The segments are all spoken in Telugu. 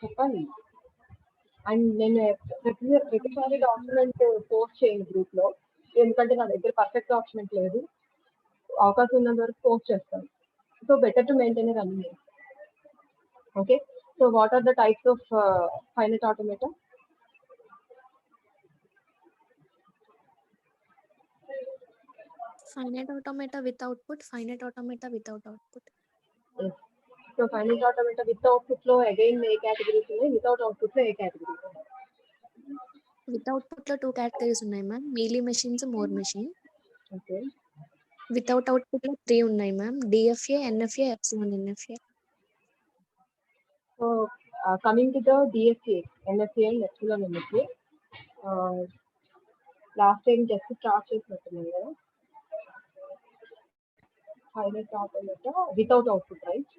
చెప్పండి. అండ్ నేను ప్రతిసారి డాక్యుమెంట్ పోస్ట్ చేయను గ్రూప్లో, ఎందుకంటే నా దగ్గర పర్ఫెక్ట్ డాక్యుమెంట్ లేదు. అవకాశం ఉన్నంత వరకు పోస్ట్ చేస్తాను. So better to maintain running. Okay, so what are the types of finite automata? Finite automata with output, finite automata without output. So finite automata with output లో అగైన్ ఏ కేటగిరీస్ ఉన్నాయి, వితౌట్ అవుట్పుట్ లో ఏ కేటగిరీస్ ఉన్నాయి? With output లో 2 categories ఉన్నాయి ma'am, mealy machines, more machine. Okay, Without output లో 3 ఉన్నాయి ma'am, DFA, NFA, epsilon NFA. So coming to the DSA, NFA and epsilon NFA, last time just start చేసినట్టున్నాం కదా. Finite automata without output, right?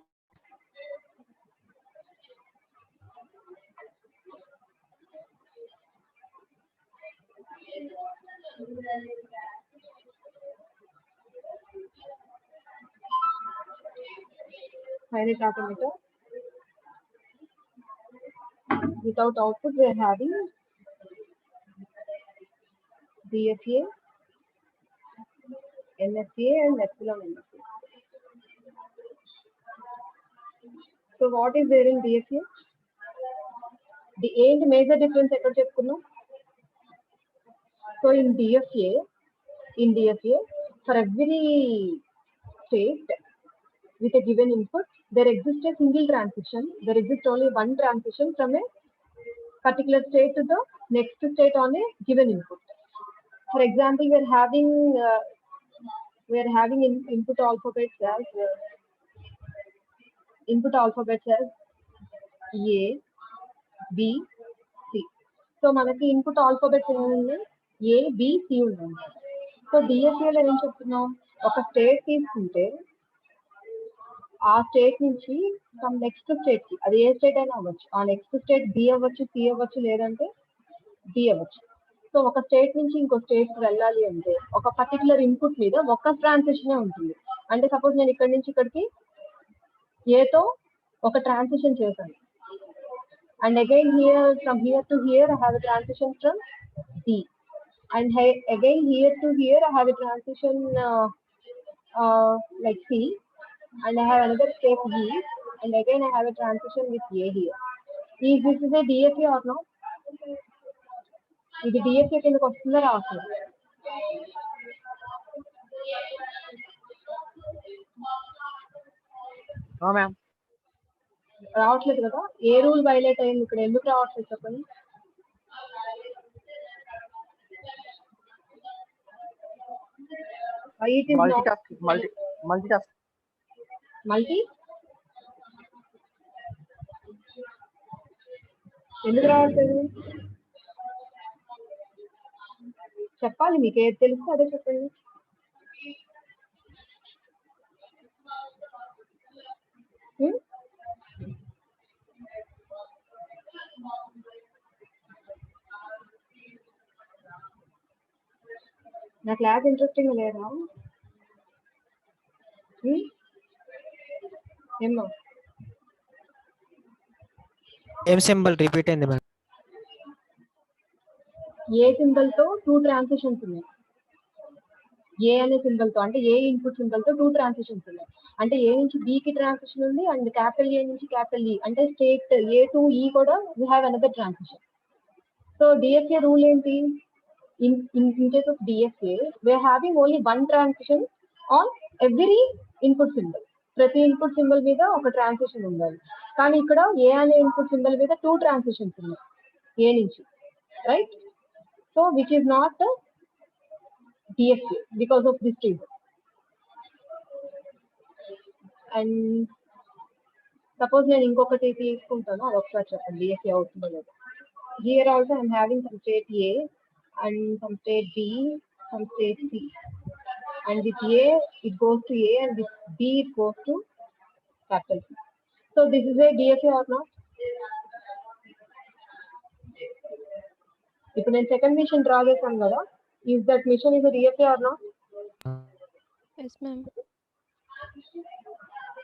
Finite automata without output, we are having DFA, NFA and epsilon NFA. So what is there in DFA? The ఏంటి మేజర్ డిఫరెన్స్ ఎక్కడ చెప్పుకున్నాం? So in DFA, for every state with a given input, there exists a single transition. There exists only one transition from a particular state to the next state on a given input. For example, we are having input alphabets as A, B, C. So మనకి ఇన్పుట్ ఆల్ఫాబెట్స్ ఏమున్నాయి? A, B, C ఉన్నాయి. సో డిఎస్ఏలో ఏం చెప్తున్నాం? ఒక స్టేట్ తీసుకుంటే ఆ స్టేట్ నుంచి నెక్స్ట్ స్టేట్ కి, అది ఏ స్టేట్ అయినా అవ్వచ్చు, ఆ నెక్స్ట్ స్టేట్ బి అవ్వచ్చు, సి అవ్వచ్చు, లేదంటే డి అవ్వచ్చు. సో ఒక స్టేట్ నుంచి ఇంకో స్టేట్ కి వెళ్ళాలి అంటే ఒక పర్టికులర్ ఇన్పుట్ మీద ఒక ట్రాన్సిషన్ ఉంటుంది. అంటే సపోజ్ నేను ఇక్కడ నుంచి ఇక్కడికి ఏతో ఒక ట్రాన్సిషన్ చేశాను, and again here from here to here I have a transition from D, and again here to here I have a transition like C, and I have another step E, and again I have a transition with A here. Is this a DFA or not? ఇది DFA కిందకి వస్తుందా రావట్లేదు? రావట్లేదు కదా. ఏ రూల్ వైలేట్ అయింది ఇక్కడ? ఎందుకు రావట్లేదు చెప్పండి? మల్టీ ఎందుకు రావట్లేదు చెప్పాలి. మీకు ఏది తెలుసు అదే చెప్పండి. నా క్లాస్ ఇంట్రెస్టింగ్ లేదా? ఏమో ఏం సింబల్ రిపీట్ అయింది మేడం? ఏ సింబల్ తో 2 ట్రాన్సిషన్స్ ఉన్నాయి. ఏ అనే సింబల్ తో, అంటే ఏ ఇన్పుట్ సింబల్ తో 2 ట్రాన్సిషన్స్ ఉన్నాయి. అంటే ఏ నుంచి బి కి ట్రాన్సిషన్ ఉంది, అండ్ క్యాపిటల్ ఏ నుంచి క్యాపిటల్ ఈ, అంటే స్టేట్ ఏ టు ఈ కూడా we have another transition. So DSA rule ఏంటి? in case of DFA, we are having only one transition on every input symbol. ప్రతి ఇన్పుట్ సింబల్ మీద ఒక ట్రాన్సిషన్ ఉండాలి. కానీ ఇక్కడ ఏ అనే ఇన్పుట్ సింబల్ మీద 2 ట్రాన్సిషన్స్ ఉన్నాయి ఏ నుంచి, right? So which is not DFA because of this reason. And suppose నేను ఇంకొకటి తీసుకుంటాను, అది ఒకసారి చెప్పండి DFA అవుతుందో లేదు. Here also I'm having some state A and some state B, some state C, and with A it goes to A, and with B it goes to capital C. So this is a DFA or not? If నేను సెకండ్ మిషన్ డ్రా చేశాను కదా, is that mission is a DFA or not? Yes ma'am.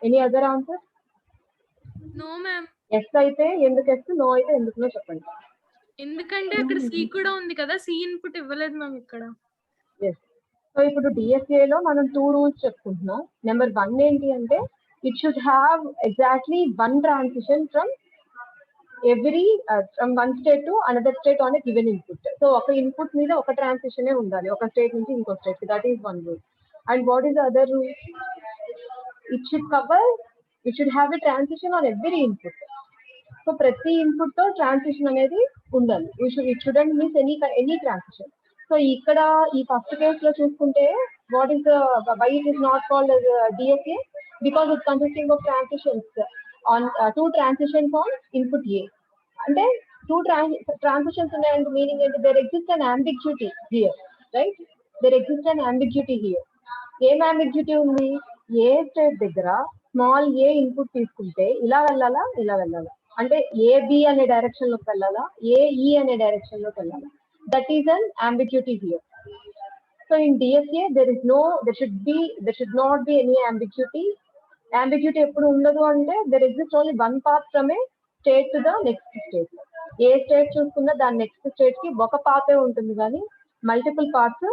Any other answer? No ma'am. Yes అయితే ఎందుకు ఎస్, నో అయితే ఎందుకు నో చెప్పండి. ఎందుకంటే అక్కడ సి కూడా ఉంది కదా, సి ఇన్పుట్ ఇవ్వలేదు మ్యామ్ ఇక్కడ. ఎస్. సో ఇప్పుడు DSA లో మనం 2 రూల్స్ చెప్పుకుంటున్నాం. నెంబర్ 1 ఏంటి అంటే it should have exactly 1 transition from one state to another state on a given input. So ఒక ఇన్పుట్ మీద ఒక ట్రాన్సిషన్ ఉండాలి, ఒక స్టేట్ నుంచి ఇంకో state. That is 1 rule. And what is other rule? It should have a transition on every input. So ప్రతి ఇన్పుట్ తో ట్రాన్సిషన్ అనేది ఉండాలి. It shouldn't miss any transition. So ఇక్కడ ఈ ఫస్ట్ కేస్ లో చూసుకుంటే what is why it is not called DSA? Because it consisting of transitions on 2 transitions on input a. అంటే 2 ట్రాన్సిషన్స్ ఉన్నాయంటే మీనింగ్ ఏంటి? There exist an ambiguity here, right? There exist an ambiguity here. ఏం అంబిగ్యూటీ ఉంది? ఏ స్టేట్ దగ్గర స్మాల్ ఏ ఇన్పుట్ తీసుకుంటే ఇలా వెళ్ళాలా, ఇలా వెళ్ళాలా, అంటే AB అనే డైరెక్షన్ లోకి వెళ్ళాలా, AE అనే డైరెక్షన్ లోకి వెళ్ళాలా? That is an ambiguity here. So in DSA there should not be any ambiguity. Ambiguity ఎప్పుడు ఉండదు అంటే there exists only one path from a state to the next state. A state చూసుకున్నా దాని నెక్స్ట్ స్టేట్ కి ఒక పాతే ఉంటుంది కానీ మల్టిపుల్ పాత్స్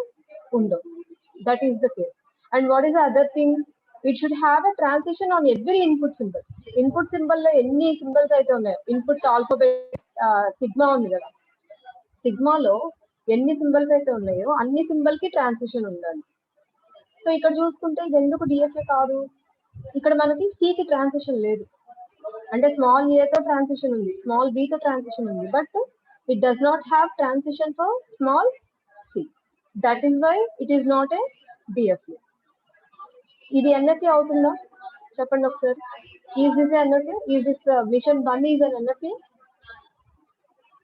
ఉండవు. That is the case. And what is the other thing? It should have a transition on every input symbol. Input symbol లో ఎన్ని సింబల్స్ అయితే ఉన్నాయో, ఇన్పుట్ ఆల్ఫాబెట్ సిగ్మా ఉంది కదా, సిగ్మాలో ఎన్ని సింబల్స్ అయితే ఉన్నాయో అన్ని సింబల్ కి ట్రాన్సిషన్ ఉండాలి. సో ఇక్కడ చూసుకుంటే ఇది ఎందుకు DSA కాదు? ఇక్కడ మనకి C కి ట్రాన్సిషన్ లేదు. అంటే స్మాల్ ఏ తో ట్రాన్సిషన్ ఉంది, స్మాల్ బి తో ట్రాన్సిషన్ ఉంది, but it does not have transition for small C. That is why it is not a DSA. ఇది NSA అవుతుందా చెప్పండి ఒకసారి. Is this NSA? Is this machine 1 is an NSA?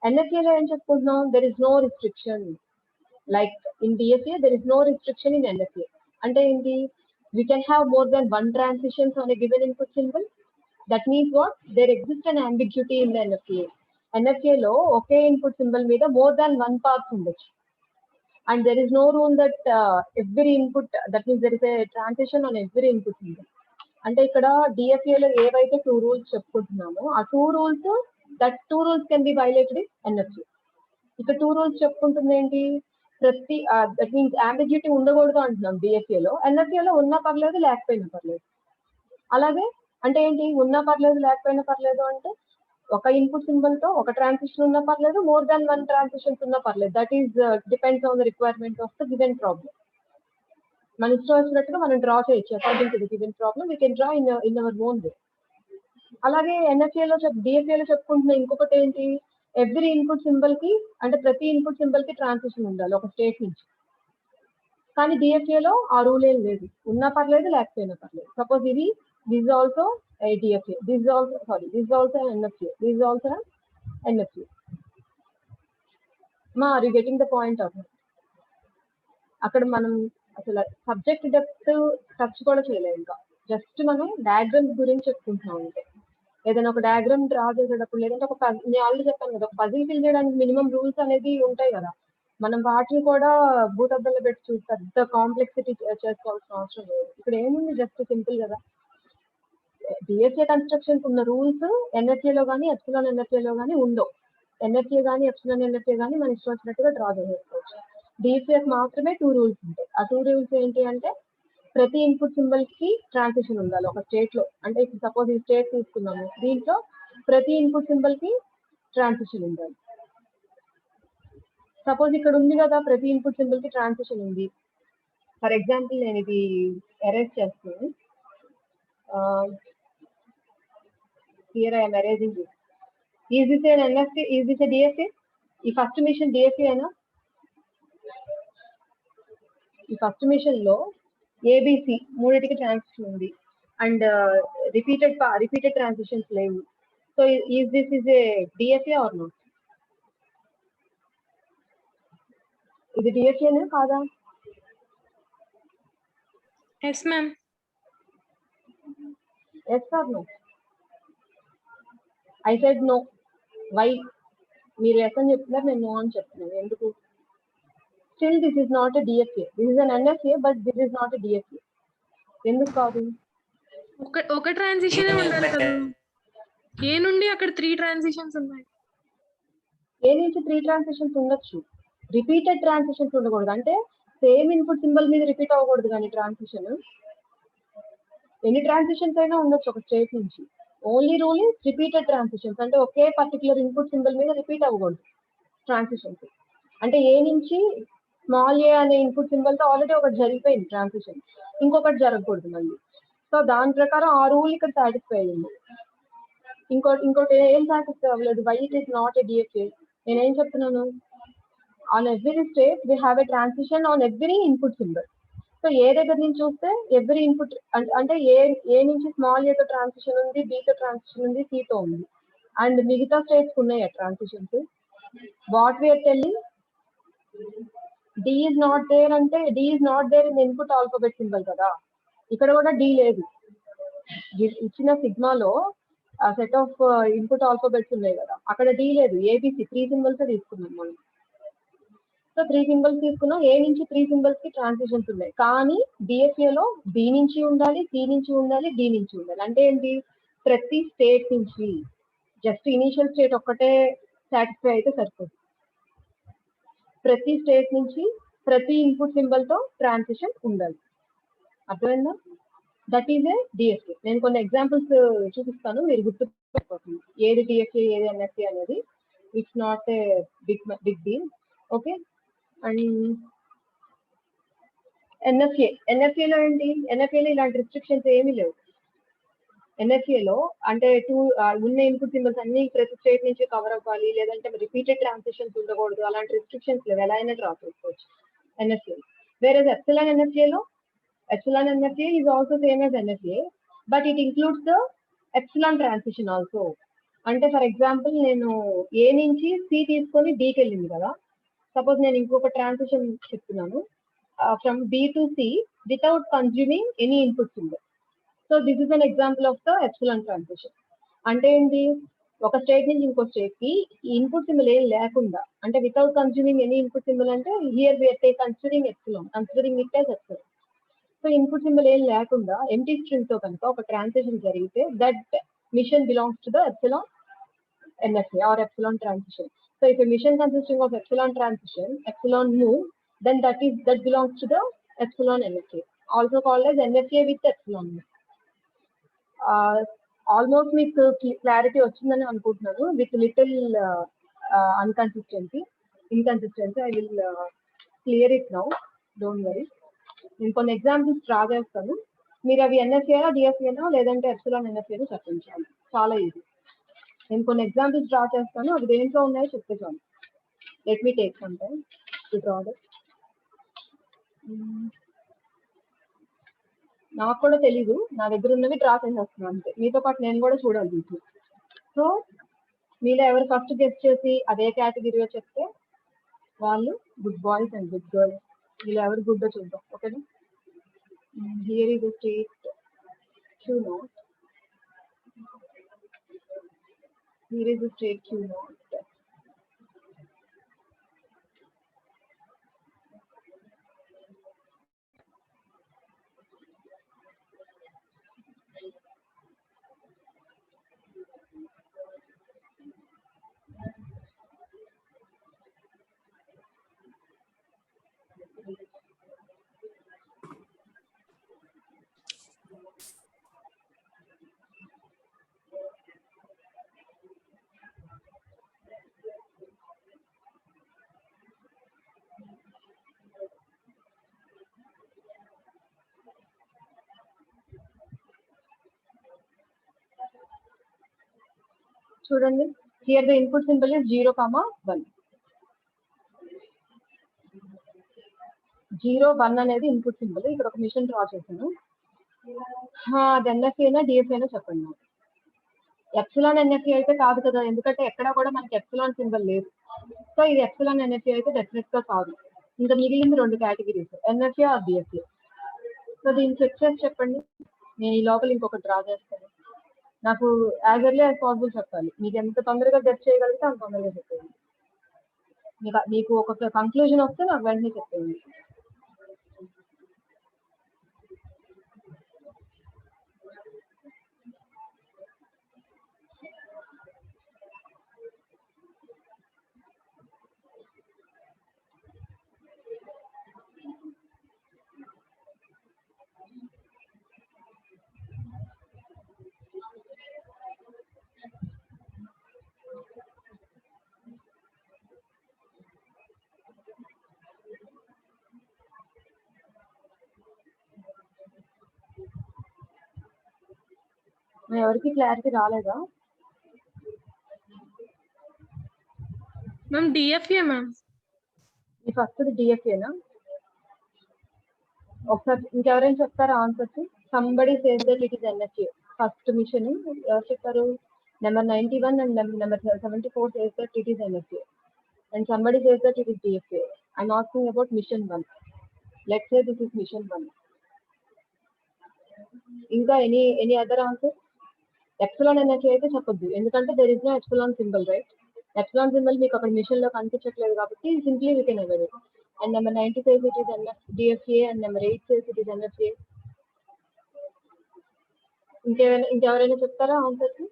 NSA లో ఏం చెప్పుకుంటున్నాం? There is no restriction. Like in DSA there is no restriction in NSA. అంటే ఏంటి? we can have more than one transitions on a given input symbol. That means what? There exists an ambiguity in the NFA. NFA లో ఒకే ఇన్పుట్ సింబల్ మీద more than one path ఉండొచ్చు. And there is no rule that every input, that means there is a transition on every input symbol. అంటే ఇక్కడ DFA లో ఏవైతే 2 రూల్స్ చెప్పుకుంటున్నామో ఆ 2 rules, that 2 rules can be violated in NFA. ఇక్కడ 2 రూల్స్ చెప్పుకుంటుంది ఏంటి? ప్రతి దట్ మీన్స్ అంబిగ్యూటీ ఉండకూడదు అంటున్నాం DFA లో. NFA లో ఉన్నా పర్లేదు, లేకపోయినా పర్లేదు. అలాగే అంటే ఏంటి? ఉన్నా పర్లేదు, లేకపోయినా పర్లేదు అంటే ఒక ఇన్పుట్ సింబల్ తో ఒక ట్రాన్సిషన్ ఉన్నా పర్లేదు, మోర్ దాన్ 1 ట్రాన్సిషన్స్ ఉన్నా పర్లేదు. That is depends on the requirement of the given problem. మన ఇష్టం వచ్చినట్టుగా మనం డ్రా చేయొచ్చు. According to the given problem we can draw in our own way. అలాగే DFA లో చెప్పుకుంటున్న ఇంకొకటి ఏంటి? ఎవ్రీ ఇన్పుట్ సింబల్ కి, అంటే ప్రతి ఇన్పుట్ సింబల్ కి ట్రాన్సిషన్ ఉండాలి ఒక స్టేట్ నుంచి. కానీ DFA లో ఆ రూల్ ఏం లేదు, ఉన్నా పర్లేదు, లేకపోయినా పర్లేదు. సపోజ్ ఇది this also DFA, this also NFA, this also NFA. Are you getting the point of? అక్కడ మనం అసలు సబ్జెక్ట్ డెప్త్ టచ్ కూడా చేయలేదు. ఇంకా జస్ట్ మనం డయాగ్రామ్స్ గురించి చెప్పుకుంటున్నాం. అంటే ఏదైనా ఒక డయాగ్రామ్ డ్రా చేసేటప్పుడు, లేదంటే నేను ఆల్రెడీ చెప్పాను కదా, ఒక పజిల్ ఫిల్ చేయడానికి మినిమం రూల్స్ అనేది ఉంటాయి కదా, మనం వాటిని కూడా భూతద్దంలో పెట్టి చూసి పెద్ద కాంప్లెక్సిటీ చేసుకోవాల్సిన అవసరం లేదు. ఇక్కడ ఏముంది? జస్ట్ సింపుల్ కదా. DSA కన్స్ట్రక్షన్స్ ఉన్న రూల్స్ NFA లో కానీ ఎప్సిలాన్ NFA లో కానీ ఉండవు. NFA కానీ ఎప్సిలాన్ NFA కానీ మనం ఇష్టం వచ్చినట్టుగా డ్రా చేసుకోవచ్చు. DSA మాత్రమే 2 రూల్స్ ఉంటాయి. ఆ 2 రూల్స్ ఏంటి అంటే ప్రతి ఇన్పుట్ సింబల్ కి ట్రాన్సిషన్ ఉండాలి ఒక స్టేట్ లో. అంటే సపోజ్ ఈ స్టేట్ తీసుకున్నాము, దీంట్లో ప్రతి ఇన్పుట్ సింబల్ కి ట్రాన్సిషన్ ఉండాలి. సపోజ్ ఇక్కడ ఉంది కదా, ప్రతి ఇన్పుట్ సింబల్ కి ట్రాన్సిషన్ ఉంది. ఫర్ ఎగ్జాంపుల్ నేను ఇది ఎరేజ్ చేస్తాను. Here I'm erasing this. Is this an NFA? Is this a DFA? ఈ ఫస్ట్ మిషన్ DFA అయినా? ఈ ఫస్ట్ మిషన్ లో ABC మూడింటికి ట్రాన్సిషన్ ఉంది అండ్ రిపీటెడ్ ట్రాన్సిషన్స్ లేవు. So is this is a DFA or not? ఇది DFA నే కాదా? Yes ma'am. Yes or no? I said no. Why? మీరు ఎస్ అని చెప్తున్నారు, నేను నో అని చెప్తున్నాను. ఎందుకు? Still this is not a DFA. This is an NFA but this is not a DFA. ఎందుకు కాదు? ఒక ట్రాన్సిషన్ ఉండాలి కదా. ఏ నుండి అక్కడ 3 ట్రాన్సిషన్స్ ఉన్నాయి. ఏ నుంచి 3 ట్రాన్సిషన్స్ ఉండొచ్చు, రిపీటెడ్ ట్రాన్సిషన్స్ ఉండకూడదు. అంటే సేమ్ ఇన్పుట్ సింబల్ మీద రిపీట్ అవ్వకూడదు, కానీ ట్రాన్సిషన్ ఎన్ని ట్రాన్సిషన్స్ అయినా ఉండొచ్చు ఒక స్టేట్ నుంచి. Only rule is repeated transitions, అంటే ఒకే పర్టికులర్ ఇన్పుట్ సింబల్ మీద రిపీట్ అవ్వకూడదు ట్రాన్సిషన్స్. అంటే ఏ నుంచి స్మాల్ ఏ అనే ఇన్పుట్ సింబల్ తో ఆల్రెడీ ఒకటి జరిగిపోయింది ట్రాన్సిషన్, ఇంకొకటి జరగకూడదు మళ్ళీ. సో దాని ప్రకారం ఆ రూల్ ఇక్కడ సాటిస్ఫై అయ్యింది. ఇంకోటి ఏం సాటిస్ఫై అవ్వలేదు. Why it is not a DFA. నేనేం చెప్తున్నాను, on every state we have a transition on every input symbol. So A దగ్గర నుంచి చూస్తే ఎవ్రీ ఇన్పుట్ అంటే ఏ నుంచి స్మాల్ ఏతో ట్రాన్సిషన్ ఉంది, బీతో ట్రాన్సిషన్ ఉంది, సితో ఉంది, అండ్ మిగతా స్టేట్స్ ఉన్నాయి transitions. What we're telling, d is not there అంటే d is not there in input alphabet symbol కదా. ఇక్కడ కూడా డి లేదు. ఇచ్చిన సిగ్మాలో సెట్ ఆఫ్ ఇన్పుట్ ఆల్ఫాబెట్స్ ఉన్నాయి కదా, అక్కడ డి లేదు. ఏబిసి 3 సింబల్స్ తీసుకున్నాం మనం. సో 3 సింబల్స్ తీసుకున్నాం. ఏ నుంచి 3 సింబల్స్ కి ట్రాన్సిషన్స్ ఉన్నాయి, కానీ డిఎఫ్ఏ లో బి నుంచి ఉండాలి, సి నుంచి ఉండాలి, డి నుంచి ఉండాలి. అంటే ఏంటి, ప్రతి స్టేట్ నుంచి జస్ట్ ఇనీషియల్ స్టేట్ ఒక్కటే సాటిస్ఫై అయితే సరిపోదు, ప్రతి స్టేట్ నుంచి ప్రతి ఇన్పుట్ సింబల్ తో ట్రాన్సిషన్ ఉండాలి. అర్థమైందా? That is a DFA. నేను కొన్ని ఎగ్జాంపుల్స్ చూపిస్తాను, మీరు గుర్తుపెట్టుకోండి ఏది డిఎఫ్ఏ ఏది ఎన్ఎఫ్ఏ అనేది. It's not a big deal. Okay. And ఎన్ఎఫ్ఏలో ఏంటి, ఎన్ఎఫ్ఏలో ఇలాంటి రిస్ట్రిక్షన్స్ ఏమీ లేవు. ఎన్ఎఫ్ఏలో అంటే ఉన్న ఇన్పుట్ సింబల్స్ అన్ని ప్రతి స్టేట్ నుంచి కవర్ అవ్వాలి, లేదంటే రిపీటెడ్ ట్రాన్సిషన్స్ ఉండకూడదు, అలాంటి రిస్ట్రిక్షన్స్ లేవు. ఎలా అయినా డ్రా చేసుకోవచ్చు ఎన్ఎఫ్ఏ. వేరే epsilon ఎన్ఎఫ్ఏలో, epsilon NFA is also same as NFA, but it includes the epsilon transition also. అంటే ఫర్ ఎగ్జాంపుల్ నేను ఏ నుంచి సి తీసుకొని డికి వెళ్ళింది కదా, సపోజ్ నేను ఇంకొక ట్రాన్సిషన్ చెప్తున్నాను, from B to C without consuming any input symbol. So this is an example of the epsilon transition. అంటే ఏంటి, ఒక స్టేట్ నుంచి ఇంకో స్టేట్ కి ఇన్పుట్ సింబల్ ఏం లేకుండా, అంటే without consuming any input symbol అంటే here we are considering epsilon, considering it as epsilon. So input symbol ఏం లేకుండా ఎంటీ స్ట్రింగ్ తో కనుక ఒక ట్రాన్సిషన్ జరిగితే that machine belongs to the epsilon NFA or epsilon transition. So if a mission consisting of epsilon transition, epsilon move, then that belongs to the epsilon NFA, also called as NFA with epsilon move. Almost మీకు క్లారిటీ వచ్చిందని అనుకుంటున్నాను, with little inconsistency. I will clear it now, don't worry. నేను కొన్ని ఎగ్జాంపుల్స్ డ్రా చేస్తాను, మీరు అవి ఎన్ఎఫ్ఏనా డిఎఫ్ఏనా లేదంటే ఎప్సిలాన్ ఎన్ఎఫ్ఏనా చెప్పించాలి. చాలా ఈజీ. నేను కొన్ని ఎగ్జాంపుల్స్ డ్రా చేస్తాను, అవి దేంట్లో ఉన్నాయో చెప్తే చాలు. Let me take some time to draw that. నాకు కూడా తెలీదు, నా దగ్గర ఉన్నవి డ్రా చేసేస్తున్నాను అంతే, మీతో పాటు నేను కూడా చూడాలి వీటిని. సో మీలో ఎవరు ఫస్ట్ గెస్ట్ చేసి అదే కేటగిరీలో చెప్తే వాళ్ళు good boys and good girls. వీళ్ళు ఎవరు గుడ్డో చూద్దాం, ఓకేనా. Here is the state Q naught. Here is the state Q naught. చూడండి, here the input symbol is 0, 1. 0, 1 అనేది ఇన్పుట్ సింబల్. ఇక్కడ ఒక మిషన్ డ్రా చేశాను. అది ఎన్ఎఫ్ఏనా డిఎఫ్ఏనా చెప్పండి. ఎప్సిలాన్ ఎన్ఎఫ్ఏ అయితే కాదు కదా, ఎందుకంటే ఎక్కడ కూడా మనకి ఎప్సిలాన్ సింబల్ లేదు. సో ఇది ఎప్సిలాన్ ఎన్ఎఫ్ఏ అయితే డెఫినెట్ గా కాదు. ఇంకా మిగిలింది 2 categories, NFA or DFA. So దీన్ని చెక్ చేసి చెప్పండి. నేను ఈ లోపల ఇంకొకటి డ్రా చేస్తాను. నాకు యాజ్ ఎర్లీ యాజ్ పాసిబుల్ చెప్పాలి. మీకు ఎంత తొందరగా గెస్ట్ చేయగలిగితే అంత తొందరగా చెప్పేయండి. మీకు ఒక కంక్లూజన్ వస్తే నాకు వెంటనే చెప్పేయండి. ఎవరికి క్లారిటీ రాలేదా? Ma'am DFA ma'am. ఈ ఫస్ట్ డిఎఫ్ఏనా? ఒకసారి ఇంకెవరైనా చెప్తారా answers? Somebody says that it is NFA. First machine ఎవరు చెప్పారు? Number 91 and number 74 says that it is NFA and somebody says that it is DFA. I'm asking about machine 1. Let's say this is machine 1. ఇంకా any other answer? Epsilon NFA అయితే చెప్పొద్దు, ఎందుకంటే there is no epsilon symbol, right? Epsilon symbol మీకు అక్కడ మిషన్ లో కనిపించట్లేదు కాబట్టి simply we can avoid it. And number 90 says it is DFA and number 8 says it is NFA. ఇంకెవరైనా చెప్తారా ఆన్సర్స్?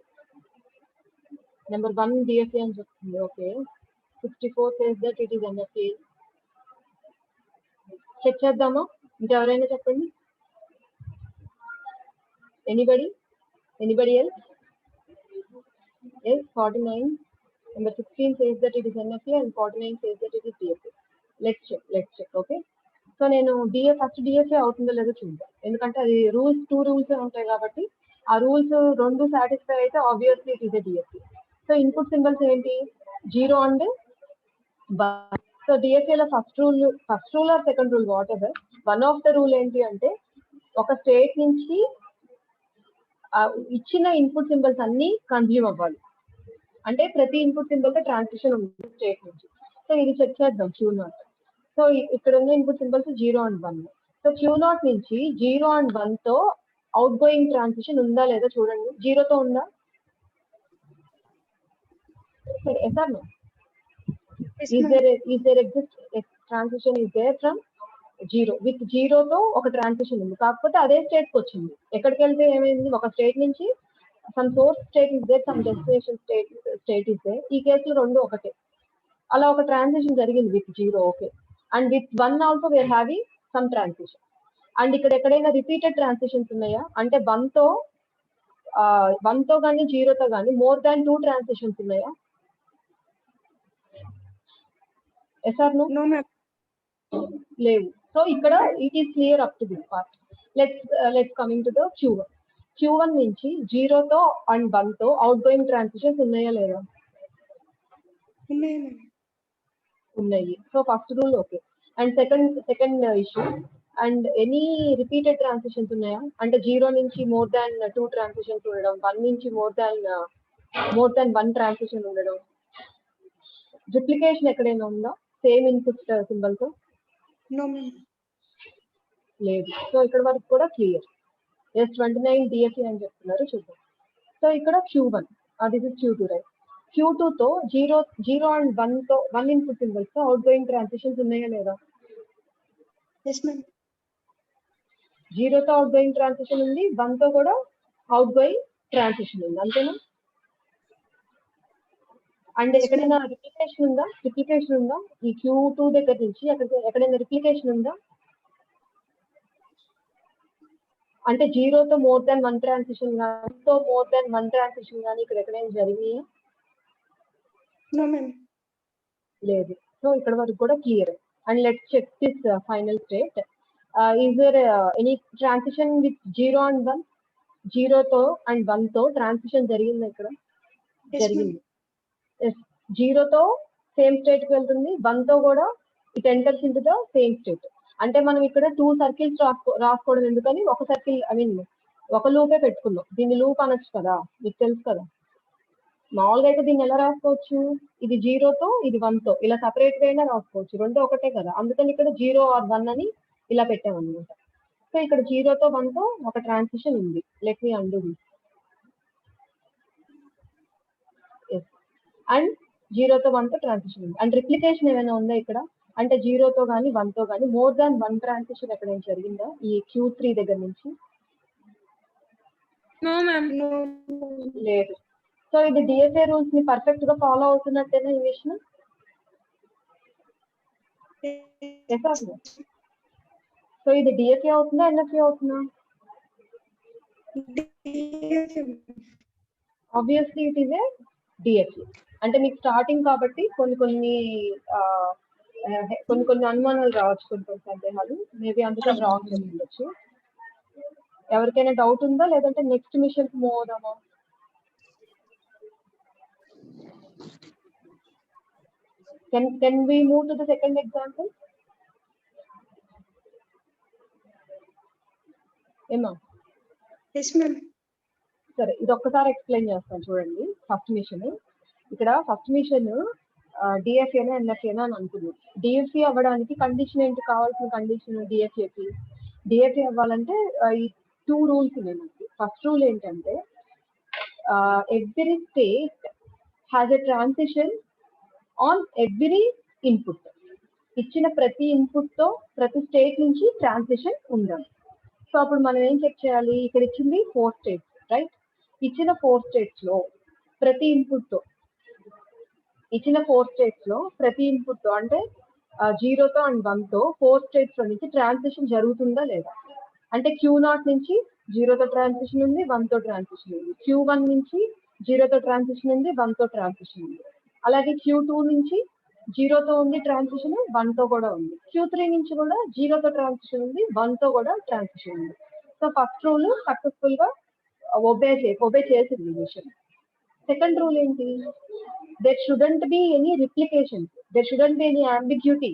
నెంబర్ 1 DFA అని చెప్తుంది. Okay. 64 says that it is NFA. Check చేద్దామా? ఇంకెవరైనా చెప్పండి. Anybody else? Yes, 49. Number 16 says that it is NFA and 49 says that it is DFA. Let's check. Okay. So నేను ఫస్ట్ డిఎఫ్ఏ అవుతుందో లేదో చూద్దాం, ఎందుకంటే అది టూ రూల్స్ ఉంటాయి కాబట్టి ఆ రూల్స్ రెండు సాటిస్ఫై అయితే obviously it is a DFA. So input symbols ఏంటి? 0 అండ్ 1. సో డిఎఫ్ఏలో first rule or second rule whatever, one of the rule ఏంటి అంటే ఒక స్టేట్ నుంచి ఇచ్చిన ఇన్పుట్ సింబల్స్ అన్ని కన్జ్యూమ్ అవ్వాలి. అంటే ప్రతి ఇన్పుట్ సింబల్ తో ట్రాన్సిషన్ ఉంది స్టేట్ నుంచి. సో ఇది చెక్ చేద్దాం Q0. సో ఇక్కడ ఉన్న input symbols 0 and 1. So Q0 నుంచి 0 అండ్ 1 తో అవుట్ గోయింగ్ ట్రాన్సిషన్ ఉందా లేదా చూడండి. 0 తో ఉందా? Sir no? Is there exist transition is there from 0? With 0 తో ఒక ట్రాన్సిషన్ ఉంది, కాకపోతే అదే స్టేట్ కి వచ్చింది. ఎక్కడికి వెళ్తే ఏమైంది? ఒక స్టేట్ నుంచి some source state is there, some destination state is there. ఈ కేసులో రెండు ఒకటే. అలా ఒక ట్రాన్సిషన్ జరిగింది with 0. Okay. And with 1 also we're having some transition. And ఇక్కడ ఎక్కడైనా రిపీటెడ్ ట్రాన్సిషన్స్ ఉన్నాయా అంటే 1 తో కానీ 0 తో కానీ మోర్ దాన్ 2 ట్రాన్సిషన్స్ ఉన్నాయా? Yes or no? లేవు. సో ఇక్కడ it is clear up to this part. Let's coming to the Q1 నుంచి 0 తో అండ్ 1 తో అవుట్ గోయింగ్ ట్రాన్సిషన్స్ ఉన్నాయా లేదా? ఉన్నాయి. So first rule okay. And second issue, and any repeated transitions ఉన్నాయా అంటే 0 నుంచి మోర్ దాన్ 2 ట్రాన్సిషన్స్ ఉండడం, 1 నుంచి మోర్ దాన్ 1 ట్రాన్సిషన్ ఉండడం. రిప్లికేషన్ ఎక్కడైనా ఉందా సేమ్ ఇన్పుట్ సింబల్ తో? లేదు. సో ఇక్కడ వరకు కూడా క్లియర్. ఎస్ 29 డిఎఫ్ఏ అని చెప్తున్నారు, చూద్దాం. సో ఇక్కడ Q1, this is Q2, right? Q2 తో 0 అండ్ 1 తో 1 ఇన్పుట్ సింబల్స్ తో అవుట్ గోయింగ్ ట్రాన్సిషన్స్ ఉన్నాయా లేదా? 0 తో అవుట్ గోయింగ్ ట్రాన్సిషన్ ఉంది, 1 తో కూడా అవుట్ గోయింగ్ ట్రాన్సిషన్ ఉంది, అంతేనా? అండ్ ఎక్కడైనా రిప్లికేషన్ ఉందా ఈ Q2 దగ్గర నుంచి ఎక్కడైనా రిప్లికేషన్ ఉందా అంటే 0 తో మోర్ దాన్ 1 ట్రాన్సిషన్ కానీ తో మోర్ దాన్ 1 ట్రాన్సిషన్ కానీ ఇక్కడ ఎక్కడైనా జరిగినాయా? లేదు. సో ఇక్కడ వరకు కూడా clear. And let's check this final state. Is there any transition with 0 and 1? 0 తో అండ్ 1 తో ట్రాన్సిషన్ జరిగింది ఇక్కడ? జరిగింది. 0 తో సేమ్ స్టేట్ కి వెళ్తుంది, 1 తో కూడా it enters into the same state. అంటే మనం ఇక్కడ 2 సర్కిల్స్ రాసుకోవడం ఎందుకని ఒక సర్కిల్ ఒక లూపే పెట్టుకున్నాం. దీన్ని లూప్ అనొచ్చు కదా, మీకు తెలుసు కదా. మామూలుగా అయితే దీన్ని ఎలా రాసుకోవచ్చు? ఇది 0 తో ఇది 1 తో ఇలా సపరేట్ గా అయినా రాసుకోవచ్చు, రెండు ఒకటే కదా. అందుకని ఇక్కడ 0 ఆర్ 1 అని ఇలా పెట్టామన్నమాట. సో ఇక్కడ 0 తో 1 తో ఒక ట్రాన్సిషన్ ఉంది. Let me and this. And 0 తో 1 తో ట్రాన్సిషన్ ఉంది. అండ్ రిప్లికేషన్ ఏమైనా ఉందా ఇక్కడ అంటే 0 తో కానీ 1 తో కానీ మోర్ దాన్ 1 ట్రాన్సిషన్ ఎక్కడైనా జరిగిందా ఈ Q3 దగ్గర నుంచి? లేదు. సో ఇది డిఎఫ్ఏ రూల్స్ ని పర్ఫెక్ట్ గా ఫాలో అవుతున్నట్టేనా ఈ విషయం? సో ఇది డిఎఫ్ఏ అవుతుందా ఎన్ఎఫ్ఏ అవుతుందా? Obviously it is a DFA. అంటే మీకు స్టార్టింగ్ కాబట్టి కొన్ని అనుమానాలు రావచ్చు, కొన్ని సందేహాలు మేబీ అందుకని రాంగ్ ఉండొచ్చు. ఎవరికైనా డౌట్ ఉందా లేదంటే నెక్స్ట్ మిషన్ కి move అవుదామా? Can we move to the second example? ఏమా? Yes, ma'am. సరే ఇది ఒక్కసారి ఎక్స్ప్లెయిన్ చేస్తాను చూడండి. ఫస్ట్ మిషన్ ఇక్కడ ఫస్ట్ మిషన్ డిఎఫ్ఏనా ఎన్ఎఫ్ఏనా అని అనుకున్నాం. డిఎఫ్ఏ అవ్వడానికి కండిషన్ ఏంటి, కావాల్సిన కండిషన్ డిఎఫ్ఏకి? డిఎఫ్ఏ అవ్వాలంటే ఈ 2 రూల్స్ ఉన్నాయి మనకి. ఫస్ట్ రూల్ ఏంటంటే every state has a transition on every input. ఇచ్చిన ప్రతి ఇన్పుట్ తో ప్రతి స్టేట్ నుంచి ట్రాన్సిషన్ ఉండాలి. సో అప్పుడు మనం ఏం చెక్ చేయాలి, ఇక్కడ ఇచ్చింది 4 స్టేట్స్ రైట్. ఇచ్చిన 4 స్టేట్స్ లో ప్రతి ఇన్పుట్ తో ప్రతి ఇన్పుట్ తో అంటే 0తో అండ్ 1తో 4 స్టేట్స్ లో నుంచి ట్రాన్సిషన్ జరుగుతుందా లేదా? అంటే Q0 నుంచి 0తో ట్రాన్సిషన్ ఉంది, 1తో ట్రాన్సిషన్ ఉంది. Q1 నుంచి 0తో ట్రాన్సిషన్ ఉంది, 1తో ట్రాన్సిషన్ ఉంది. అలాగే Q2 నుంచి 0తో ఉంది ట్రాన్సిషన్, 1తో కూడా ఉంది. Q3 నుంచి కూడా 0తో ట్రాన్సిషన్ ఉంది, 1తో కూడా ట్రాన్సిషన్ ఉంది. సో ఫస్ట్ రూల్ సక్సెస్ఫుల్ గా ఒబే చేసింది మిషన్. సెకండ్ రూల్ ఏంటి, there shouldn't be any replication, there shouldn't be any ambiguity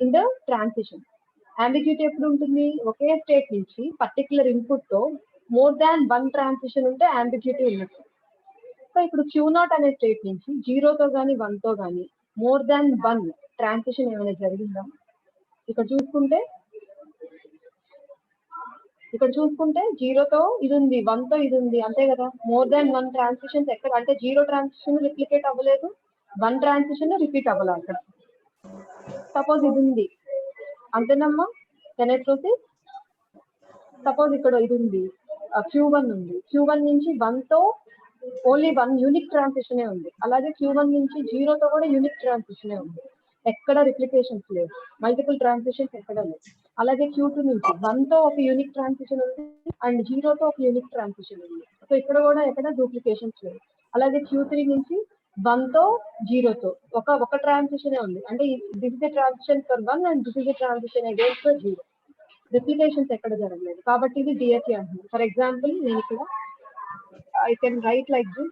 in the transition. ambiguity ఎప్పుడు ఉంటుంది, ఒకే స్టేట్ నుంచి పర్టికులర్ ఇన్పుట్ తో మోర్ దాన్ 1 ట్రాన్సిషన్ ఉంటే ambiguity ఉన్నట్టు. సో ఇప్పుడు Q0 అనే స్టేట్ నుంచి 0తో కానీ 1తో కానీ మోర్ దాన్ 1 ట్రాన్సిషన్ ఏమైనా జరిగిందా? ఇక్కడ చూసుకుంటే 0తో ఇది ఉంది, 1తో ఇది ఉంది, అంతే కదా. మోర్ దాన్ 1 ట్రాన్సిషన్స్ ఎక్కడ అంటే 0 ట్రాన్సిషన్ రిప్లికేట్ అవ్వలేదు, 1 ట్రాన్సిషన్ రిపీట్ అవ్వాలి అక్కడ. సపోజ్ ఇది ఉంది అంతేనమ్మా, కెన్ ఐ ప్రొసీడ్? సపోజ్ ఇక్కడ ఇది ఉంది, Q1 ఉంది, Q1 నుంచి 1తో ఓన్లీ 1 యూనిక్ ట్రాన్సిషన్ ఉంది. అలాగే Q1 నుంచి 0తో కూడా యూనిక్ ట్రాన్సిషన్ ఉంది, ఎక్కడ రిప్లికేషన్స్ లేవు, మల్టిపుల్ ట్రాన్సిషన్స్ ఎక్కడ లేవు. అలాగే Q2 నుంచి 1తో ఒక యూనిక్ ట్రాన్సిషన్ ఉంది అండ్ 0తో ఒక యూనిక్ ట్రాన్సిషన్ ఉంది. సో ఇక్కడ కూడా ఎక్కడ డూప్లికేషన్స్ లేవు. అలాగే Q3 నుంచి 1తో 0తో ఒక ట్రాన్సిషన్ ఉంది, అంటే this is the transition for 1 and this is the transition against for 0. Replications ఎక్కడ జరగలేదు కాబట్టి ఇది డిఎఫ్ఏ అంటుంది. ఫర్ ఎగ్జాంపుల్ నేను ఇక్కడ I can write like this.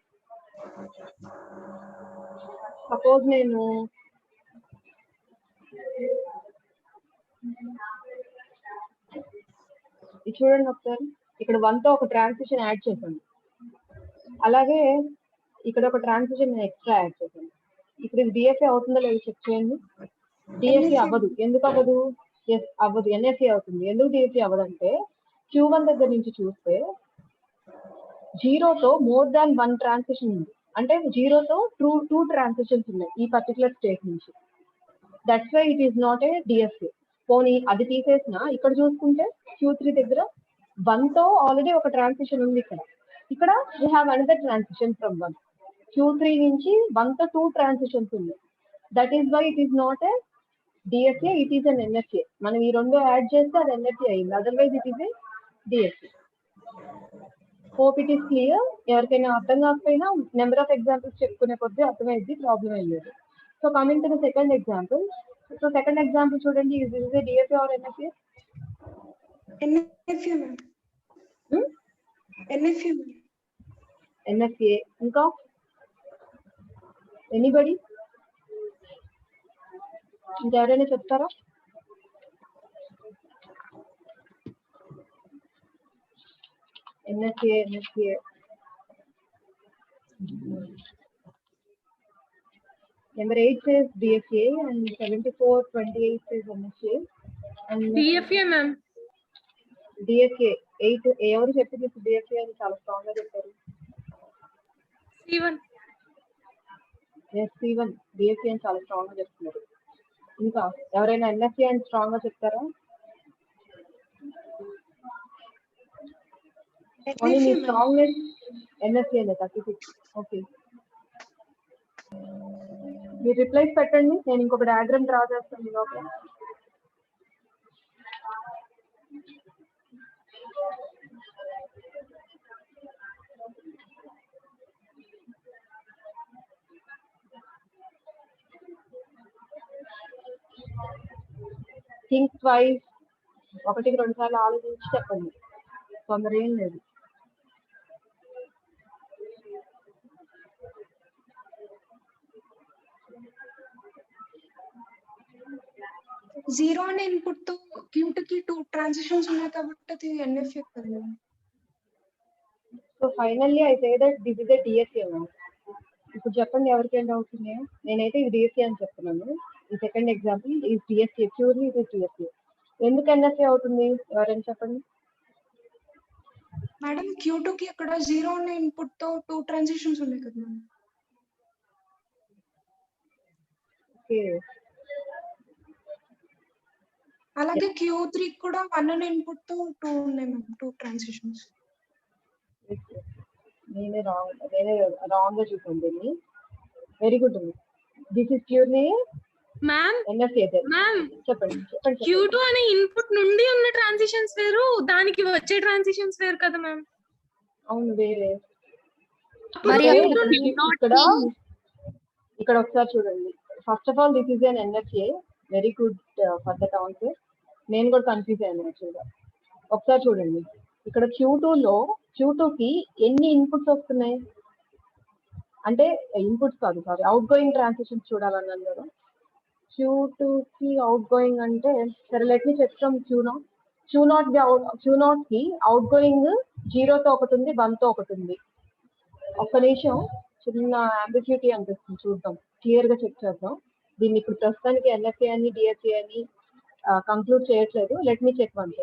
Suppose నేను ఇది చూడండి ఒకసారి, ఇక్కడ 1తో ఒక ట్రాన్సిషన్ యాడ్ చేశాను, అలాగే ఇక్కడ ఒక ట్రాన్సిషన్ నేను ఎక్స్ట్రా యాడ్ చేశాను. ఇప్పుడు ఇది డిఎఫ్ఏ అవుతుందో లేదో చెక్ చేయండి. డిఎఫ్ఏ అవ్వదు. ఎందుకు అవ్వదు? ఎస్ అవ్వదు, ఎన్ఎఫ్ఏ అవుతుంది. ఎందుకు డిఎఫ్ఏ అవ్వదంటే Q1 దగ్గర నుంచి చూస్తే 0తో మోర్ దాన్ 1 ట్రాన్సిషన్ ఉంది, అంటే 0తో 2 ట్రాన్సిషన్స్ ఉన్నాయి ఈ పర్టికులర్ స్టేట్ నుంచి. That's why it is not a DFA. పోనీ అది తీసేసిన ఇక్కడ చూసుకుంటే Q3 దగ్గర 1తో ఆల్రెడీ ఒక ట్రాన్సిషన్ ఉంది, ఇక్కడ we have another transition from 1. Q3 నుంచి 1తో 2 ట్రాన్సిషన్స్ ఉంది. That is why it is not a DFA, it is an NFA. మనం ఈ రెండు యాడ్ చేస్తే అది ఎన్ఎఫ్ఏ అయింది, otherwise it is a DFA. Hope it is clear. ఎవరికైనా అర్థం కాకపోయినా నెంబర్ ఆఫ్ ఎగ్జాంపుల్స్ చెప్పుకునే కొద్దీ అర్థమైంది, ప్రాబ్లం ఏం లేదు. So coming to the second example. So second example చూడండి, is this a DFA or NFA? NFA, ma'am. NFA, ma'am. NFA. ఇంకా ఎనీబడి ఇంకెవరైనా చెప్తారా? NFA. Number 8 says DFA and 7428 says NFA. And DFA ma'am. DFA 8 ఎవరు చెప్పింది DFA అని చాలా స్ట్రాంగ్ గా చెప్పారు. C1. C1 DFA అని చాలా స్ట్రాంగ్ గా చెప్తున్నారు. ఇంకా ఎవరైనా NFA అని స్ట్రాంగ్ గా చెప్తారా? ఓన్లీ మీ స్ట్రాంగెస్ట్ NFA అనే 36. ఓకే, మీరు రిప్లైస్ పెట్టండి, నేను ఇంకొక డయాగ్రామ్ డ్రా చేస్తాను లోపల. థింక్ ట్వైస్, 1-2 సార్లు ఆలోచించి చెప్పండి. తొందర ఏం లేదు. జీరో అనే ఇన్పుట్ తో Q2 కి 2 ట్రాన్సిషన్స్ ఉన్నాయి కాబట్టి అది NFA కదా ma'am. So finally I say that this is a DSA. ఇప్పుడు చెప్పండి ఎవరికి ఏం డౌట్స్ ఉన్నాయో. నేనైతే ఇది డిఎస్ఏ అని చెప్తున్నాను. ఈ సెకండ్ ఎగ్జాంపుల్ ఈ డిఎస్ఏ, ప్యూర్లీ ఇది డిఎస్ఏ. ఎందుకు ఎన్ఎస్ఏ అవుతుంది ఎవరైనా చెప్పండి. మేడం Q2 కి అక్కడ జీరో అనే ఇన్పుట్ తో 2 ట్రాన్సిషన్స్ ఉన్నాయి కదా మ్యామ్. ఓకే, అలాగే Q3 కూడా 1 అనే ఇన్పుట్ తో 2 ఉన్నాయి మ్యామ్, 2 ట్రాన్సిషన్స్. నేనే రాంగ్ గా చూసాను దీన్ని. Very good. This is purely ma'am NSA. Ma'am చెప్పండి చెప్పండి చెప్పండి. Q2 అనే ఇన్పుట్ నుండి ఉన్న ట్రాన్సిషన్స్ వేరు, దానికి వచ్చే ట్రాన్సిషన్స్ వేరు కదా మ్యామ్. అవును వేరే. మరి అంటే అప్పుడు ఇక్కడ ఒకసారి చూడండి. First of all this is an NFA. Very good for that answer. నేను కూడా కన్ఫ్యూజ్ అయ్యాను యాక్చువల్గా. ఒకసారి చూడండి ఇక్కడ Q2 కి ఎన్ని ఇన్పుట్స్ వస్తున్నాయి అంటే ఇన్పుట్స్ కాదు, సారీ, అవుట్ గోయింగ్ ట్రాన్సాక్షన్స్ చూడాలన్నాను కదా. Q2 కి అవుట్ గోయింగ్ అంటే సరే let me check from Q0 కి అవుట్ గోయింగ్ 0 తో ఒకటి ఉంది, 1 తో ఒకటి ఉంది. ఒక్క నిమిషం, చిన్న అంబిగ్యూటీ అనిపిస్తుంది, చూద్దాం, క్లియర్ గా చెక్ చేద్దాం. దీన్ని ఇప్పుడు ప్రస్తుతానికి ఎన్ఎఫ్ఏ అని డిఎస్ఏ అని కంక్లూడ్ చేయట్లేదు. Let me check once.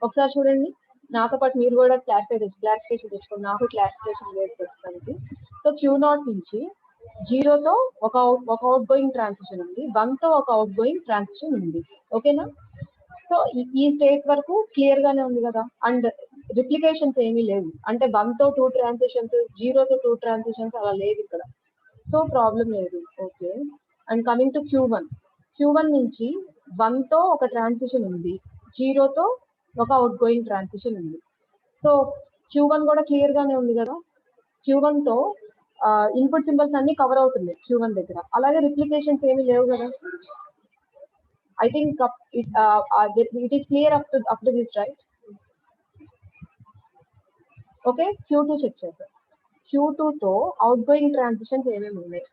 ఒకసారి చూడండి, నాతో పాటు మీరు కూడా క్లారిఫికేషన్ తెచ్చుకోండి. నాకు క్లారిఫికేషన్ లేదు ప్రస్తుతానికి. సో Q0 నుంచి 0 తో ఒక అవుట్ గోయింగ్ ట్రాన్సిషన్ ఉంది, 1 తో ఒక అవుట్ గోయింగ్ ట్రాన్సిషన్ ఉంది. ఓకేనా? సో ఈ స్టేట్ వరకు క్లియర్ గానే ఉంది కదా. అండ్ రిప్లికేషన్స్ ఏమీ లేవు, అంటే 1 తో 2 ట్రాన్సిషన్స్, 0 తో 2 ట్రాన్సిషన్స్ అలా లేదు ఇక్కడ. సో ప్రాబ్లం లేదు. Okay. And coming to Q1 నుంచి 1 తో ఒక ట్రాన్సిషన్ ఉంది, 0 తో ఒక అవుట్ గోయింగ్ ట్రాన్సిషన్ ఉంది. సో Q1 కూడా క్లియర్ గానే ఉంది కదా. Q1 తో ఇన్పుట్ సింబల్స్ అన్ని కవర్ అవుతుంది Q1 దగ్గర. అలాగే రిప్లికేషన్స్ ఏమీ లేవు కదా. I think it is clear up to this, right? Okay, Q2 check చేద్దాం. Q2 తో అవుట్ గోయింగ్ ట్రాన్సిషన్స్ ఏమేమి ఉన్నాయి?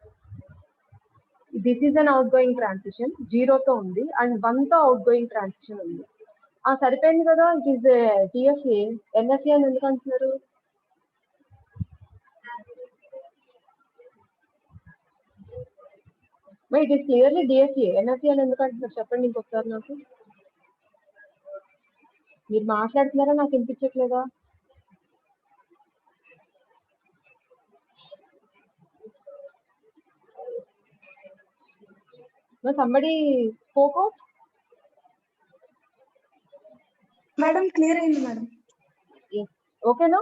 This is an outgoing transition, 0 తో ఉంది, అండ్ 1 తో అవుట్ గోయింగ్ ట్రాన్సిషన్ ఉంది. సరిపోయింది కదా. It is DSA. ఎన్ఎస్ఏ అని ఎందుకు అంటున్నారు? It is clearly DSA. NSA అని ఎందుకు అంటున్నారు చెప్పండి ఇంకొకసారి నాకు. మీరు మాట్లాడుతున్నారా, నాకు వినిపించట్లేదా? somebody spoke out? Madam clear అయింది మేడం. ఓకేనా?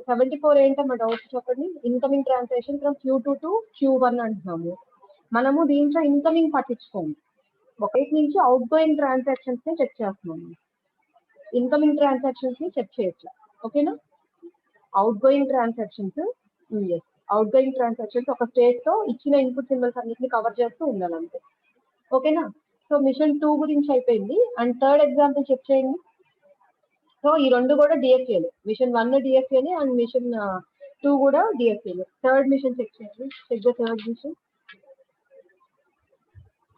74 ఏంటమ్మా డౌట్ చెప్పండి. Incoming transaction from Q2 to Q1 అంటున్నాము. మనము దీంట్లో ఇన్కమింగ్ పట్టించుకోము, ఒకటి నుంచి అవుట్ గోయింగ్ ట్రాన్సాక్షన్స్ ని చెక్ చేస్తున్నాము. ఇన్కమింగ్ ట్రాన్సాక్షన్స్ ని చెక్ చేయట్లా. ఓకేనా? అవుట్ గోయింగ్ ట్రాన్సాక్షన్స్ ఒక స్టేట్ తో ఇచ్చిన ఇన్పుట్ సింబల్స్ అన్నిటిని కవర్ చేస్తూ ఉండాలంటే. ఓకేనా? సో మిషన్ 2 గురించి అయిపోయింది. అండ్ థర్డ్ ఎగ్జాంపుల్ చెక్ చేయండి. సో ఈ రెండు కూడా డిఎస్ఏలు. మిషన్ 1 డిఎస్ఏని అండ్ మిషన్ 2 కూడా డిఎస్ఏలు. థర్డ్ మిషన్ చెక్ చేయండి. Check the third machine.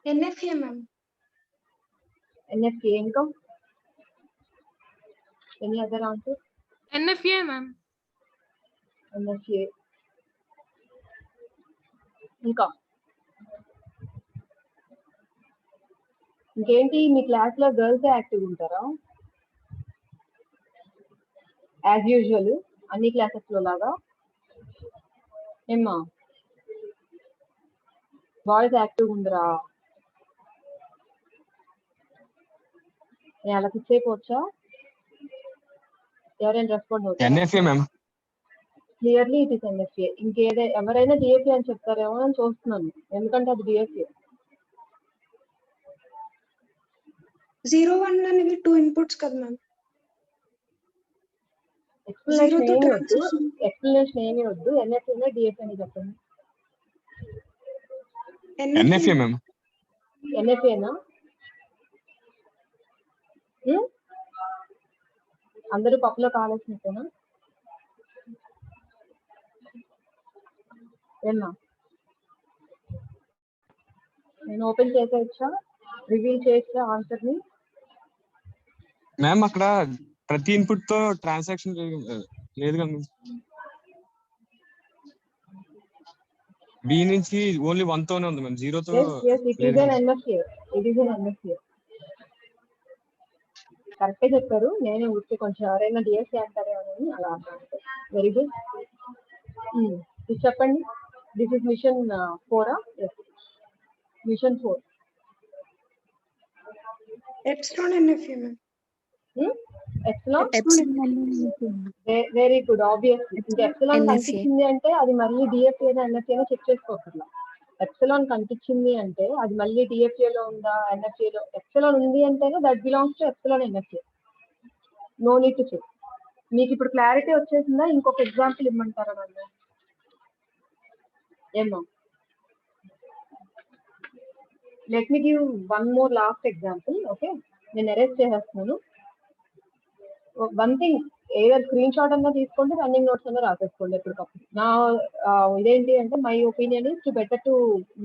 NFA ma'am. NFA ఇంకా any other answer? NFA ma'am. NFA ఇంకా ఇంకేంటి? మీ క్లాస్ లో గర్ల్స్ యాక్టివ్ ఉంటారా యాజ్ యూజువల్ అన్ని క్లాసెస్ లో లాగా? ఏమ్మా బాయ్స్ యాక్టివ్ ఉండరా? నేను అలా ఫిక్స్ అయిపోవచ్చా? ఎవరైనా రెస్పాండ్ అవుతారా? NFA ma'am. Clearly it is NFA. ఎవరైనా డిఎస్ఏ అని చెప్తారేమో అని చూస్తున్నాను, ఎందుకంటే అది డిఎస్ఏ. 0, 1 అనేవి 2 ఇన్పుట్స్ కదా మ్యామ్. ఎక్స్ప్లెనేషన్ ఏమీ వద్దు. NFA డిఎస్ఏ అని చెప్పండి. NFA ma'am. NFAనా? అందరూ పప్పులో కావాల్సినట్టేనా? ఏమన్నా నేను ఓపెన్ చేసేయచ్చా, రివీల్ చేయొచ్చా ఆన్సర్ ని? మ్యామ్ అక్కడ ప్రతి ఇన్పుట్ తో ట్రాన్సాక్షన్ లేదు కదా. బి నుంచి ఓన్లీ 1 తోనే ఉంది మ్యామ్, 0 తో కరెక్టే చెప్పారు. నేనే ఊరికి కొంచెం ఎవరైనా డిఎస్సీ అంటారేమో అని అలా అన్నాను. Very good. ఇది చెప్పండి. This is machine 4. Machine 4 epsilon NFA ma'am. Very good. Obviously ఇంకా ఎప్సిలాన్ NFA. కనిపించింది అంటే అది మళ్ళీ డిఎఫ్ఏ ఎన్ఎఫ్ఏ చెక్ చేసుకోకర్లా. ఎప్సిలాన్ కనిపించింది అంటే అది మళ్ళీ డిఎఫ్ఏ లో ఉందా ఎన్ఎఫ్ఏ లో. ఎప్సిలాన్ ఉంది అంటేనే that belongs to epsilon NFA. No need to check. మీకు ఇప్పుడు క్లారిటీ వచ్చేసిందా? ఇంకొక ఎగ్జాంపుల్ ఇమ్మంటారా నన్ను? ఏమో, let me give one more last example. Okay, నేను అరెస్ట్ చేసేస్తున్నాను. వన్ థింగ్, ఏదైనా స్క్రీన్ షాట్ అన్నా తీసుకోండి, రన్నింగ్ నోట్స్ అన్నా రాసేసుకోండి ఎప్పటికప్పుడు. నా ఇదేంటి అంటే my opinion is to better to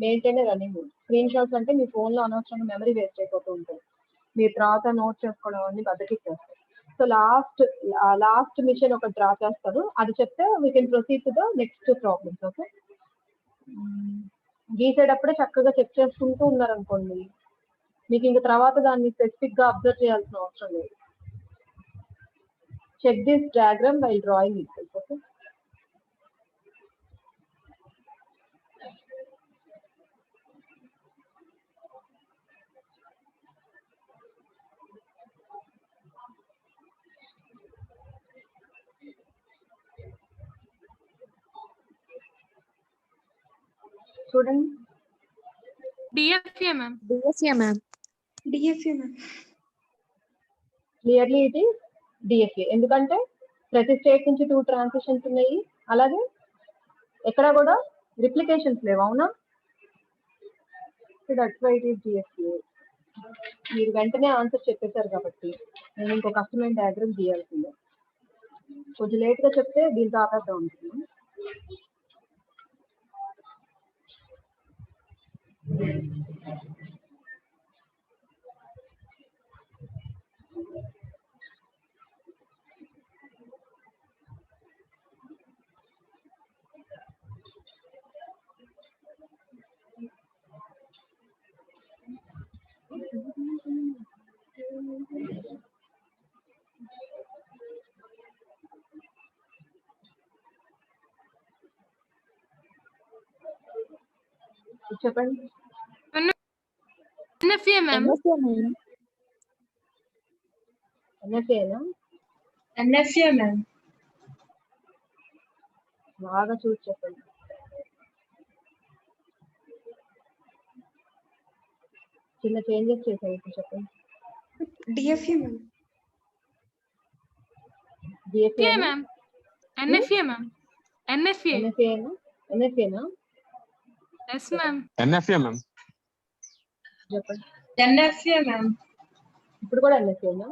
maintain running notes. Screen shots అంటే మీ ఫోన్లో అనవసరంగా మెమరీ వేస్ట్ అయిపోతూ ఉంటుంది. మీరు తర్వాత నోట్ చేసుకోవడం అన్ని బద్దకిచ్చేస్తారు. సో లాస్ట్ మిషన్ ఒకటి డ్రా చేస్తారు, అది చెప్తే we can proceed to the next problems. Okay, గీసేటప్పుడే చక్కగా చెక్ చేసుకుంటూ ఉన్నారనుకోండి, మీకు ఇంక తర్వాత దాన్ని స్పెసిఫిక్ గా అబ్జర్వ్ చేయాల్సిన అవసరం లేదు. Check this diagram while drawing itself. Okay. Student. DFA ma'am. DFA ma'am. DFA ma'am. Clearly it is DFA. ఎందుకంటే ప్రతి స్టేట్ నుంచి 2 ట్రాన్సిషన్స్ ఉన్నాయి, అలాగే ఎక్కడ కూడా రిప్లికేషన్స్ లేవు. అవునా? So that's why it is DFA. మీరు వెంటనే ఆన్సర్ చెప్పేశారు కాబట్టి నేను ఇంకో కస్టమైజ్ డయాగ్రామ్ గీయాల్సిందే. కొంచెం లేట్గా చెప్తే దీంతో ఆపేద్దాం ఉంటుంది. చెప్పండి. NFA ma'am. NFA ma'am. ఎన్ఎఫ్ఏనా? NFA ma'am. బాగా చూసి చెప్పండి. చిన్న చేంజెస్ చేశాను, ఇప్పుడు చెప్పండి. DFA ma'am. DFA NFA ma'am. NFA ma'am. NFA. ఎన్ఎఫ్ఏనా? ఎన్ఎఫ్ఏనా? Yes ma'am. NFA ma'am. చెప్పండి. NFA ma'am. ఇప్పుడు కూడా ఎన్ఎఫ్ఏనా?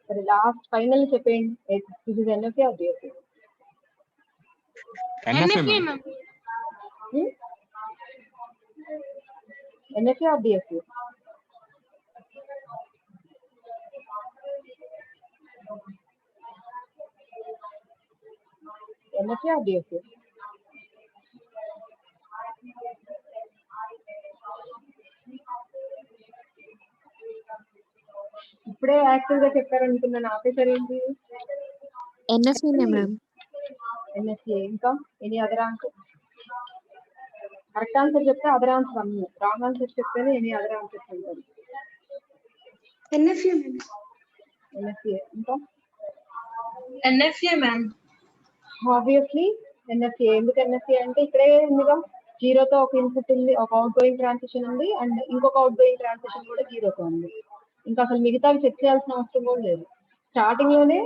సరే, లాస్ట్ ఫైనల్ చెప్పండి. This is NFA or DFA? NFA NFA ma'am. ma'am. NFA or DFA? NFA or DFA? ఇప్పుడే యాక్టివ్ గా చెప్పారనుకున్నాను, ఆపేసారు ఏంటి? NFA ma'am. ఎన్ఎఫ్ఏ. ఇంకా any other answer? Correct answer చెప్తే అదర్ ఆన్సర్ అమ్ము, రాంగ్ ఆన్సర్ చెప్తేనే ఎనీ అదర్ ఆన్సర్స్ అంటారు. NFA ma'am. ఎన్ఎఫ్ఏ. ఇంకా ఎన్ఎఫ్ఏ మ్యామ్. Obviously NFA. ఎందుకు ఎన్ఎఫ్ఏ అంటే ఇక్కడే ఉందిగా, 0తో ఒక ఇన్పుట్ ఉంది, ఒక అవుట్ గోయింగ్ ట్రాన్సిషన్ ఉంది, అండ్ ఇంకొక అవుట్ గోయింగ్ ట్రాన్సిషన్ కూడా 0తో ఉంది. ఇంకా అసలు మిగతావి చెక్ చేయాల్సిన అవసరం కూడా లేదు. స్టార్టింగ్ లోనే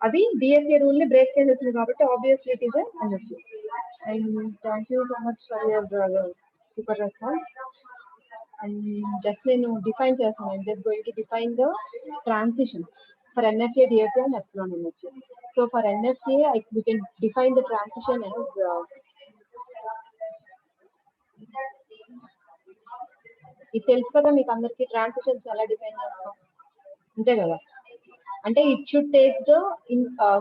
అది డిఎఫ్ఏ రూల్ ని బ్రేక్ చేసేసింది కాబట్టి obviously it is NFA. And thank you so much for you're super response. And just నేను డిఫైన్ చేస్తాను. I'm just going to define the transition for NFA, DFA and epsilon NFA. So for NFA, we can define the transition as ఇది తెలుసు కదా మీకు అందరికి ట్రాన్సిషన్స్ ఎలా డిఫైన్ చేస్తాం అంతే కదా. అంటే it should take the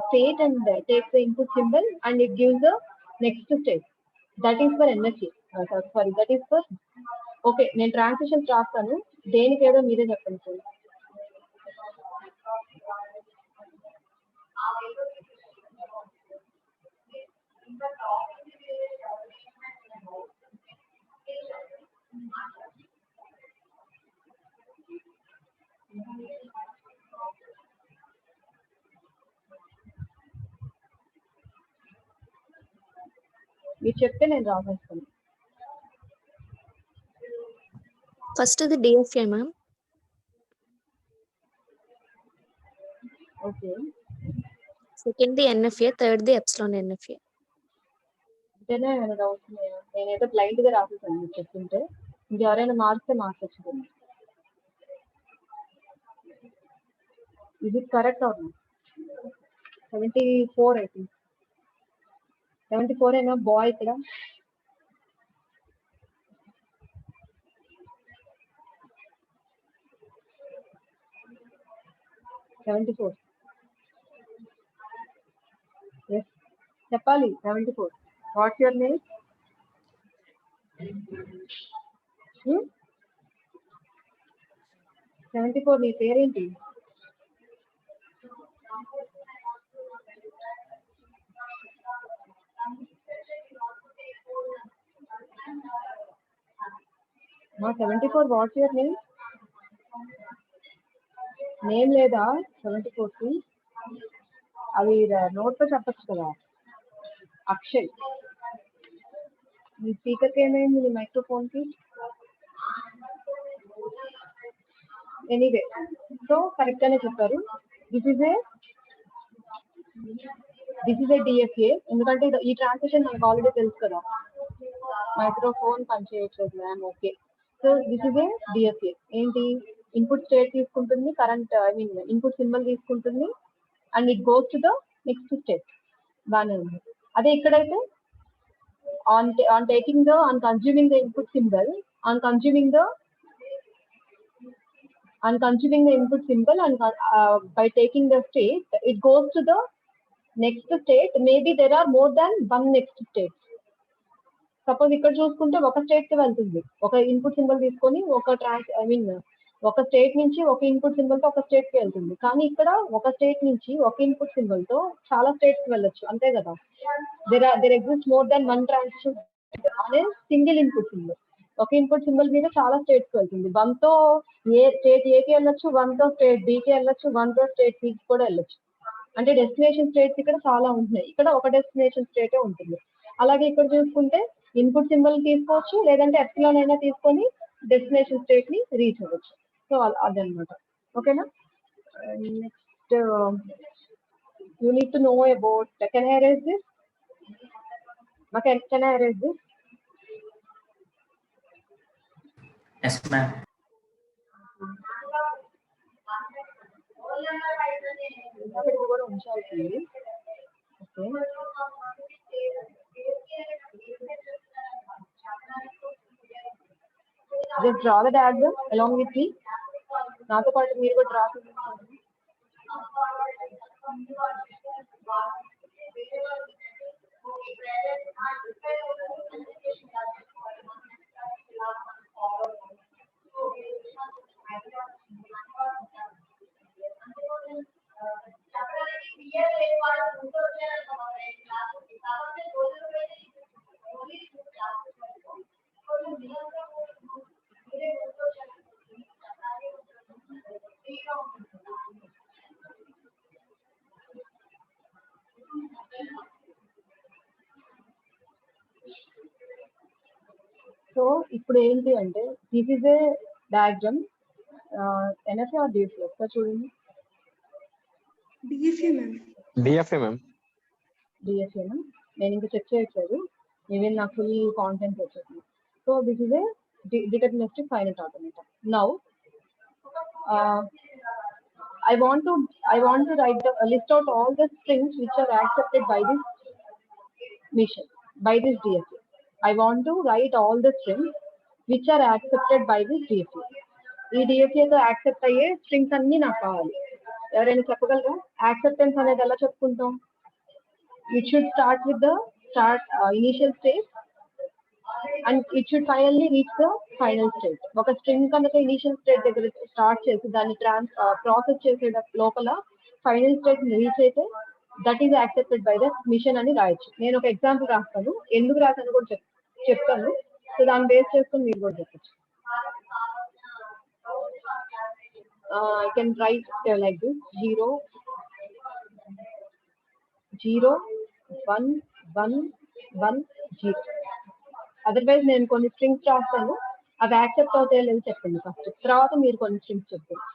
state and take the input symbol and it gives the next state. That is for NFA. Sorry, that is for okay. నేను ట్రాన్సిషన్స్ రాస్తాను, దేనికి ఏదో మీరే చెప్పండి సార్. మీరు చెప్తే నేను రాసేస్తాను. First the DFA ma'am. Okay, second the NFA, third the epsilon NFA. అంటేనే డౌట్. నేనేదో బ్లైండ్ గా రాసేసాను మీరు చెప్తుంటే. ఇంకెవరైనా మార్క్స్ మార్చచ్చు. ఇది కరెక్ట్ అవుతుంది. 74 I think. 74 అయినా బాయ్ ఇక్కడ. Yes, చెప్పాలి. 74. What's your name? 74 నీ పేరేంటి? మా 74 వాట్స్ యువర్ నేమ్? నేమ్ లేదా 74 కి? అవి నోట్తో చెప్పచ్చు కదా. అక్షయ్, మీ స్పీకర్కి ఏమైంది? మీ మైక్రోఫోన్ కి? ఎనీవే, సో కరెక్ట్ గానే చెప్పారు. This is A DFA. ఎందుకంటే ఈ ట్రాన్సిషన్ మనకు ఆల్రెడీ తెలుసు కదా. మైక్రోఫోన్ పనిచేయట్లేదు ma'am. Okay, so this is A DFA. ఏంటి? ఇన్పుట్ స్టేట్ తీసుకుంటుంది, కరెంట్ ఇన్పుట్ సింబల్ తీసుకుంటుంది and it goes to the next state. బాగానే ఉంది. అదే ఇక్కడైతే on taking the on consuming the input symbol, on consuming the input symbol and by taking the state, it goes to the next state. Maybe there are more than one next state. Suppose ఇక్కడ చూసుకుంటే ఒక స్టేట్ కి వెళ్తుంది. ఒక ఇన్పుట్ సింబల్ తీసుకొని ఒక స్టేట్ నుంచి ఒక ఇన్పుట్ సింబల్ తో ఒక స్టేట్ కి వెళ్తుంది. కానీ ఇక్కడ ఒక స్టేట్ నుంచి ఒక ఇన్పుట్ సింబల్ తో చాలా స్టేట్స్ కి వెళ్ళొచ్చు, అంతే కదా. there exists more than one transition on a single input symbol. ఒక ఇన్పుట్ సింబల్ మీద చాలా స్టేట్స్ కి వెళ్తుంది. 1 తో స్టేట్ ఏ కి వెళ్ళొచ్చు, 1 తో స్టేట్ బి కి వెళ్ళొచ్చు, 1 తో స్టేట్ సి కి కూడా వెళ్ళొచ్చు. అంటే డెస్టినేషన్ స్టేట్స్ ఇక్కడ చాలా ఉంటున్నాయి. ఇక్కడ ఒక డెస్టినేషన్ స్టేటే ఉంటుంది. అలాగే ఇక్కడ చూసుకుంటే ఇన్పుట్ సింబల్ తీసుకోవచ్చు, లేదంటే ఎప్సిలాన్ అయినా తీసుకొని డెస్టినేషన్ స్టేట్ ని రీచ్ అవ్వచ్చు. సో అదనమాట. ఓకేనా? Next you need to know about, can I erase this? Okay, can I erase this? Yes, ma'am. అక్కడ కూడా ఉంచాల్సింది. Okay, just draw the diagram along with me. నాతో పాటు మీరు కూడా డ్రా చేయండి. సో ఇప్పుడు ఏంటి అంటే this is a diagram. NFA or DFA ఒకసారి చూడండి. DFA ma'am. DFA ma'am. డిఎఫ్ఏనా? నేను ఇంకా చెక్ చేయట్లేదు, ఈవెన్ నాకు ఫుల్ కాన్ఫిడెన్స్ వచ్చేసింది. So So this is a deterministic finite automata. Now I want to write list out all the strings which are accepted by this mission, by this DFA. I want to write all the strings which are accepted by this DFA. ఈ DFA తో యాక్సెప్ట్ అయ్యే స్ట్రింగ్స్ అన్ని నాకు కావాలి. ఎవరైనా చెప్పగలరా? యాక్సెప్టెన్స్ అనేది ఎలా చెప్పుకుంటాం? It should start with the initial state and it should finally reach the final state. ఒక స్ట్రింగ్ కనుక ఇనిషియల్ స్టేట్ దగ్గర స్టార్ట్ చేసి దాన్ని ప్రాసెస్ చేసే లోపల ఫైనల్ స్టేట్ రీచ్ అయితే that is accepted by the machine అని రాయొచ్చు. నేను ఒక ఎగ్జాంపుల్ రాస్తాను, ఎందుకు రాసాను కూడా చెప్తాను. సో దాన్ని బేస్ చేసుకొని మీరు కూడా చెప్పచ్చు. I can write like this: 0 0 1 1 1 0. Otherwise నేను కొన్ని స్ట్రింగ్స్ రాస్తాను, అవి యాక్సెప్ట్ అవుతాయో లేదో చెప్పండి ఫస్ట్, తర్వాత మీరు కొన్ని స్ట్రింగ్స్ చెప్పండి.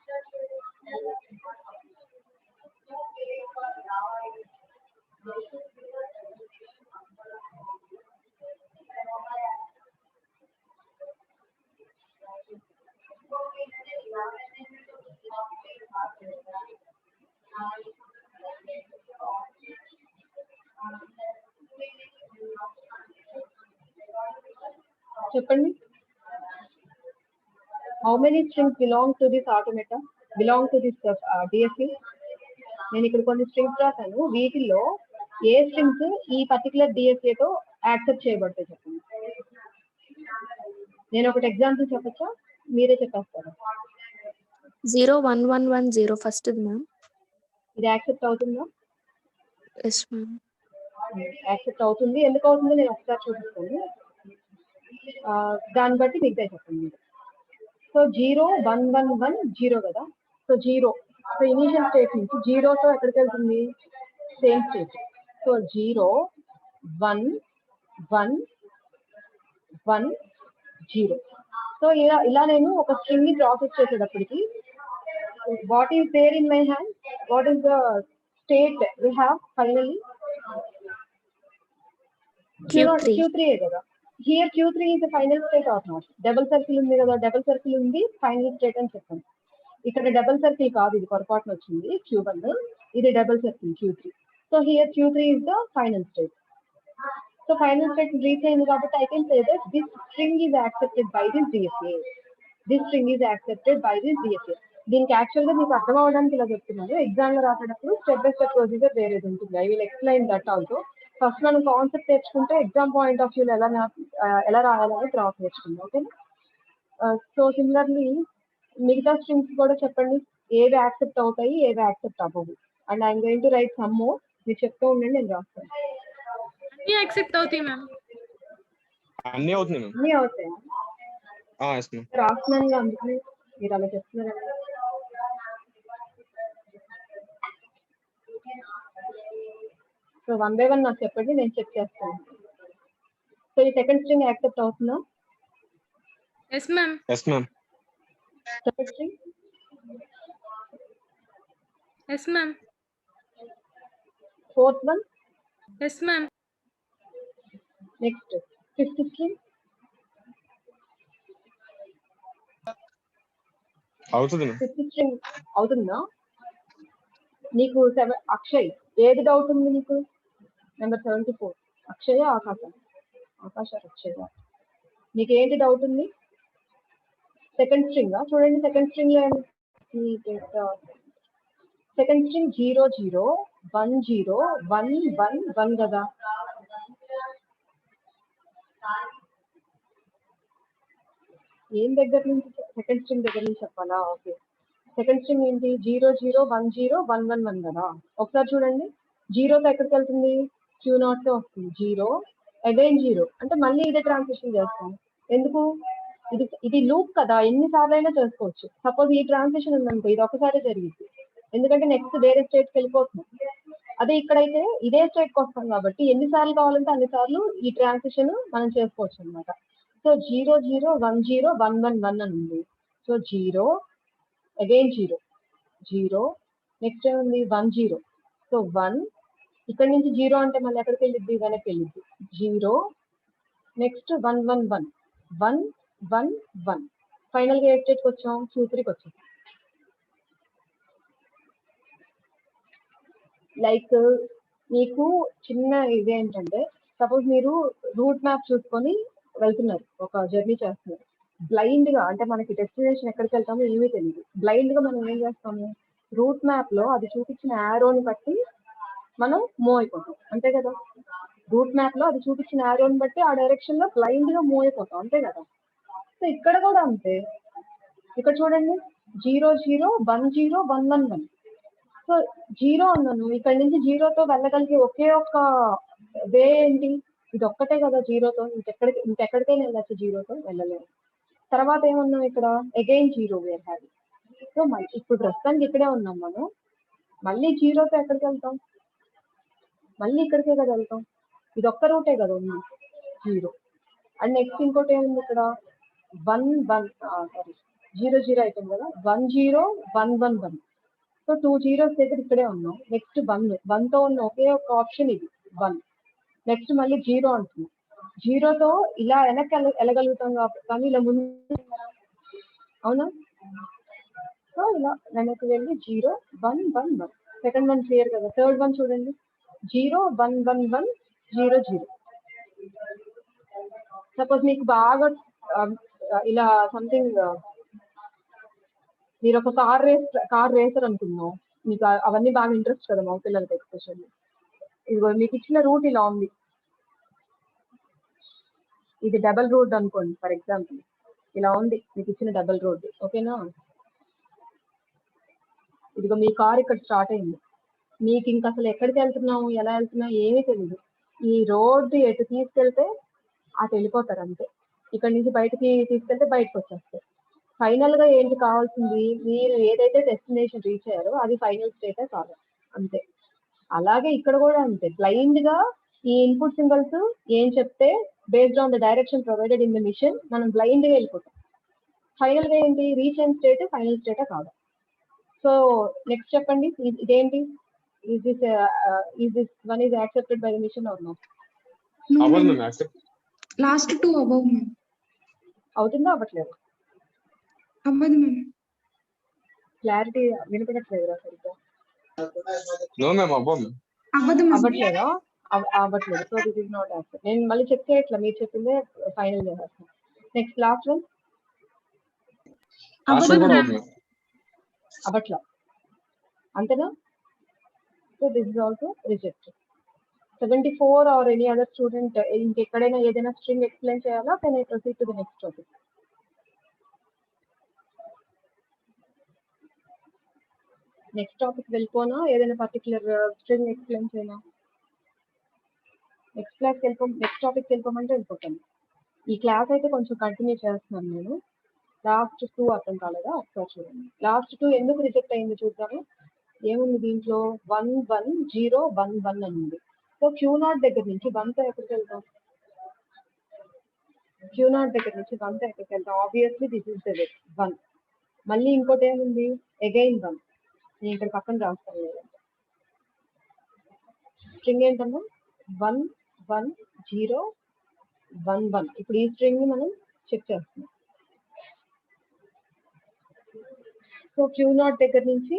చెప్పండి. How many strings belong to this automata? Belong to this DFA? నేను ఇక్కడ కొన్ని స్ట్రింగ్స్ రాశాను, వీటిల్లో ఏ స్ట్రింగ్స్ ఈ పర్టికులర్ DFA తో యాక్సెప్ట్ చేయబడతాయి చెప్పండి. నేను ఒకటి ఎగ్జాంపుల్ చెప్పచ్చా, మీరే చెప్పేస్తారా? 0 1 1 1 0 ఫస్ట్ మ్యామ్. ఇది యాక్సెప్ట్ అవుతుందా? Yes ma'am. యాక్సెప్ట్ అవుతుంది. ఎందుకు అవుతుందో నేను ఒకసారి చూపిస్తాను, దాన్ని బట్టి మిగతా చెప్పండి. సో 0 1 1 1 0 కదా. సో 0, సో ఇనిషియల్ స్టేట్ నుంచి 0తో ఎక్కడికి వెళ్తుంది? Same state. సో 0 1 1 1 0. సో ఇలా నేను ఒక స్ట్రింగ్ ని ప్రాసెస్ చేసేటప్పటికి what is there in my hand, what is the state we have finally? Q3 కదా. Here Q3 is the final state or not? Double circle ఉంది కదా, డబుల్ సర్కిల్ ఉంది, ఫైనల్ స్టేట్ అని చెప్పండి. ఇక్కడ డబుల్ సర్కిల్ కాదు, ఇది పొరపాటున వచ్చింది Q1, ఇది double circle Q3. So here Q3 is the final state. So final state reach అయింది కాబట్టి I can say that this string is accepted by this DFA. This string is accepted by this DFA. దీనికి యాక్చువల్ గా మీకు అర్థం అవడానికి ఇలా చెప్తున్నాను, ఎగ్జామ్ లో రాసేటప్పుడు స్టెప్ బై స్టెప్ ప్రొసీజర్ వేరేది ఉంటుంది. I will explain that also. First మనం కాన్సెప్ట్ నేర్చుకుంటే ఎగ్జామ్ పాయింట్ ఆఫ్ వ్యూ ఎలా రాయాలని తర్వాత నేర్చుకుందాం. ఓకే. సో సిమిలర్లీ మిగతా స్ట్రింగ్స్ కూడా చెప్పండి, ఏవి యాక్సెప్ట్ అవుతాయి, ఏవి యాక్సెప్ట్ అవ్వవు. And I'm going to write some more, మీరు చెప్తూ ఉండండి, నేను రాస్తాను. అన్ని యాక్సెప్ట్ అవుతాయి మ్యామ్. అన్నీ అవుతుంది మ్యామ్. అన్నీ అవుతాయా? Yes ma'am. రాస్తున్నాను, అందుకని మీరు అలా చెప్తున్నారండి. సో 1 by 1 నాకు చెప్పండి, నేను చెక్ చేస్తాను. సో ఈ సెకండ్ స్ట్రింగ్ యాక్సెప్ట్ అవుతుందా? Yes ma'am. Yes ma'am. Second string yes ma'am. Fourth one yes ma'am. Next fifth string అవుతుంది మ్యామ్. ఫిఫ్త్ స్ట్రింగ్ అవుతుందా? నీకు అక్షయ్ ఏది డౌట్ ఉంది నీకు? నెంబర్ 74 అక్షయ ఆకాశ అక్షయ, నీకు ఏంటి డౌట్ ఉంది? సెకండ్ స్ట్రింగ్ చూడండి. సెకండ్ స్ట్రింగ్ లో సెకండ్ స్ట్రింగ్ 0 0 1 0 1 1 1 కదా. ఏం దగ్గర నుంచి? సెకండ్ స్ట్రింగ్ దగ్గర నుంచి చెప్పాలా? ఓకే. సెకండ్ స్ట్రింగ్ ఏంటి? 0 0 1 0 1 1 1 కదా. ఒకసారి చూడండి, 0తో ఎక్కడికి వెళ్తుంది? Q0 తో వస్తుంది. 0 అగైన్ 0 అంటే మళ్ళీ ఇదే ట్రాన్సిషన్ చేస్తాం. ఎందుకు? ఇది లూప్ కదా, ఎన్నిసార్లు అయినా చేసుకోవచ్చు. సపోజ్ ఈ ట్రాన్సిషన్ ఉందనుకో, ఇది ఒకసారి జరిగింది, ఎందుకంటే నెక్స్ట్ వేరే స్టేట్కి వెళ్ళిపోతున్నాం. అదే ఇక్కడైతే ఇదే స్టేట్కి వస్తాం కాబట్టి ఎన్నిసార్లు కావాలంటే అన్నిసార్లు ఈ ట్రాన్సిషన్ మనం చేసుకోవచ్చు అనమాట. సో 0 0 1 0 1 1 1 అని ఉంది. సో 0 అగైన్ 0 0 నెక్స్ట్ ఏముంది? 1 0. సో 1 ఇక్కడ నుంచి 0 అంటే మళ్ళీ ఎక్కడికి వెళ్ళిద్ది? వెనక్కి వెళ్ళిద్ది. 0 నెక్స్ట్ 1 1 1 1 1 1 ఫైనల్ గా ఏ స్టేట్ కి వచ్చాం Q3 కి వచ్చాం. లైక్ మీకు చిన్న ఇదేంటంటే సపోజ్ మీరు రూట్ మ్యాప్ చూసుకొని వెళ్తున్నారు, ఒక జర్నీ చేస్తున్నారు. బ్లైండ్ గా అంటే మనకి డెస్టినేషన్ ఎక్కడికి వెళ్తామో ఏమీ తెలియదు. బ్లైండ్ గా మనం ఏం చేస్తాము, రూట్ మ్యాప్ లో అది చూపించిన యారోని బట్టి మనం మూవ్ అయిపోతాం, అంతే కదా. రూట్ మ్యాప్ లో అది చూపించిన యారోని బట్టి ఆ డైరెక్షన్ లో బ్లైండ్ గా మూవ్ అయిపోతాం, అంతే కదా. సో ఇక్కడ కూడా అంతే. ఇక్కడ చూడండి 0 0 1 0 1 1 1. సో 0 అన్నాను, ఇక్కడ నుంచి 0తో వెళ్ళగలిగే ఒకే ఒక్క వే ఏంటి, ఇది ఒక్కటే కదా 0తో. ఇంకెక్కడికైనా వెళ్ళచ్చు, 0తో వెళ్ళలేదు. తర్వాత ఏమన్నాం ఇక్కడ అగైన్ 0 వేర్ హ్యావ్. సో ఇప్పుడు ప్రస్తుతానికి ఇక్కడే ఉన్నాం మనం. మళ్ళీ 0తో ఎక్కడికి వెళ్తాం, మళ్ళీ ఇక్కడికే కదా వెళ్తాం. ఇది ఒక్క రూటే కదా ఉంది 0. అండ్ నెక్స్ట్ ఇంకోటి ఏముంది ఇక్కడ 1 1 సారీ 0 0 అయిపోయింది కదా, 1 0 1 1 1. సో 2 zeros దగ్గర ఇక్కడే ఉన్నాం. నెక్స్ట్ 1 తో ఉన్న ఒకే ఒక ఆప్షన్ ఇది 1. నెక్స్ట్ మళ్ళీ 0 అంటున్నాం. 0తో ఇలా వెనక్కి వెళ్ళగలుగుతాం కానీ ఇలా ముందు, అవునా. సో ఇలా వెనక్కి వెళ్ళి 0 1 1 1. సెకండ్ వన్ క్లియర్ కదా. థర్డ్ వన్ చూడండి 0 1 1 1 0 0. సపోజ్ మీకు బాగా ఇలా సంథింగ్, మీరు ఒక కార్ రేసర్ అనుకున్నాం, మీకు అవన్నీ బాగా ఇంట్రెస్ట్ కదా మా పిల్లలకి ఎక్స్పెషల్లీ. ఇదిగో మీకు ఇచ్చిన రూట్ ఇలా ఉంది, ఇది డబల్ రోడ్ అనుకోండి ఫర్ ఎగ్జాంపుల్. ఇలా ఉంది మీకు ఇచ్చిన డబల్ రోడ్, ఓకేనా. ఇదిగో మీ కార్ ఇక్కడ స్టార్ట్ అయింది, మీకు ఇంకా అసలు ఎక్కడికి వెళ్తున్నాము ఎలా వెళ్తున్నాము ఏమీ తెలియదు. ఈ రోడ్డు ఎటు తీసుకెళ్తే అటు వెళ్ళిపోతారు అంతే. ఇక్కడ నుంచి బయటకి తీసుకెళ్తే బయటకు వచ్చేస్తారు. ఫైనల్ గా ఏంటి కావాల్సింది, మీరు ఏదైతే డెస్టినేషన్ రీచ్ అయ్యారో అది ఫైనల్ స్టేటే కాదు, అంతే. అలాగే ఇక్కడ కూడా అంతే, బ్లైండ్ గా ఈ ఇన్పుట్ సింబల్స్ ఏం చెప్తే based on the direction provided in the machine మనం బ్లైండ్ గా వెళ్ళిపోతాం. ఫైనల్ గా ఏంటి, రీచ్ అయిన స్టేట్ ఫైనల్ స్టేటే కాదు. సో నెక్స్ట్ చెప్పండి, ఇదేంటి, is this one is accepted by the machine or not? అవ్వదు ma'am, accept. Last 2 above ma'am. అవుతుందా అవ్వట్లేదు? అవ్వదు మ్యామ్. క్లారిటీ వినపడట్లేదురా సరిగ్గా. నో మ్యామ్, అవ్వదు. అవ్వదు మ్యామ్. అవ్వట్లేదా? అవ్వట్లేదు. So this is not accept. నేను మళ్ళీ చెక్ చేయట్లా, మీరు చెప్పిందే ఫైనల్ చేసేస్తాను. నెక్స్ట్ లాస్ట్ వన్ లాస్ట్ కూడా అవ్వదు మ్యామ్. అవ్వట్లా, అంతేనా. So this is also rejected. 74 or any other student ఇంకెక్కడైనా ఏదైనా స్ట్రింగ్ ఎక్స్ప్లెయిన్ చేయాలా? Can I proceed to the next topic? Next topic వెళ్ళిపోనా, ఏదైనా పర్టికులర్ స్ట్రింగ్ ఎక్స్ప్లెయిన్ చేయనా? నెక్స్ట్ టాపిక్ వెళ్ళిపోమంటే వెళ్ళిపోతాను. ఈ క్లాస్ అయితే కొంచెం కంటిన్యూ చేస్తున్నాను నేను. లాస్ట్ 2 అర్థం కాలేదా? ఒకసారి చూడండి. లాస్ట్ 2 ఎందుకు రిజెక్ట్ అయింది చూద్దాము. ఏముంది దీంట్లో 1 1 0 1 1 అని ఉంది. సో Q0 దగ్గర నుంచి 1తో ఎక్కడికి వెళ్తాం? Q0 దగ్గర నుంచి 1తో ఎక్కడికి వెళ్తాం? Obviously this is the way 1. మళ్ళీ ఇంకోటి ఏముంది, అగైన్ 1. నేను ఇక్కడ పక్కన రాస్తాను లేదంటే. స్ట్రింగ్ ఏంటన్నా 1 1 0 1 1. ఇప్పుడు ఈ స్ట్రింగ్ ని మనం చెక్ చేస్తున్నాం. సో Q0 దగ్గర నుంచి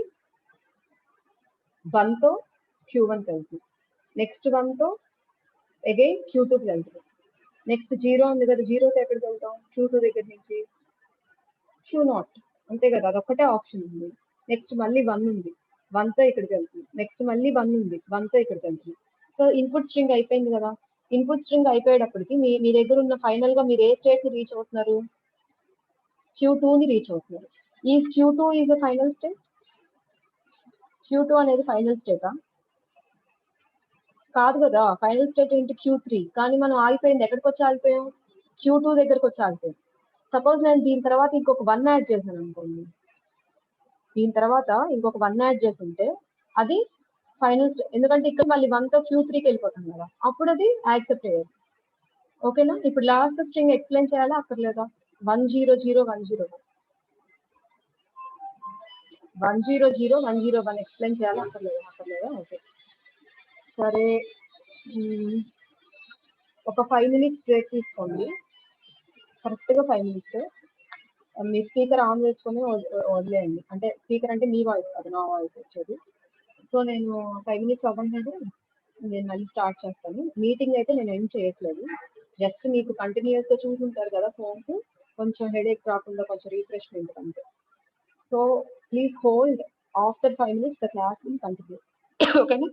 1తో Q1కి వెళ్తుంది. నెక్స్ట్ 1తో అగైన్ Q2కి వెళ్తుంది. నెక్స్ట్ 0 ఉంది కదా, 0తో ఎక్కడికి వెళ్తాం? Q2 దగ్గర నుంచి Q0, అంతే కదా, అదొక్కటే ఆప్షన్ ఉంది. నెక్స్ట్ మళ్ళీ 1 ఉంది, 1తో ఇక్కడికి వెళ్తుంది. నెక్స్ట్ మళ్ళీ 1 ఉంది, 1తో ఇక్కడికి వెళ్తుంది. సో ఇన్పుట్ స్ట్రింగ్ అయిపోయింది కదా. ఇన్పుట్ స్ట్రింగ్ అయిపోయేటప్పటికి మీ దగ్గర ఉన్న ఫైనల్ గా మీరు ఏ స్టేట్ ని రీచ్ అవుతున్నారు? Q2ని రీచ్ అవుతున్నారు. ఈ Q2 is the final state. Q2 అనేది ఫైనల్ స్టేటా? కాదు కదా. ఫైనల్ స్టేట్ ఏంటి? Q3. కానీ మనం ఆగిపోయింది ఎక్కడికి వచ్చి ఆగిపోయాం? Q2 దగ్గరకు వచ్చి ఆగిపోయాం. సపోజ్ నేను దీని తర్వాత ఇంకొక 1 యాడ్ చేశాను అనుకోండి, దీని తర్వాత ఇంకొక 1 యాడ్ చేస్తుంటే అది ఫైనల్, ఎందుకంటే ఇక్కడ మళ్ళీ 1తో Q3కి వెళ్ళిపోతాం కదా, అప్పుడు అది యాక్సెప్ట్ అయ్యేది. ఓకేనా. ఇప్పుడు లాస్ట్ స్ట్రింగ్ ఎక్స్ప్లెయిన్ చేయాలా అక్కర్లేదా? 1 0 0 1 0 1 0 0 1 0 1 ఎక్స్ప్లెయిన్ చేయాలా అక్కర్లేదా? ఓకే సరే. ఒక 5 minutes బ్రేక్ తీసుకోండి. కరెక్ట్గా 5 మినిట్స్ మీ స్పీకర్ ఆన్ చేసుకొని వదిలేయండి. అంటే స్పీకర్ అంటే మీ వాయిస్ అది నా వాయిస్ వచ్చేది. సో నేను 5 మినిట్స్ అవ్వగానే నేను మళ్ళీ స్టార్ట్ చేస్తాను. మీటింగ్ అయితే నేను ఏం చేయట్లేదు. జస్ట్ మీకు కంటిన్యూస్గా చూసుంటారు కదా ఫోన్స్, కొంచెం హెడేక్ రాకుండా కొంచెం రీఫ్రెష్మెంట్ అంతే. So please hold after 5 minutes the class will continue. ఓకేనా?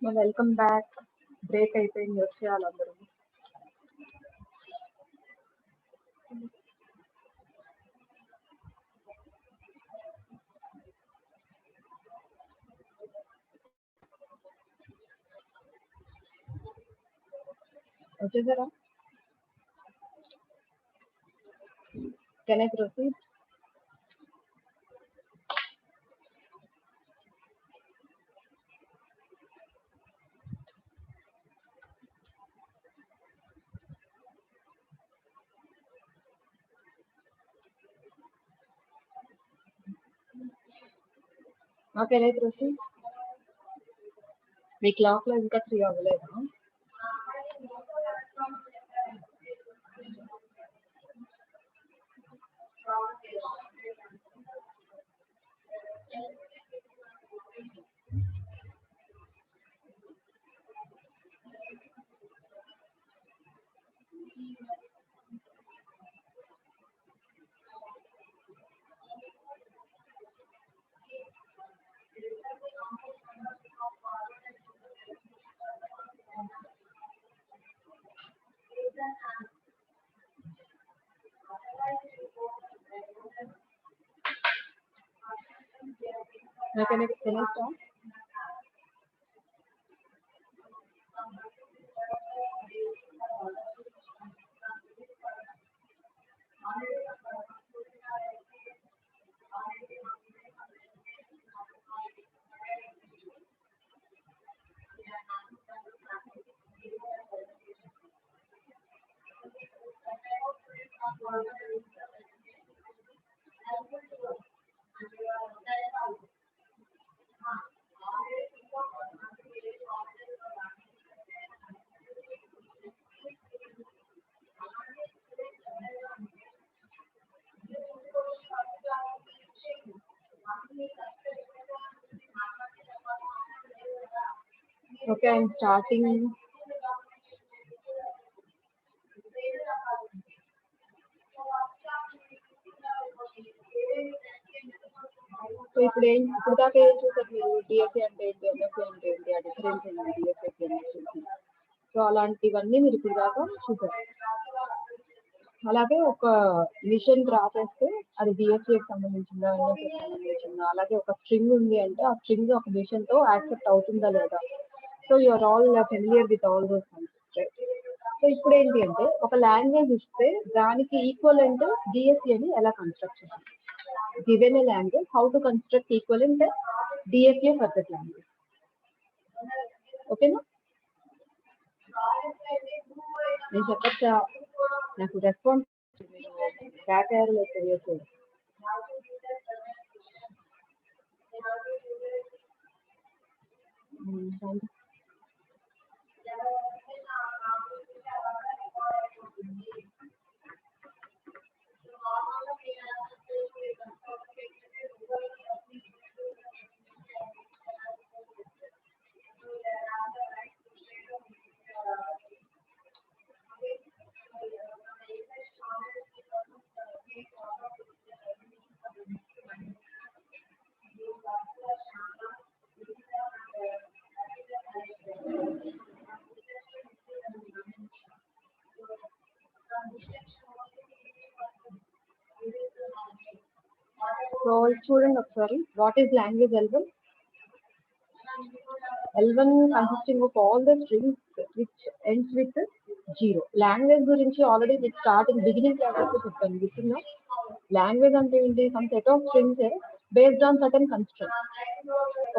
Welcome back. బ్రేక్ అయిపోయింది, వచ్చేయాలి అందరూ. వచ్చేసారా? Can I proceed? ఓకేనా ప్రశ్న మీ క్లాక్ లో ఇంకా 3 అవ్వలేదా? ఓకేనా తెలుసా? Okay, I'm starting. సో ఇప్పుడు దాకా ఏం చూసారు మీరు? డిఎస్సి అంటే ఏంటి, ఎంఎస్సి అంటే ఏంటి, ఆ డిఫరెన్స్ ఏంటి డిఎస్సి ఎంఎస్సి. సో అలాంటివన్నీ మీరు ఇప్పుడు దాకా చూసారు. అలాగే ఒక మిషన్ డ్రా చేస్తే అది డిఎస్సికి సంబంధించిందా, ఎంఎస్సికి సంబంధించిందా, అలాగే ఒక స్ట్రింగ్ ఉంది అంటే ఆ స్ట్రింగ్ ఒక మిషన్ తో యాక్సెప్ట్ అవుతుందా లేదా. So you're all familiar with all those concepts. So ఇప్పుడు ఏంటి అంటే ఒక లాంగ్వేజ్ ఇస్తే దానికి ఈక్వలెంట్ డిఎస్సి అని ఎలా కన్స్ట్రక్ట్ చేయాలి. Given a language, how to construct equivalent DSA for that language. Okay, no? నేను చెప్పచ్చా? నాకు రెస్పాన్స్ బ్యాక్ ఏర్లో తెలియట్లేదు. So చూడండి ఒకసారి, what is language L1? L1 consisting of all the strings which ends with 0. Language గురించి ఆల్రెడీ మీకు స్టార్టింగ్ బిగినింగ్ క్లాసెస్ లో చెప్పాను, గుర్తుందా? లాంగ్వేజ్ అంటే ఏంటి? Some set of strings based on certain constraint.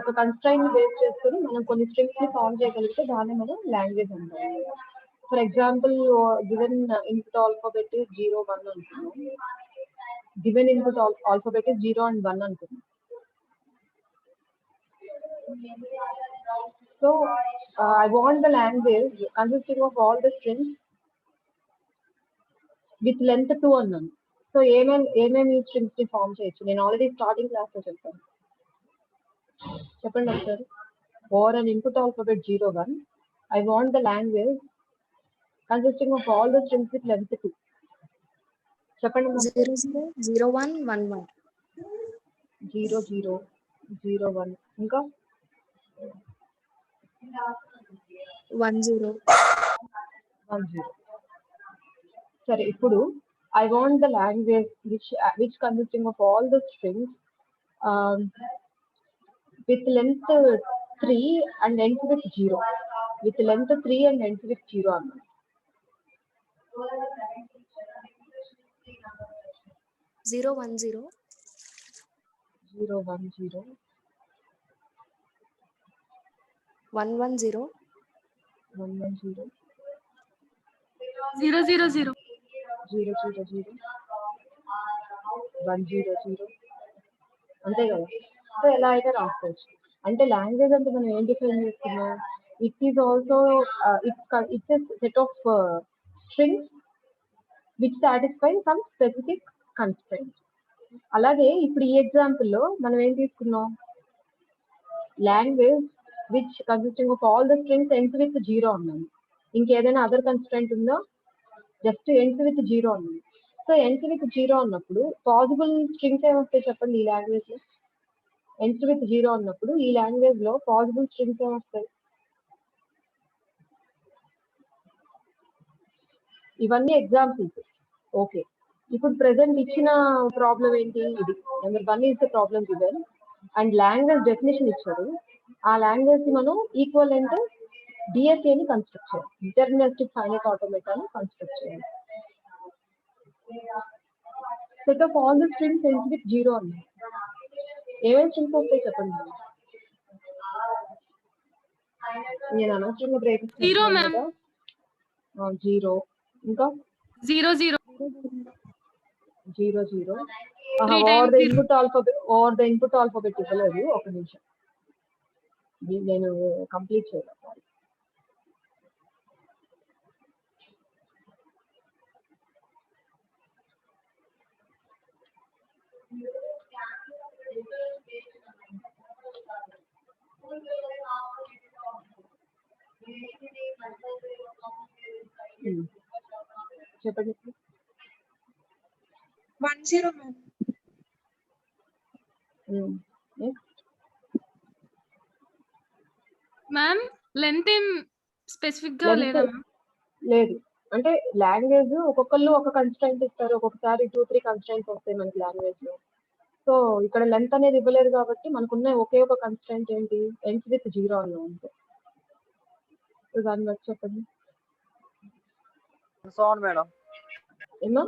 ఒక కన్స్ట్రైంట్ ని బేస్ చేసుకుని మనం కొన్ని స్ట్రింగ్స్ ని ఫార్మ్ చేయగలిగితే దాన్ని మనం లాంగ్వేజ్ అంటాం. For example, given input alphabet 0, 1 అనుకున్నాం. గివెన్ ఇన్పుట్ ఆల్ఫాబెట్ 0 and 1 అనుకున్నాం. So I want the language consisting of all the strings with length 2 అన్నాను. సో ఏమేమి స్ట్రింగ్స్ ని ఫార్మ్ చేయొచ్చు? నేను ఆల్రెడీ స్టార్టింగ్ క్లాస్ లో చెప్పాను. చెప్పండి ఒకసారి. For an input alphabet 0, 1, I want the language consisting of all the strings with length 2. చెప్పండి. 0 0 0 1 1 1 0 0 0 1 ఇంకా 1 0 1 0. సరే, ఇప్పుడు I want the language which consisting of all the strings with length 3 and ends with 0. With length 3 and ends with 0 అన్నాను. 0 1 0 0 1 0 1 1 0 1 1 0 0 0 0 0 0 0 1 0 0. అంతే కదా? సో ఎలా అయితే రాసుకోవచ్చు. అంటే లాంగ్వేజ్ అంటే మనం ఏం డిఫైన్ చేస్తున్నాం, it is also it's set of strings which satisfy some specific constraint. అలాగే ఇప్పుడు ఈ ఎగ్జాంపుల్లో మనం ఏం తీసుకున్నాం, language which consisting of all the strings ends with 0 అన్నాము. ఇంకేదైనా అదర్ కన్స్ట్రెంట్ ఉందో, జస్ట్ ఎండ్స్ విత్ 0 అన్నాము. సో ఎండ్స్ విత్ 0 అన్నప్పుడు పాసిబుల్ స్ట్రింగ్స్ ఏమొస్తాయి చెప్పండి ఈ లాంగ్వేజ్ లో. ఎండ్స్ విత్ 0 అన్నప్పుడు ఈ లాంగ్వేజ్ లో పాసిబుల్ స్ట్రింగ్స్ ఏమొస్తాయి? ఇవన్నీ ఎగ్జాంపుల్స్. ఓకే, ఇప్పుడు ప్రెసెంట్ ఇచ్చిన ప్రాబ్లం ఏంటి, ఇది number 1 is the problem given and language definition ఇచ్చారు. ఆ లాంగ్వేజ్ కి మనం ఈక్వలెంట్ డిఎస్ఏ ని కన్స్ట్రక్ట్ చేయాలి, డిటర్మినిస్టిక్ ఫైనైట్ ఆటోమేటాని కన్స్ట్రక్ట్ చేయాలి. Set of all the strings ends with 0 అన్నాయి. ఏమేమి స్ట్రింగ్స్ వస్తాయి చెప్పండి. నేను అనవసరంగా బ్రేక్ 0 ma'am. 0 ఇంకా 0 0 0 0 Three are times the 0. Input alphabet ఇవ్వలేదు. ఒక నిమిషం, నేను కంప్లీట్ చేయాలి. చెప్పండి. 10 ma'am. మ్యామ్ లెంత్ ఏం స్పెసిఫిక్ గా లేదా మ్యామ్? లేదు, అంటే లాంగ్వేజ్ ఒక్కొక్కళ్ళు ఒక కన్స్ట్రైంట్ ఇస్తారు, ఒక్కొక్కసారి 2-3 కన్స్ట్రైంట్స్ వస్తాయి మనకి లాంగ్వేజ్ లో. సో ఇక్కడ లెంత్ అనేది ఇవ్వలేదు కాబట్టి మనకున్న ఒకే ఒక కన్స్ట్రైంట్ ఏంటి, ఎండ్స్ విత్ 0 అన్నా అంతే. సో దాన్ని బట్టి చెప్పండి. మేడం ఏమా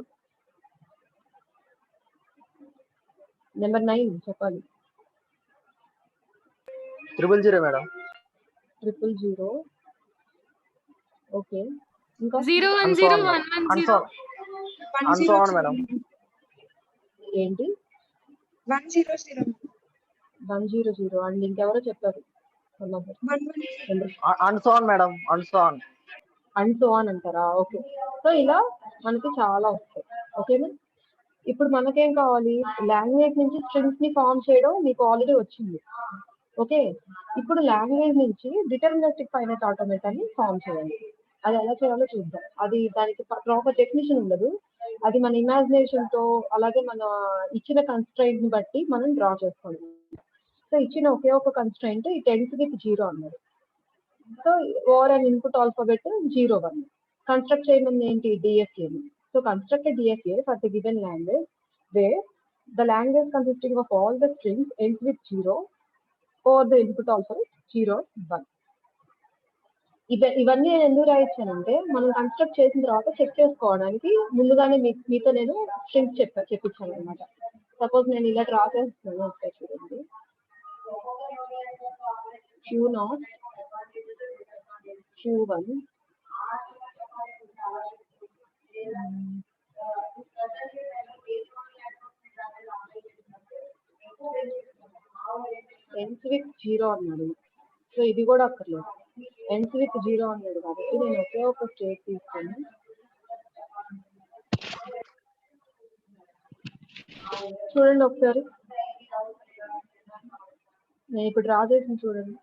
నెంబర్ 9 చెప్పాలి. 000 మేడం. 000. ఓకే, ఇంకా 0 1 0 1 1 0 అన్సోన్ మేడం. ఏంటి 100. 100 అండ్ ఇంకెవరో చెప్పారు 110. అన్సోన్ మేడం. అన్సోన్ అండ్ సో ఆన్ అంటారా? ఓకే, సో ఇలా మనకి చాలా వస్తాయి. ఓకేనా, ఇప్పుడు మనకేం కావాలి, లాంగ్వేజ్ నుంచి స్ట్రింగ్స్ ని ఫామ్ చేయడం మీకు ఆల్రెడీ వచ్చింది. ఓకే, ఇప్పుడు లాంగ్వేజ్ నుంచి డిటర్మినిస్టిక్ ఫైనైట్ ఆటోమేటాని ఫామ్ చేయాలి. అది ఎలా చేయాలో చూద్దాం. అది దానికి ప్రాపర్ డెఫినేషన్ ఉండదు, అది మన ఇమాజినేషన్ తో అలాగే మన ఇచ్చిన కన్స్ట్రైంట్ ని బట్టి మనం డ్రా చేసుకోవాలి. సో ఇచ్చిన ఒకే ఒక కన్స్ట్రైంట్ ఈ ఎండ్స్ విత్ 0 అన్నారు. So over and input alphabet 0 1 construct చేయమని ఏంటి, DSA. So construct DSA for the given language wear the language consisting of all the strings ends with 0 or the input alphabet 0 1. ఇవన్నీ నేను ఎందుకు రాయించానంటే మనం కన్స్ట్రక్ట్ చేసిన తర్వాత చెక్ చేసుకోవడానికి ముందుగానే మీతో నేను స్ట్రింగ్స్ చెప్పించాను అనమాట. సపోజ్ నేను ఇలా డ్రా చేస్తున్నాను, ఒకసారి చూడండి. Q0 Q1 ఎండ్స్ విత్ 0 అన్నాడు. సో ఇది కూడా అక్కర్లేదు, ఎండ్స్ విత్ 0 అన్నాడు కాబట్టి నేను ఒకే ఒక స్టేట్ తీసుకొని చూడండి ఒకసారి. నేను ఇప్పుడు డ్రా చేసిన చూడండి.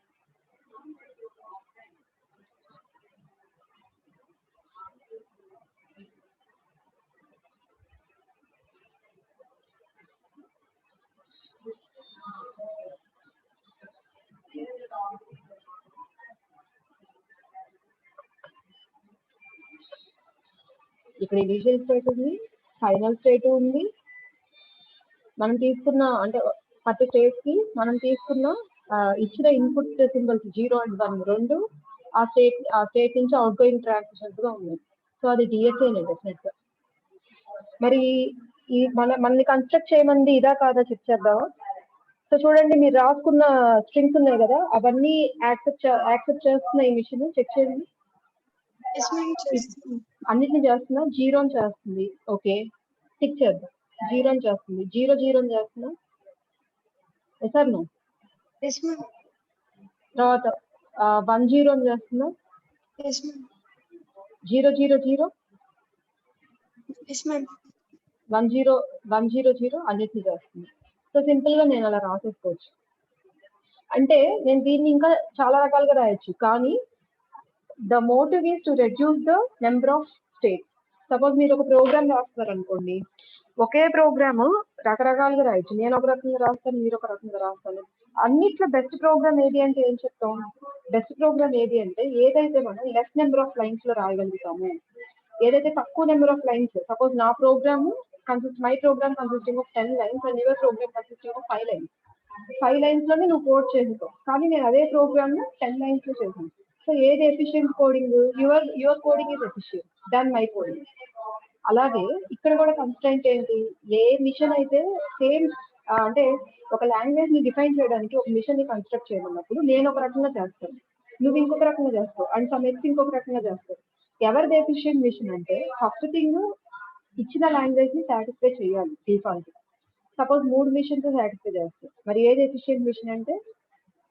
ఇక్కడ ఇనిషియల్ స్టేట్ ఉంది, ఫైనల్ స్టేట్ ఉంది. మనం తీసుకున్న అంటే ప్రతి స్టేట్ కి మనం తీసుకున్న ఇచ్చిన ఇన్పుట్ సింబల్స్ 0 and 1 రెండు ఆ స్టేట్ నుంచి అవుట్ గోయింగ్ ట్రాన్సిషన్స్ గా ఉన్నాయి. సో అది డిఎస్ఏ డెఫినెట్ గా. మరి ఈ మనల్ని కన్స్ట్రక్ట్ చేయమంది ఇదా కాదా చెక్ చేద్దాం. సో చూడండి, మీరు రాసుకున్న స్ట్రింగ్స్ ఉన్నాయి కదా, అవన్నీ యాక్సెప్ట్ చేస్తున్న ఈ మిషన్ చెక్ చేయండి. అన్నిటిని చేస్తున్నా, 0 చేస్తుంది. ఓకే, టిక్ చేద్దాం. 0 చేస్తుంది, 0 0 చేస్తున్నా. Sir no yes ma'am. తర్వాత 10 అని చేస్తున్నా, ఎస్ మ్యామ్. 000 yes ma'am. 100 అన్నిటిని చేస్తుంది. సో సింపుల్ గా నేను అలా రాసేసుకోవచ్చు. అంటే నేను దీన్ని ఇంకా చాలా రకాలుగా రాయొచ్చు, కానీ the motive is to reduce the number of states. Suppose మీరు ఒక ప్రోగ్రామ్ రాస్తారు అనుకోండి, ఒకే ప్రోగ్రామ్ రకరకాలుగా రాయొచ్చు. నేను ఒక రకంగా రాస్తాను, మీరు ఒక రకంగా రాస్తాను. అన్నిట్లో బెస్ట్ ప్రోగ్రామ్ ఏది అంటే ఏం చెప్తాం? బెస్ట్ ప్రోగ్రామ్ ఏది అంటే ఏదైతే మనం లెస్ నెంబర్ ఆఫ్ లైన్స్ లో రాయగలుగుతాము, ఏదైతే తక్కువ నెంబర్ ఆఫ్ లైన్స్. సపోజ్ నా program my program consisting of 10 lines and your program consisting of 5 lines. 5 lines లోనే నువ్వు కోడ్ చేసుకో, కానీ నేను అదే ప్రోగ్రామ్ 10 lines లో చేశాను. సో ఏది efficient coding? Your coding is efficient than my coding. అలాగే ఇక్కడ కూడా కన్స్ట్రైంట్ ఏంటి? ఏ మిషన్ అయితే సేమ్ అంటే ఒక లాంగ్వేజ్ ని డిఫైన్ చేయడానికి ఒక మిషన్ ని కన్స్ట్రక్ట్ చేయమన్నప్పుడు నేను ఒక రకంగా చేస్తాను, నువ్వు ఇంకొక రకంగా చేస్తావు, అండ్ సమ్ ఎక్స్ ఇంకొక రకంగా చేస్తావు. ఎవరిది ఎఫిషియెంట్ మిషన్ అంటే ఫస్ట్ థింగ్ ఇచ్చిన లాంగ్వేజ్ ని సాటిస్ఫై చేయాలి డిఫాల్ట్. సపోజ్ 3 మిషన్స్ సాటిస్ఫై చేస్తాయి, మరి ఏది ఎఫిషియెంట్ మిషన్ అంటే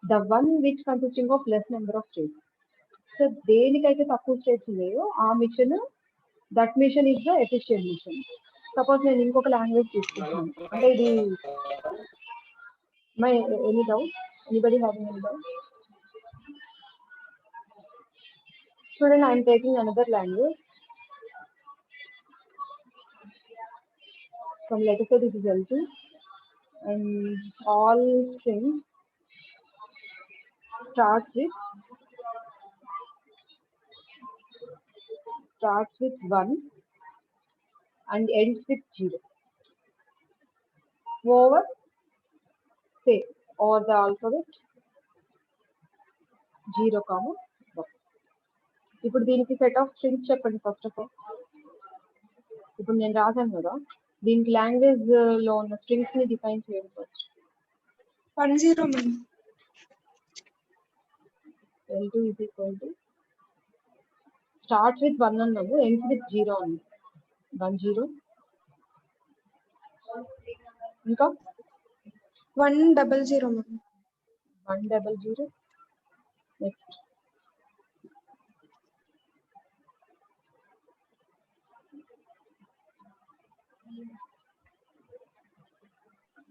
the one which consisting of less number of states. So దేనికైతే తక్కువ స్టేట్స్ ఉన్నాయో ఆ machine, that machine is the efficient machine. Suppose నేను ఇంకొక లాంగ్వేజ్ తీసుకుంటున్నాను అంటే ఇది my any doubt, anybody having any doubt? చూడండి, I'm taking another language. From let us say this is L2 and all strings starts with 1 and ends with 0 over say or the alphabet 0, 1. ఇప్పుడు దీనికి సెట్ ఆఫ్ స్ట్రింగ్స్ చెప్పండి ఫస్ట్ ఆఫ్ ఆల్. ఇప్పుడు నేను రాశాను కదా, దీనికి లాంగ్వేజ్ లో ఉన్న స్ట్రింగ్స్ ని డిఫైన్ చేయండి first. 10 ma'am. L2 is equal to starts with 1 అన్నాము, ends with 0 అన్నాము. 10 ఇంకా 100 మ్యామ్. 100. Next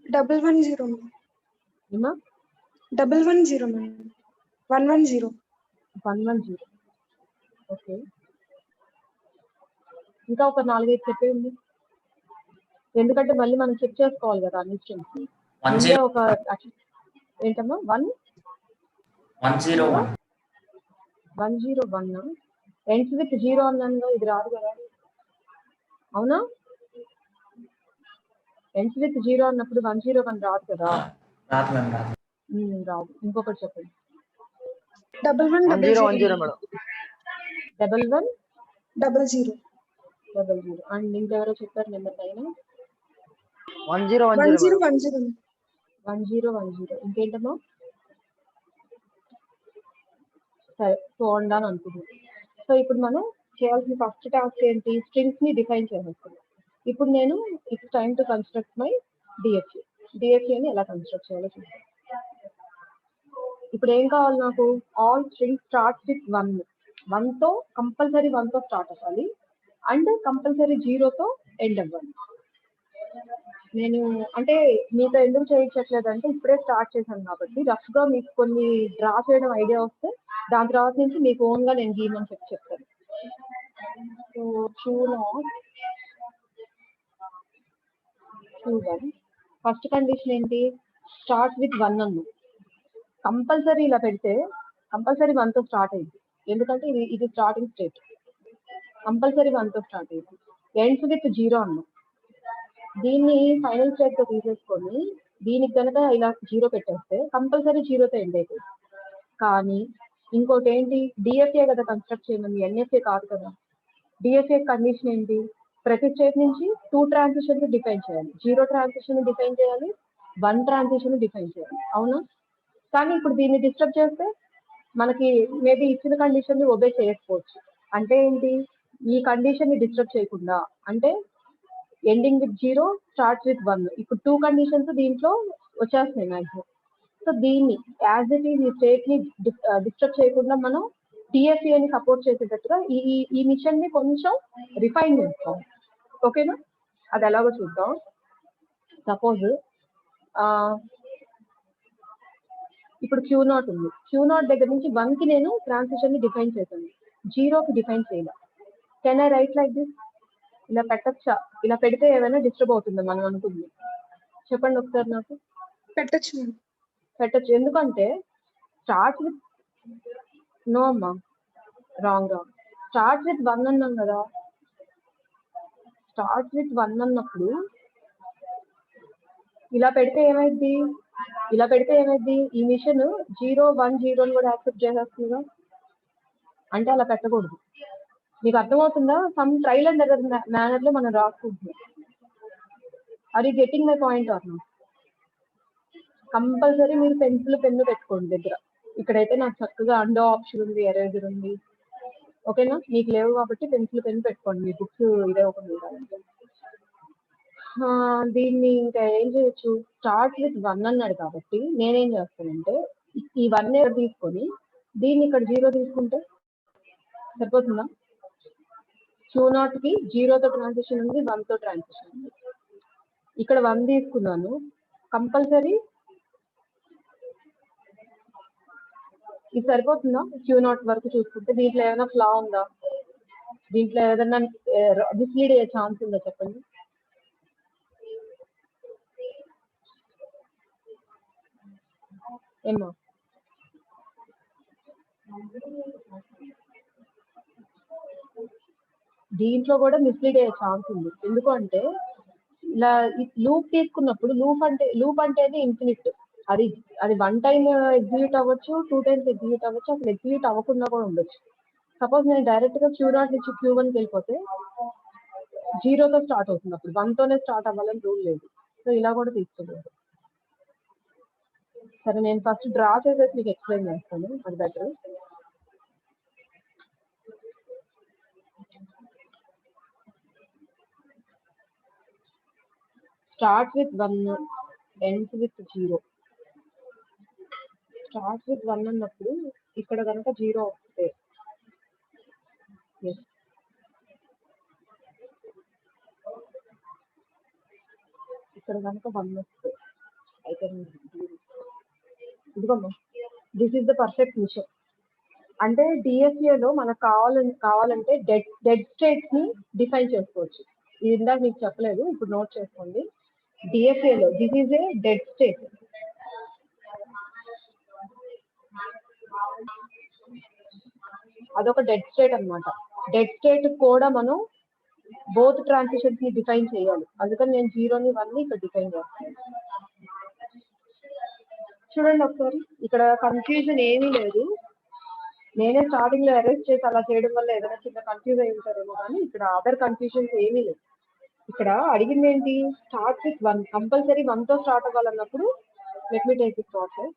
110 ma'am. ఏమా 110 మ్యామ్. 110. 110. ఓకే, ఇంకా ఒక 4-5 చెప్పేయండి, ఎందుకంటే మళ్ళీ మనం చెక్ చేసుకోవాలి కదా అన్ని స్ట్రింగ్స్. ముందే ఒక ఏంటమ్మా 101. 101 ends with 0 అన్నాను, ఇది రాదు కదా, అవునా? ends with 0 అన్నప్పుడు 101 రాదు కదా. రాదు మ్యామ్, రాదు. రాదు. ఇంకొకటి చెప్పండి. 1100 మేడం. 1100. అండ్ ఇంకెవరో చెప్పారు నెంబర్ పైన 1010. 1010. ఇంకేంటమ్మా? సరే, చూడండి అని అనుకుంటున్నాం. సో ఇప్పుడు మనం చేయాల్సిన ఫస్ట్ టాస్క్ ఏంటి? స్ట్రింగ్స్ ని డిఫైన్ చేసేస్తాం. ఇప్పుడు నేను it's time to construct my డిఎఫ్ఏని ఎలా కన్స్ట్రక్ట్ చేయాలో చూస్తాను. ఇప్పుడు ఏం కావాలి నాకు? ఆల్ స్ట్రింగ్స్ స్టార్ట్ విత్ 1 తో కంపల్సరీ 1 తో స్టార్ట్ అవ్వాలి అండ్ కంపల్సరీ 0 తో ఎండ్ అవ్వాలి. నేను అంటే మీతో ఎందుకు చేయించట్లేదు అంటే ఇప్పుడే స్టార్ట్ చేశాను కాబట్టి రఫ్ గా మీకు కొన్ని డ్రా చేయడం ఐడియా వస్తే దాని తర్వాత నుంచి మీకు ఓన్ గా నేను గీమని చెప్తాను. సో ఫస్ట్ కండిషన్ ఏంటి? స్టార్ట్ విత్ 1 అన్ను. కంపల్సరీ ఇలా పెడితే కంపల్సరీ 1 తో స్టార్ట్ అయింది, ఎందుకంటే ఇది స్టార్టింగ్ స్టేట్. కంపల్సరీ 1 తో స్టార్ట్ అయింది. ఎండ్స్ విత్ 0 అన్ను. దీన్ని ఫైనల్ స్టేట్ తో తీసేసుకొని దీనికి కనుక ఇలా 0 పెట్టేస్తే కంపల్సరీ 0 తో ఎండ్ అవుతుంది. కానీ ఇంకోటి ఏంటి? డిఎఫ్ఏ కదా కన్స్ట్రక్ట్ చేయమని, ఎన్ఎఫ్ఏ కాదు కదా. డిఎఫ్ఏ కండిషన్ ఏంటి? ప్రతి స్టేట్ నుంచి 2 ట్రాన్సిషన్ డిఫైన్ చేయాలి. 0 ట్రాన్సిషన్ డిఫైన్ చేయాలి, 1 ట్రాన్సిషన్ డిఫైన్ చేయాలి, అవునా? కానీ ఇప్పుడు దీన్ని డిస్టర్బ్ చేస్తే మనకి మేబీ ఇచ్చిన కండిషన్ ని ఒబే చేయకపోవచ్చు. అంటే ఏంటి? ఈ కండిషన్ ని డిస్టర్బ్ చేయకుండా, అంటే ఎండింగ్ విత్ 0 స్టార్ట్ విత్ 1, ఇప్పుడు 2 కండిషన్స్ దీంట్లో వచ్చేస్తున్నాయి మ్యాక్సిమం. సో దీన్ని యాజ్ ఇట్ ఈజ్ ఈ స్టేట్ ని డిస్టర్బ్ చేయకుండా మనం DFA ని సపోర్ట్ చేసేటట్టుగా ఈ మిషన్ ని కొంచెం రిఫైన్ చేస్తాం. ఓకేనా, అది ఎలాగో చూద్దాం. సపోజ్ ఇప్పుడు Q0 ఉంది. Q0 దగ్గర నుంచి 1 కి నేను ట్రాన్సిషన్ ని డిఫైన్ చేశాను, 0 కి డిఫైన్ చేయాలి. Can I right like this? ఇలా పెట్టచ్చా? ఇలా పెడితే ఏమైనా డిస్టర్బ్ అవుతుందా మనం అనుకుంది? చెప్పండి ఒకసారి నాకు. పెట్టచ్చు. ఎందుకంటే స్టార్ట్ విత్ నో అమ్మా, రాంగ్. స్టార్ట్ విత్ 1 అన్నాం కదా. స్టార్ట్ విత్ 1 అన్నప్పుడు ఇలా పెడితే ఏమైంది? ఈ మిషన్ 0, 1, 0 కూడా యాక్సెప్ట్ చేసేస్తుందిగా. అంటే అలా పెట్టకూడదు. మీకు అర్థమవుతుందా? Some trial and error manner లో మనం రాసుకుంటున్నాం. Are you getting my point or not? Compulsory మీరు పెన్సిల్ పెన్ను పెట్టుకోండి దగ్గర. ఇక్కడైతే నాకు చక్కగా అండో ఆప్షన్ ఉంది, ఎరేజర్ ఉంది. ఓకేనా, మీకు లేవు కాబట్టి పెన్సిల్ పెన్ను పెట్టుకోండి. మీ బుక్స్ ఇదే ఒక ఉండాలంటే. దీన్ని ఇంకా ఏం చేయొచ్చు? స్టార్ట్ విత్ 1 అన్నాడు కాబట్టి నేనేం చేస్తానంటే ఈ 1 తీసుకొని దీన్ని ఇక్కడ 0 తీసుకుంటే సరిపోతుందా? Q0 కి 0 తో ట్రాన్సిషన్ ఉంది, 1 తో ట్రాన్సిషన్ ఉంది. ఇక్కడ 1 తీసుకున్నాను. కంపల్సరీ ఇది సరిపోతుందా? Q0 వరకు చూసుకుంటే దీంట్లో ఏమైనా ఫ్లా ఉందా? దీంట్లో ఏదైనా మిస్లీడ్ అయ్యే ఛాన్స్ ఉందా చెప్పండి? ఏమో దీంట్లో కూడా మిస్లీడ్ అయ్యే ఛాన్స్ ఉంది. ఎందుకంటే ఇలా లూప్ తీసుకున్నప్పుడు లూప్ అంటేనే ఇన్ఫినిట్. అది 1 టైం ఎగ్జిక్యూట్ అవ్వచ్చు, 2 టైమ్స్ ఎగ్జిక్యూట్ అవ్వచ్చు, అసలు ఎగ్జిక్యూట్ అవ్వకుండా కూడా ఉండొచ్చు. సపోజ్ నేను డైరెక్ట్ గా Q0 నుంచి Q1 కి వెళ్ళిపోతే 0 తో స్టార్ట్ అవుతుంది. అప్పుడు 1 తోనే స్టార్ట్ అవ్వాలని రూల్ లేదు. సో ఇలా కూడా తీసుకోలేదు. సరే, నేను ఫస్ట్ డ్రా చేసేసి మీకు ఎక్స్ప్లెయిన్ చేస్తాను, అది better. Start with 1, ends with 0. Start with 1 అన్నప్పుడు ఇక్కడ కనుక 0 వస్తే, ఇక్కడ కనుక 1 వస్తే అయితే ఇదిగోమ్మా, this is the perfect machine. అంటే DFA లో మనకు కావాలంటే డెడ్ స్టేట్స్ ని డిఫైన్ చేసుకోవచ్చు. ఇది ఇందాక మీకు చెప్పలేదు, ఇప్పుడు నోట్ చేసుకోండి. DFA లో this is a dead state. అదొక డెడ్ స్టేట్ అన్నమాట. డెడ్ స్టేట్ కూడా మనం బోత్ ట్రాన్సిషన్స్ ని డిఫైన్ చేయాలి. అందుకని నేను 0 ని 1 ని ఇక్కడ డిఫైన్ చేస్తాను. చూడండి ఒకసారి, ఇక్కడ కన్ఫ్యూజన్ ఏమీ లేదు. నేనే స్టార్టింగ్ లో అరెస్ట్ చేసి అలా చేయడం వల్ల ఏదైనా చిన్న కన్ఫ్యూజ్ అయి ఉంటారేమో, కానీ ఇక్కడ అదర్ కన్ఫ్యూజన్స్ ఏమీ లేదు. ఇక్కడ అడిగింది ఏంటి? Start with 1. కంపల్సరీ 1 తో స్టార్ట్ అవ్వాలన్నప్పుడు let me take this process.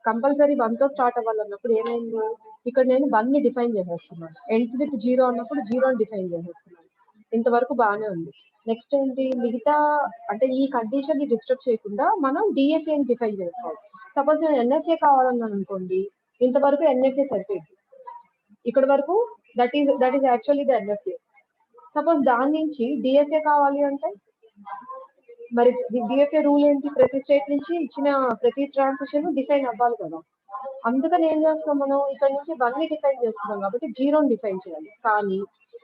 Compulsory 1 తో స్టార్ట్ అవ్వాలన్నప్పుడు ఏమైంది? ఇక్కడ నేను 1 ని డిఫైన్ చేసేస్తున్నాను. ఎండ్స్ విత్ 0 అన్నప్పుడు 0 ని డిఫైన్ చేసేస్తున్నాను. ఇంతవరకు బాగానే ఉంది. నెక్స్ట్ ఏంటి? మిగతా అంటే ఈ కండిషన్ ని డిస్టర్బ్ చేయకుండా మనం DFA ని డిఫైన్ చేసుకోవాలి. సపోజ్ నేను NFA కావాలన్నాను అనుకోండి, ఇంతవరకు NFA సరిపోయింది. ఇక్కడ వరకు that is actually the NFA. Suppose దాని నుంచి DFA కావాలి అంటే మరి DFA రూల్ ఏంటి? ప్రతి స్టేట్ నుంచి ఇచ్చిన ప్రతి ట్రాన్సిషన్ డిఫైన్ అవ్వాలి కదా. అందుకని ఏం చేస్తాం మనం? ఇక్కడ నుంచి 1 ని డిఫైన్ చేస్తున్నాం కాబట్టి 0 ని డిఫైన్ చేయాలి. కానీ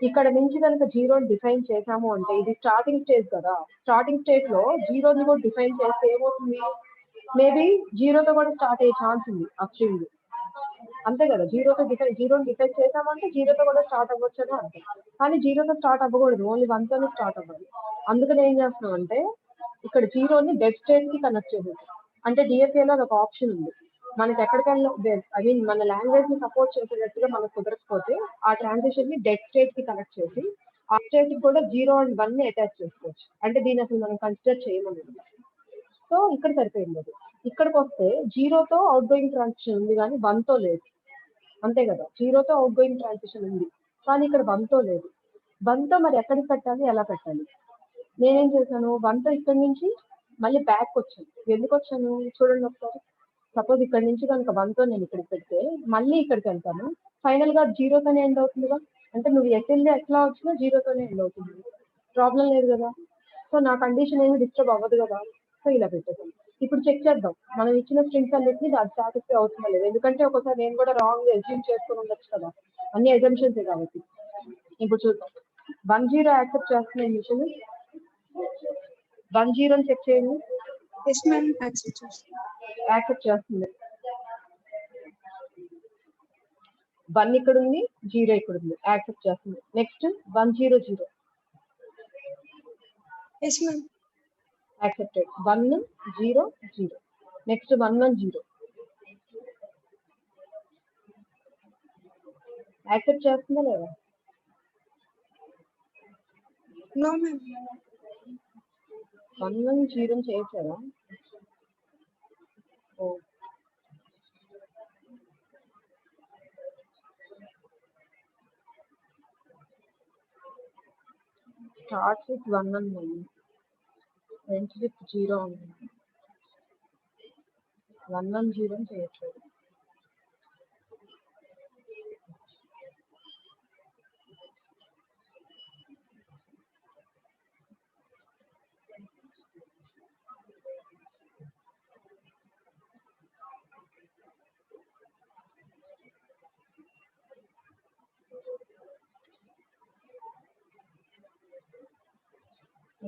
ఇక్కడ నుంచి కనుక 0 ని డిఫైన్ చేసాము అంటే ఇది స్టార్టింగ్ స్టేజ్ కదా. స్టార్టింగ్ స్టేజ్ లో 0 ని కూడా డిఫైన్ చేస్తే ఏమవుతుంది? మేబీ 0 తో కూడా స్టార్ట్ అయ్యే ఛాన్స్ ఉంది అప్స్ట్రీమ్. అంతే కదా, 0 ని డిఫైన్ చేసామంటే 0 తో కూడా స్టార్ట్ అవ్వచ్చు అని అంతే. కానీ 0 తో స్టార్ట్ అవ్వకూడదు, ఓన్లీ 1 తోనే స్టార్ట్ అవ్వాలి. అందుకని ఏం చేస్తున్నాం అంటే ఇక్కడ 0 ని డెడ్ స్టేట్ కి కనెక్ట్ చేసేది. అంటే DFA లో ఒక ఆప్షన్ ఉంది. మనకి ఎక్కడికైనా మన లాంగ్వేజ్ ని సపోర్ట్ చేసేటట్టుగా మనకు కుదరకపోతే ఆ ట్రాన్సిషన్ ని డెడ్ స్టేట్ కి కనెక్ట్ చేసి ఆ స్టేట్ కి కూడా 0 అండ్ 1 ని అటాచ్ చేసుకోవచ్చు. అంటే దీని అసలు మనం కన్సిడర్ చేయమని. సో ఇక్కడ సరిపోయింది. అది ఇక్కడికి వస్తే 0 తో అవుట్ గోయింగ్ ట్రాన్సిషన్ ఉంది కానీ 1 తో లేదు. అంతే కదా, 0 తో అవుట్ గోయింగ్ ట్రాన్సిషన్ ఉంది కానీ ఇక్కడ 1 తో లేదు. 1 తో మరి ఎక్కడికి పెట్టాలి, ఎలా పెట్టాలి? నేనేం చేశాను? 1 తో ఇక్కడి నుంచి మళ్ళీ బ్యాక్ వచ్చాను. ఎందుకు వచ్చాను చూడండి ఒకసారి. సపోజ్ ఇక్కడ నుంచి కనుక 1తో నేను ఇక్కడికి పెడితే మళ్ళీ ఇక్కడికి వెళ్తాను, ఫైనల్ గా 0తోనే ఎండ్ అవుతుందిగా. అంటే నువ్వు ఎట్లా వచ్చినా 0తోనే ఎండ్ అవుతుంది, ప్రాబ్లం లేదు కదా. సో నా కండిషన్ ఏమి డిస్టర్బ్ అవ్వదు కదా. సో ఇలా పెట్టేసాను. ఇప్పుడు చెక్ చేద్దాం మనం ఇచ్చిన స్ట్రింగ్స్ అన్నిటిని అది సాటిస్ఫై అవుతుందా లేదు. ఎందుకంటే ఒకసారి నేను కూడా రాంగ్ ఎస్యూమ్ చేసుకుని ఉండొచ్చు కదా, అన్ని ఎగ్జామ్షన్స్ కాబట్టి. ఇప్పుడు చూద్దాం 10 యాక్సెప్ట్ చేస్తున్నాయి మిషన్. 10 చెక్ చేయండి. ఎస్ మ్యామ్ యాక్సెప్ట్ చేస్తాను. యాక్సెప్ట్ చేస్తుంది. 1 ఇక్కడ ఉంది, 0 ఇక్కడ ఉంది, యాక్సెప్ట్ చేస్తుంది. Next 100 yes ma'am accepted. 100 next 110 accept చేస్తుందా లేదా? నో మ్యామ్ 110 చేసారా? ఓ స్టార్ట్ విత్ 1 ఉంది, ఎండ్ విత్ 0 ఉంది. 110 చేయట్లేదు.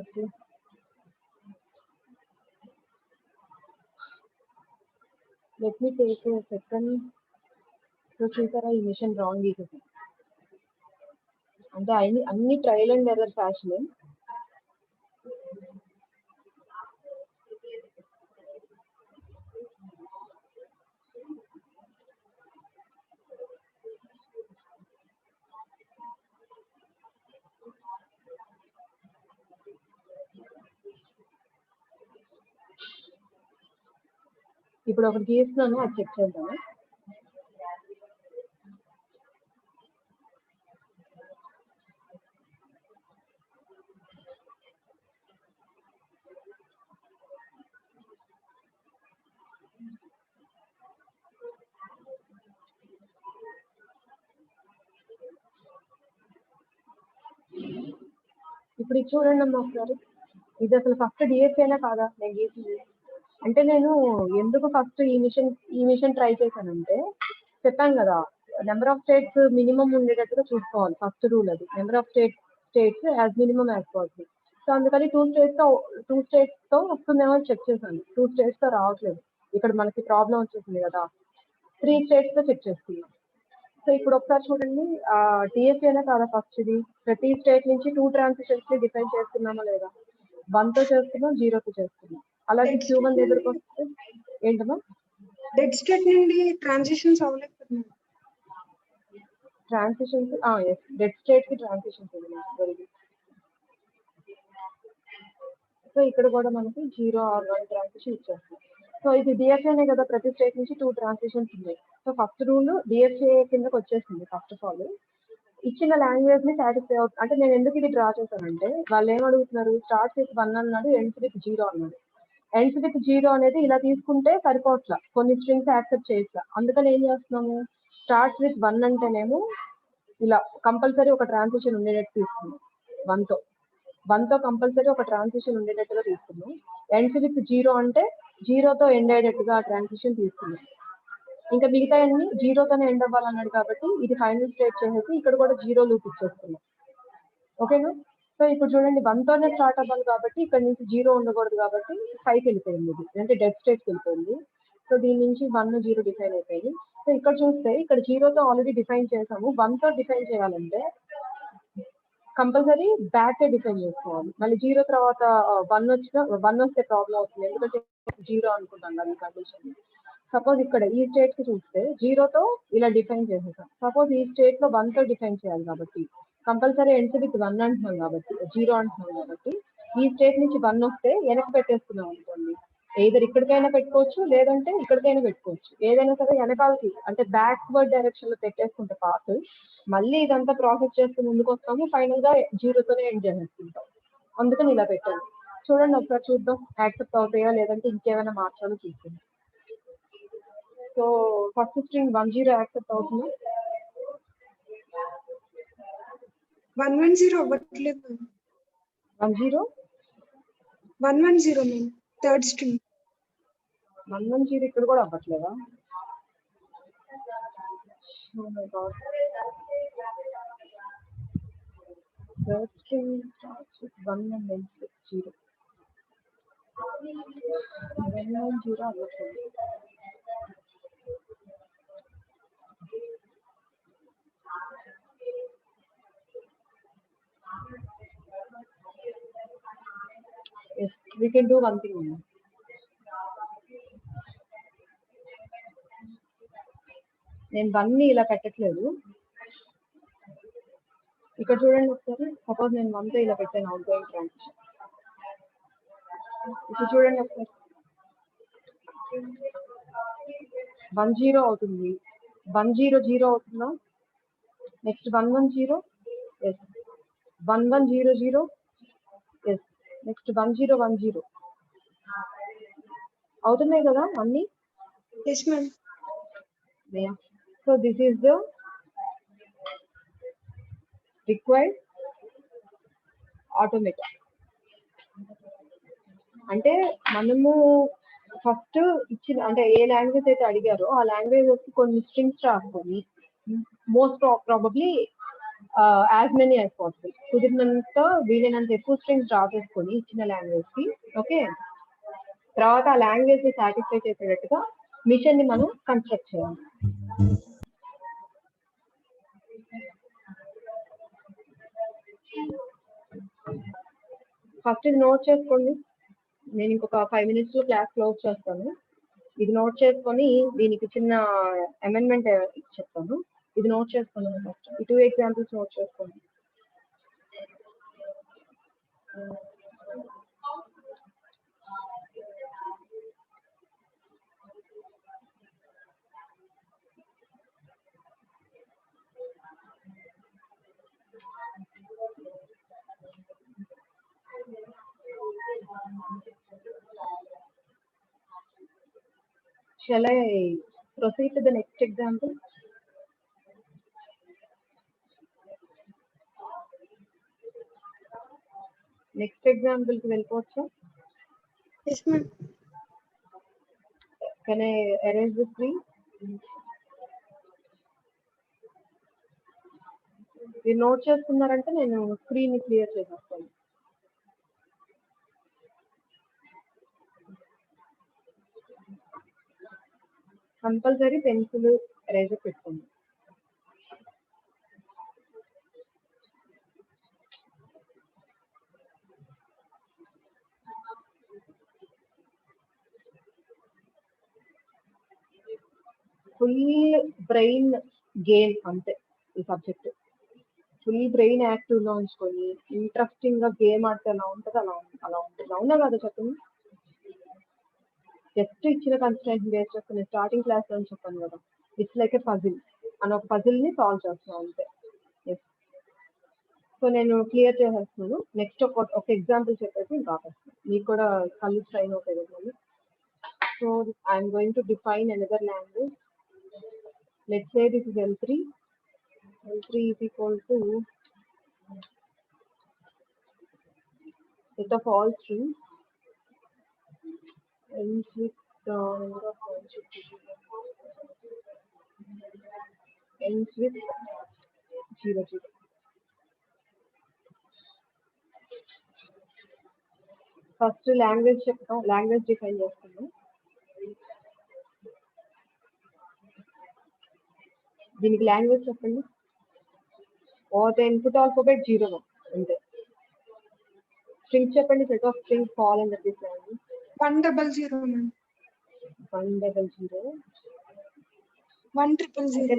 Okay, let me take a second. So చూసారా ఈ మిషన్ రాంగ్ ఇది. అంటే అన్ని ట్రయల్ అండ్ ఎర్రర్ ఫ్యాషన్. ఇప్పుడు ఒకటి గీస్తున్నాను, అది చెక్ చేద్దాము. ఇప్పుడు ఇది చూడండి అమ్మా ఒకసారి. ఇది అసలు ఫస్ట్ డిఎస్ఏనా కాదా నేను గీసింది? అంటే నేను ఎందుకు ఫస్ట్ ఈ మిషన్ ట్రై చేశానంటే, చెప్పాను కదా నెంబర్ ఆఫ్ స్టేట్స్ మినిమం ఉండేటట్టుగా చూసుకోవాలి. ఫస్ట్ రూల్ అది, number of states as minimum as possible. So అందుకని 2 స్టేట్స్ తో వస్తుందేమో చెక్ చేశాను. 2 స్టేట్స్ తో రావట్లేదు. ఇక్కడ మనకి ప్రాబ్లం వచ్చేసింది కదా, 3 స్టేట్స్ తో చెక్ చేస్తున్నాం. సో ఇప్పుడు ఒకసారి చూడండి, డిఎస్ఏనా కాదా ఫస్ట్ ఇది? ప్రతి స్టేట్ నుంచి 2 ట్రాన్సిషన్స్ ని డిఫైన్ చేస్తున్నామా లేదా? 1తో చేస్తున్నాం, 0తో చేస్తున్నాం. అలాగే Q1 దగ్గరకు వస్తే ఏంటమ్మా? డెడ్ స్టేట్ నుండి ట్రాన్సిషన్స్ అవ్వలేదు కదా ma'am. Transitions yes, dead state కి ట్రాన్సిషన్స్ వెరీ గుడ్. సో ఇక్కడ కూడా మనకి 0 or 1 ట్రాన్సిషన్ ఇచ్చేస్తాం. సో ఇది డిఎస్ఏనే కదా, ప్రతి స్టేట్ నుంచి 2 ట్రాన్సిషన్స్ ఉన్నాయి. సో ఫస్ట్ రూల్ డిఎస్ఏ కిందకి వచ్చేసింది. ఫస్ట్ ఆఫ్ ఆల్ ఇచ్చిన లాంగ్వేజ్ ని సాటిస్ఫై అవుతుంది. అంటే నేను ఎందుకు ఇది డ్రా చేశానంటే, వాళ్ళు ఏం అడుగుతున్నారు, స్టార్ట్ విత్ 1 అన్నాడు, ఎండ్స్ విత్ 0 అన్నాడు. ఎండ్స్ విత్ 0 అనేది ఇలా తీసుకుంటే సరిపోట్లా, కొన్ని స్ట్రింగ్స్ యాక్సెప్ట్ చేయట్లా. అందుకని ఏం చేస్తున్నాము, స్టార్ట్ విత్ 1 అంటేనేమో ఇలా కంపల్సరీ ఒక ట్రాన్సిషన్ ఉండేటట్టు తీసుకున్నాం. 1తో కంపల్సరీ ఒక ట్రాన్సిషన్ ఉండేటట్టుగా తీసుకున్నాం. ఎండ్స్ విత్ 0 అంటే 0తో ఎండ్ అయ్యేటట్టుగా ట్రాన్సిషన్ తీసుకున్నాం. ఇంకా మిగతా అన్ని 0తోనే ఎండ్ అవ్వాలన్నాడు కాబట్టి ఇది ఫైనల్ స్టేట్ చేసేసి ఇక్కడ కూడా 0 లూప్ ఇచ్చేస్తున్నాం. ఓకేనా? సో ఇప్పుడు చూడండి 1తోనే స్టార్ట్ అవ్వాలి కాబట్టి ఇక్కడ నుంచి 0 ఉండకూడదు కాబట్టి 5కి వెళ్ళిపోయింది. ఇది అంటే డెడ్ స్టేట్కి వెళ్ళిపోయింది. సో దీని నుంచి 1, 0 డిఫైన్ అయిపోయింది. సో ఇక్కడ చూస్తే ఇక్కడ 0తో ఆల్రెడీ డిఫైన్ చేసాము. 1తో డిఫైన్ చేయాలంటే కంపల్సరీ బ్యాక్ డిఫైన్ చేసుకోవాలి. మళ్ళీ 0 తర్వాత 1 వస్తే ప్రాబ్లం అవుతుంది, ఎందుకంటే 0 అనుకుంటాను అది కండిషన్. సపోజ్ ఇక్కడ ఈ స్టేట్ కి చూస్తే 0తో ఇలా డిఫైన్ చేసేసాం. సపోజ్ ఈ స్టేట్ లో 1తో డిఫైన్ చేయాలి కాబట్టి కంపల్సరీ ఎండ్స్ విత్ 1 అంటున్నాం కాబట్టి 0 అంటున్నాం కాబట్టి ఈ స్టేట్ నుంచి 1 వస్తే వెనక్కి పెట్టేస్తున్నాం అనుకోండి, ఏదర్ ఇక్కడికైనా పెట్టుకోవచ్చు లేదంటే ఇక్కడికైనా పెట్టుకోవచ్చు. ఏదైనా సరే వెనకాలకి అంటే బ్యాక్వర్డ్ డైరెక్షన్ లో పెట్టేసుకుంటే పాత్, మళ్ళీ ఇదంతా ప్రాసెస్ చేస్తూ ముందుకు వస్తాము, ఫైనల్ గా 0తోనే ఎండ్ చేసేసుకుంటాం. అందుకని ఇలా పెట్టాను. చూడండి ఒకసారి చూద్దాం యాక్సెప్ట్ అవుతాయా లేదంటే ఇంకేమైనా మార్చాలో చూద్దాం. సో ఫస్ట్ స్ట్రింగ్ 10 యాక్సెప్ట్ అవుతుంది. 110 అవ్వట్లేదు మ్యామ్. 10 110 ma'am third string. 110 ఇక్కడ కూడా అవ్వట్లేదా? Oh my god. Third string starts with 1 and ends with 0. 1 and 0 అవ్వట్లేదు. Yes, we can do one thing only. నేను 1 ని ఇలా పెట్టట్లేదు. ఇక్కడ చూడండి ఒకసారి. సపోజ్ నేను 1 తో ఇలా పెట్టాను అవుట్ గోయింగ్ ట్రాన్సాక్షన్. ఇక్కడ చూడండి ఒకసారి. 10 అవుతుంది. 100 అవుతుందా? నెక్స్ట్ 110. ఎస్. 1100. ఎస్. నెక్స్ట్ 1010 అవుతున్నాయి కదా అన్ని? Yes ma'am. So this is the required automator. అంటే మనము ఫస్ట్ ఇచ్చిన అంటే ఏ లాంగ్వేజ్ అయితే అడిగారో ఆ లాంగ్వేజ్ వచ్చి కొన్ని స్ట్రింగ్స్ రాసుకొని most probably as many as possible కుదిరినంత వీలైనంత ఎక్కువ స్ట్రింగ్స్ డ్రా చేసుకొని ఇచ్చిన లాంగ్వేజ్ కి. ఓకే, తర్వాత ఆ లాంగ్వేజ్ ని సాటిస్ఫై చేసేటట్టుగా మిషన్ ని మనం కన్స్ట్రక్ట్ చేయాలి. ఫస్ట్ ఇది నోట్ చేసుకోండి. నేను ఇంకొక 5 minutes లో క్లాస్ క్లోజ్ చేస్తాను. ఇది నోట్ చేసుకొని దీనికి చిన్న అమెండ్మెంట్ చెప్తాను. ఇది నోట్ చేసుకోండి. ఫస్ట్ ఈ 2 examples నోట్ చేసుకోండి. Shall I proceed to the next example? Next example కి వెళ్ళిపోవచ్చా? Yes ma'am. Can I erase the screen? మీరు నోట్ చేసుకున్నారంటే నేను స్క్రీన్ ని క్లియర్ చేసేస్తాను. కంపల్సరీ పెన్సిల్ ఎరేజర్ పెట్టుకోండి. ఫుల్ బ్రెయిన్ గేమ్ అంతే ఈ సబ్జెక్ట్. ఫుల్ బ్రెయిన్ యాక్టివ్ గా ఉంచుకొని ఇంట్రెస్టింగ్ గా గేమ్ ఆడితే ఎలా ఉంటుంది అలా ఉంటుంది. అవునా కదా చెప్పండి? జస్ట్ ఇచ్చిన కన్స్ట్రెంట్ బేస్ చేసుకుని స్టార్టింగ్ క్లాస్ లో చెప్పాను కదా, ఇట్స్ లైక్ ఎ పజిల్ అని ఒక పజిల్ ని సాల్వ్ చేస్తున్నాను అంతే. ఎస్. సో నేను క్లియర్ చేసేస్తున్నాను. నెక్స్ట్ ఒక ఎగ్జాంపుల్ చెప్పేసి ఇంకా ఆపేస్తాను. మీకు కూడా కళ్ళు ట్రైన్ అవుతాయి కదా. So I'm going to define another language. Let's say this is L3. L3 is equal to set of all strings ends with number of ends with 00. First language చెప్తాం, లాంగ్వేజ్ డిఫైన్ చేసుకుందాం. దీనికి లాంగ్వేజ్ చెప్పండి. the input alphabet 0 అంతే. స్ట్రింగ్స్ చెప్పండి. Set of strings fall under this language. 100 ma'am. 100. 100.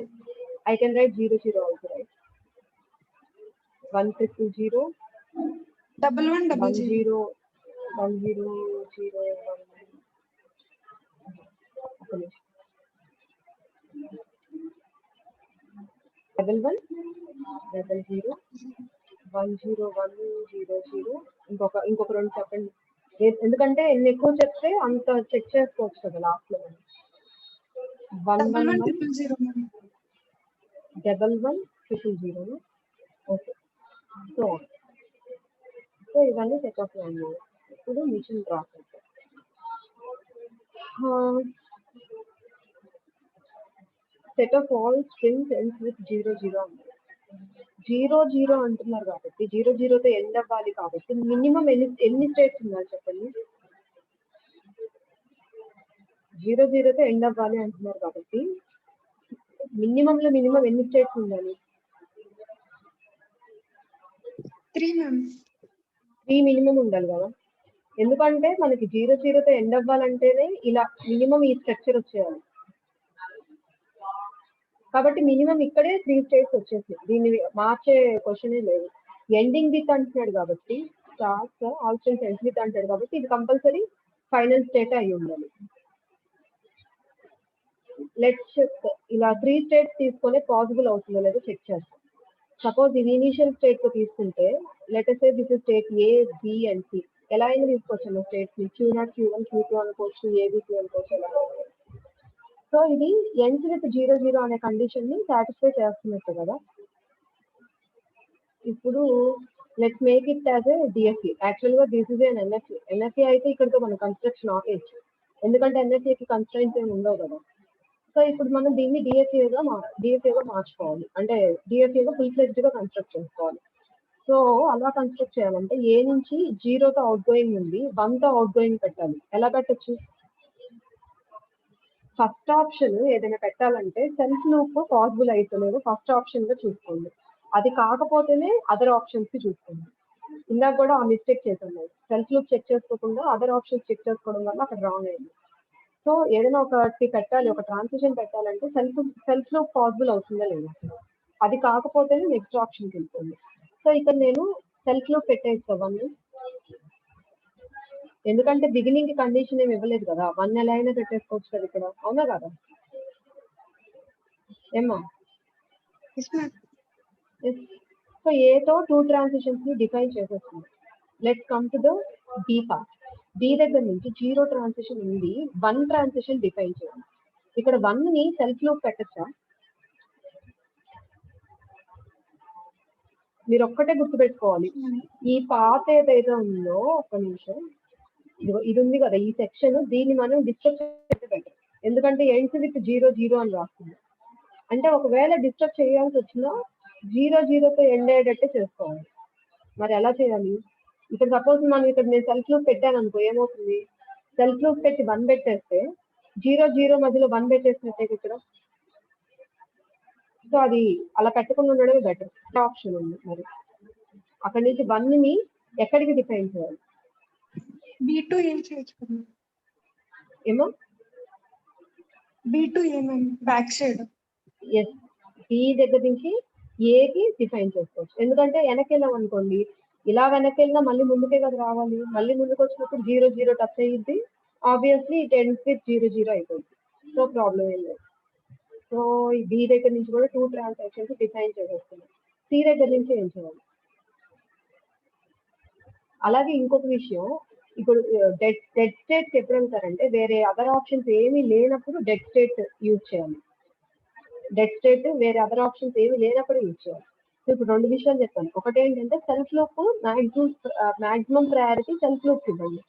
I can write 00 also, right? 100. 1100. 1001. Double 100 10100. ఇంకొక 2 చెప్పండి. ఎందుకంటే ఎన్ని ఎక్కువ చెప్తే అంత చెక్ చేసుకోవచ్చు కదా లాస్ట్ లో. 11,100 మ్యామ్. 11,100. ఓకే. సో ఇవన్నీ సెట్ ఆఫ్ లైన్. ఇప్పుడు machine process set of all strings ends with 00 0 అంటున్నారు కాబట్టి 00తో ఎండ్ అవ్వాలి కాబట్టి మినిమం ఎన్ని స్టేట్స్ ఉన్నారు చెప్పండి. 00తో ఎండ్ అవ్వాలి అంటున్నారు కాబట్టి మినిమం ఎన్ని స్టేట్స్ ఉండాలి? 3 మ్యామ్. 3 మినిమం ఉండాలి కదా. ఎందుకంటే మనకి 00తో ఎండ్ అవ్వాలంటేనే ఇలా మినిమం ఈ స్ట్రక్చర్ వచ్చేయాలి. కాబట్టి మినిమం ఇక్కడే 3 స్టేట్స్ వచ్చేసి దీన్ని మార్చే క్వశ్చనే లేదు. ఎండింగ్ విత్ అంటున్నాడు కాబట్టి start all strings end with అంటాడు కాబట్టి ఇది కంపల్సరీ ఫైనల్ స్టేట్ అయి ఉండాలి. Let's check. ఇలా 3 స్టేట్స్ తీసుకొని పాసిబుల్ అవుతుందో లేదో చెక్ చేస్తాం. సపోజ్ ఇది ఇనీషియల్ స్టేట్ తో తీసుకుంటే let say this is state A, B and C. ఎలా అయినా తీసుకోవచ్చు స్టేట్స్ ని. Q0, Q1, Q2 అనుకోవచ్చు, ABC అనుకోవచ్చు. ఎలా సో ఇది ఎండ్స్ విత్ 00 అనే కండిషన్ ని సాటిస్ఫై చేస్తున్నట్టు కదా. ఇప్పుడు let's make it as a DFA. Actual గా this is an NFA. NFA అయితే ఇక్కడితో మనం కన్స్ట్రక్షన్ ఆపేయచ్చు, ఎందుకంటే ఎన్ఎఫ్ఏకి కన్స్ట్రైన్స్ ఏమి ఉండవు కదా. సో ఇప్పుడు మనం దీన్ని డిఎఫ్ఏగా మార్చుకోవాలి, అంటే డిఎఫ్ఏగా ఫుల్ ఫ్లెడ్జ్డ్ గా కన్స్ట్రక్ట్ చేసుకోవాలి. సో అలా కన్స్ట్రక్ట్ చేయాలంటే ఏ నుంచి 0తో అవుట్ గోయింగ్ ఉంది, 1తో అవుట్ గోయింగ్ పెట్టాలి. ఎలా పెట్టచ్చు? ఫస్ట్ ఆప్షన్ ఏదైనా పెట్టాలంటే సెల్ఫ్ లూప్ పాసిబుల్ అవుతలేదు ఫస్ట్ ఆప్షన్ గా చూసుకోండి. అది కాకపోతేనే అదర్ ఆప్షన్స్ కి చూసుకోండి. ఇందాక కూడా ఆ మిస్టేక్ చేసాను. సెల్ఫ్ లూప్ చెక్ చేసుకోకుండా అదర్ ఆప్షన్స్ చెక్ చేసుకోవడం వల్ల అక్కడ రాంగ్ అయింది. సో ఏదైనా ఒకటి పెట్టాలి, ఒక ట్రాన్సిషన్ పెట్టాలంటే సెల్ఫ్ లూప్ పాసిబుల్ అవుతుందా లేదా, అది కాకపోతేనే నెక్స్ట్ ఆప్షన్కి వెళ్తుంది. సో ఇక్కడ నేను సెల్ఫ్ లూప్ పెట్టేస్తాను. ఎందుకంటే బిగినింగ్ కి కండిషన్ ఏమి ఇవ్వలేదు కదా, 1 ఎలా అయినా పెట్టేసుకోవచ్చు కదా ఇక్కడ, అవునా కదా ఏమా? సో ఏతో 2 ట్రాన్సిషన్స్ ని డిఫైన్ చేసేస్తుంది. Let's come to the B part. B దగ్గర నుంచి 0 ట్రాన్సిషన్ ఉంది, 1 ట్రాన్సిషన్ డిఫైన్ చేయాలి. ఇక్కడ 1 ని సెల్ఫ్ లూప్ పెట్టచ్చా? మీరు ఒక్కటే గుర్తుపెట్టుకోవాలి, ఈ పాత ఏదైతే ఉందో ఒక నిమిషం, ఇది ఉంది కదా ఈ సెక్షన్, దీన్ని మనం డిస్టర్బ్ చేస్తే బెటర్. ఎందుకంటే ఎండ్స్ విత్ 00 అని రాస్తుంది. అంటే ఒకవేళ డిస్టర్బ్ చేయాల్సి వచ్చినా 00తో ఎండ్ అయ్యేటట్టే చేసుకోవాలి. మరి ఎలా చేయాలి? ఇక్కడ సపోజ్ మనం ఇక్కడ నేను సెల్ఫ్ లూప్ పెట్టాను అనుకో, ఏమవుతుంది? సెల్ఫ్ లూప్ పెట్టి 1 పెట్టేస్తే 00 మధ్యలో 1 పెట్టేసినట్టే ఇక్కడ. సో అది అలా పెట్టకుండా ఉండడమే బెటర్. ఆప్షన్ ఉంది. మరి అక్కడి నుంచి 1 ని ఎక్కడికి డిఫైన్ చేయాలి? B2 ఏం చేయొచ్చు? ఏమో B2 ఏమని బ్యాక్ సైడ్. ఎస్, బి దగ్గర నుంచి ఏకి డిఫైన్ చేసుకోవచ్చు. ఎందుకంటే వెనక్కి వెళ్ళాం అనుకోండి, ఇలా వెనక్కి వెళ్ళినా మళ్ళీ ముందుకే కదా రావాలి. మళ్ళీ ముందుకు వచ్చినప్పుడు 00 టచ్ అయ్యింది, ఆబ్వియస్లీ ఇట్ ఎండ్స్ విత్ 00 అయిపోయింది. సో ప్రాబ్లం ఏం లేదు. సో ఈ బి దగ్గర నుంచి కూడా 2 ట్రాన్సాక్షన్స్ డిఫైన్ చేసేస్తున్నాం. సి దగ్గర నుంచి ఏం చేయాలి? అలాగే ఇంకొక విషయం, ఇప్పుడు డెడ్ స్టేట్ ఎప్పుడు వెళ్తారంటే వేరే అదర్ ఆప్షన్స్ ఏమీ లేనప్పుడు డెడ్ స్టేట్ యూజ్ చేయాలి. డెడ్ స్టేట్ వేరే అదర్ ఆప్షన్స్ ఏమీ లేనప్పుడు యూజ్ చేయాలి. సో ఇప్పుడు 2 విషయాలు చెప్తాను. ఒకటి ఏంటంటే self loop maximum priority self loop ఇవ్వండి.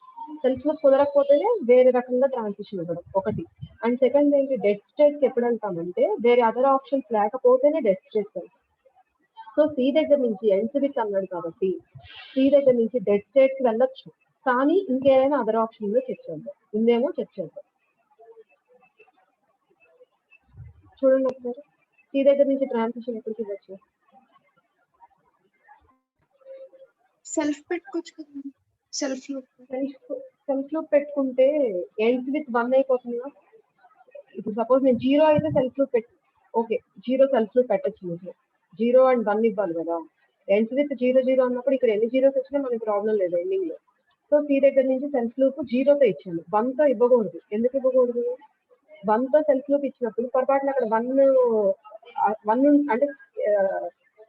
సెల్ఫ్ లూప్ కుదరకపోతేనే వేరే రకంగా ట్రాన్సిషన్ ఇవ్వడం ఒకటి. అండ్ సెకండ్ ఏంటి, డెడ్ స్టేట్కి ఎప్పుడు వెళ్తామంటే వేరే అదర్ ఆప్షన్స్ లేకపోతేనే డెడ్ స్టేట్స్ వెళ్తాం. సో సి దగ్గర నుంచి ఎండ్స్ విత్ అన్నాడు కాబట్టి సి దగ్గర నుంచి డెడ్ స్టేట్ కి వెళ్ళొచ్చు, కానీ ఇంకేదైనా అదర్ ఆప్షన్ లో చెక్ చేద్దాం. ఉందేమో చెక్ చేద్దాం. చూడండి ఒకసారి, సి దగ్గర నుంచి ట్రాన్సిషన్ ఎక్కడికి ఇవ్వచ్చు? సెల్ఫ్ పెట్టుకోవచ్చు కదా, సెల్ఫ్ లూప్ పెట్టుకుంటే ఎండ్స్ విత్ 1 అయిపోతుందా? ఇప్పుడు సపోజ్ నేను 0 అయితే self loop okay, 0 self loop పెట్టచ్చు. మీరు 0 అండ్ 1 ఇవ్వాలి కదా. ఎండ్స్ విత్ 00 అన్నప్పుడు ఇక్కడ ఎన్ని జీరోస్ వచ్చినా మనకి ప్రాబ్లం లేదు ఎండింగ్ లో. సో సి దగ్గర నుంచి సెల్ఫ్ లూప్ 0తో ఇచ్చాను, 1తో ఇవ్వకూడదు. ఎందుకు ఇవ్వకూడదు? 1తో సెల్ఫ్ లూప్ ఇచ్చినప్పుడు పొరపాటున అక్కడ 1 అంటే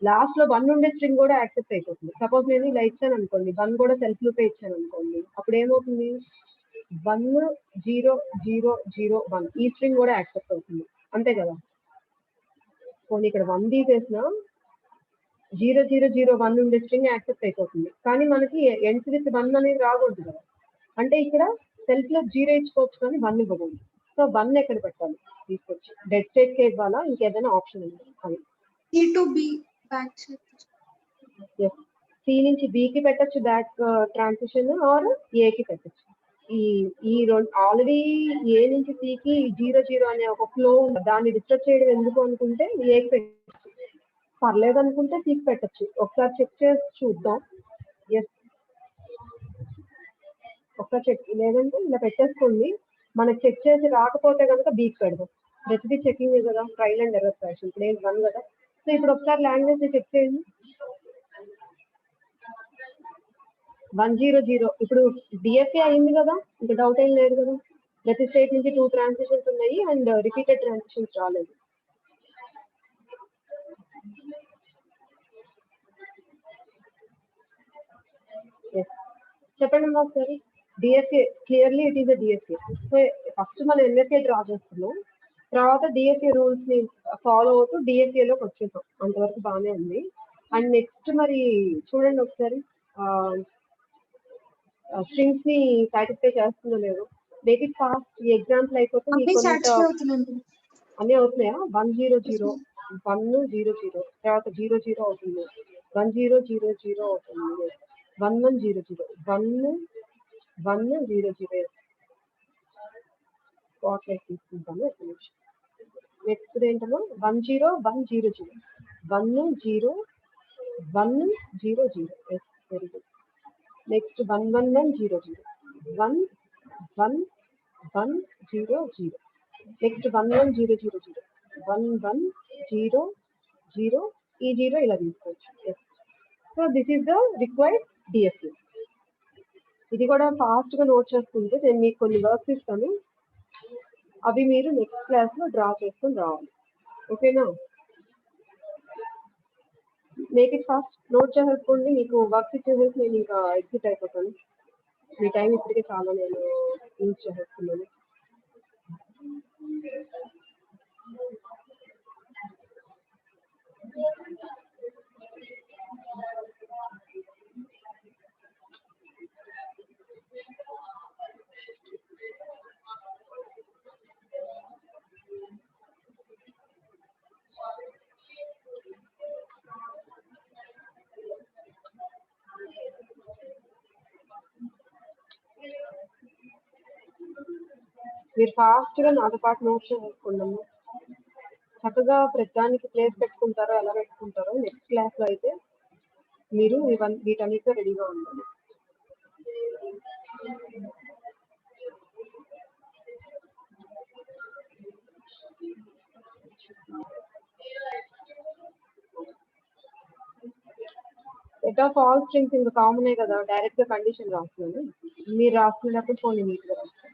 లాస్ట్ లో 1 ఉండే స్ట్రింగ్ కూడా యాక్సెప్ట్ అయిపోతుంది. సపోజ్ నేను ఇలా ఇచ్చాను అనుకోండి, 1 కూడా సెల్ఫ్ లూపే ఇచ్చాను అనుకోండి, అప్పుడు ఏమవుతుంది? 10001 ఈ స్ట్రింగ్ కూడా యాక్సెప్ట్ అవుతుంది అంతే కదా. పోనీ ఇక్కడ 1 తీసేసిన 0001 ఉండే స్ట్రింగ్ యాక్సెప్ట్ అయిపోతుంది, కానీ మనకి ఎండ్స్ విత్ 1 అనేది రాకూడదు కదా. అంటే ఇక్కడ సెల్ఫ్ లో 0 ఇచ్చుకోవచ్చు కానీ 1 ఇవ్వకూడదు. సో 1 ఎక్కడ పెట్టాలి, తీసుకొచ్చి డెడ్ స్టేట్ కే ఇవ్వాలా, ఇంకేదైనా ఆప్షన్ ఉంది అది. C to B back C నుంచి B కి పెట్టచ్చు బ్యాక్ ట్రాన్సిషన్, ఆర్ ఏ కి పెట్టచ్చు. ఈ రెండు ఆల్రెడీ ఏ నుంచి C కి 00 అనే ఒక ఫ్లో ఉంది, దాన్ని డిస్టర్బ్ చేయడం ఎందుకు అనుకుంటే ఏకి పెట్టచ్చు, పర్లేదు అనుకుంటే C కి పెట్టచ్చు. ఒకసారి చెక్ చేసి చూద్దాం. ఎస్, ఒకసారి చెక్, లేదంటే ఇలా పెట్టేసుకోండి. మనకి చెక్ చేసి రాకపోతే కనుక బీకి పెడదాం. ప్రతిదీ చెకింగ్ కదా, ట్రైల్ అండ్ ఎర్రర్ ఫ్యాషన్. ఇప్పుడు ఏం 1 కదా. సో ఇప్పుడు ఒకసారి లాంగ్వేజ్ చెక్ చేయండి. 100 ఇప్పుడు డిఎఫ్ఏ అయింది కదా, ఇంకా డౌట్ ఏం లేదు కదా. ప్రతి స్టేట్ నుంచి 2 ట్రాన్సిషన్స్ ఉన్నాయి అండ్ రిపీటెడ్ ట్రాన్సిషన్స్ రాలేదు. చెప్పండి అమ్మా ఒకసారి. DFA clearly it is a DFA. So first మనం ఎన్ఎఫ్ఏ డ్రా చేస్తున్నాం, తర్వాత డిఎఫ్ఏ రూల్స్ ని ఫాలో అవుతూ డిఎఫ్ఏలోకి వచ్చేసాం. అంతవరకు బాగానే ఉంది. అండ్ నెక్స్ట్ మరి చూడండి ఒకసారి స్ట్రింగ్స్ ని సాటిస్ఫై చేస్తుందో లేదో. Make it fast. ఈ ఎగ్జాంపుల్ అయిపోతే మీకు సాటిస్ఫై అవుతుందండి. అన్నీ అవుతున్నాయా? 100 100 తర్వాత 00 అవుతుంది, 1000 అవుతుంది, 1100 1100 స్పాట్లైట్ తీసుకుంటాము. ఒక నిమిషం. నెక్స్ట్ ఏంటమ్మా 10100 10100. Very good. నెక్స్ట్ 11100 11100. నెక్స్ట్ 11000 1100. ఈ 0 ఇలా తీసుకోవచ్చు. So this is the required DFA. ఇది కూడా ఫాస్ట్ గా నోట్ చేసుకుంటే నేను మీకు కొన్ని వర్క్స్ ఇస్తాను, అవి మీరు నెక్స్ట్ క్లాస్ లో డ్రా చేసుకుని రావాలి. ఓకేనా? Make it fast. నోట్ చేసేసుకోండి. మీకు వర్క్స్ ఇచ్చేసేసి నేను ఇంకా ఎగ్జిట్ అయిపోతాను. మీ టైం ఇప్పటికే చాలా నేను యూజ్ చేసేస్తున్నాను. మీరు ఫాస్ట్ గా నాతో పాటు నోట్ చేసుకున్నాము. చక్కగా ప్రతిదానికి ప్లేస్ పెట్టుకుంటారో ఎలా పెట్టుకుంటారో నెక్స్ట్ క్లాస్ లో అయితే మీరు వీటన్నిటితో రెడీగా ఉండాలి. సెట్ ఆఫ్ ఆల్ స్ట్రింగ్స్ ఇంకా కామనే కదా, డైరెక్ట్ గా కండిషన్ రాస్తున్నాను. మీరు రాసుకునేటప్పుడు ఫోన్ నీట్ గా రాస్తాను.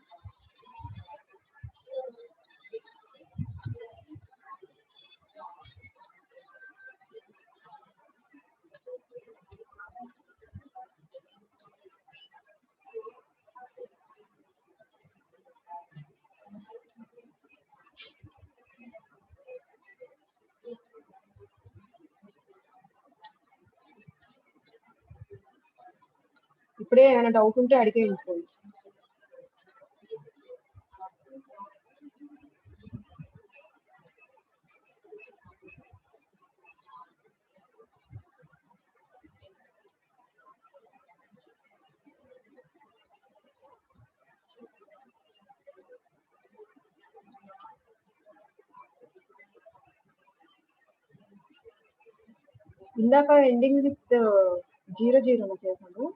ఇప్పుడే ఏమైనా డౌట్ ఉంటే అడిగే ఇంకోండి. ఇందాక ఎండింగ్ విత్ 00 చేశాను.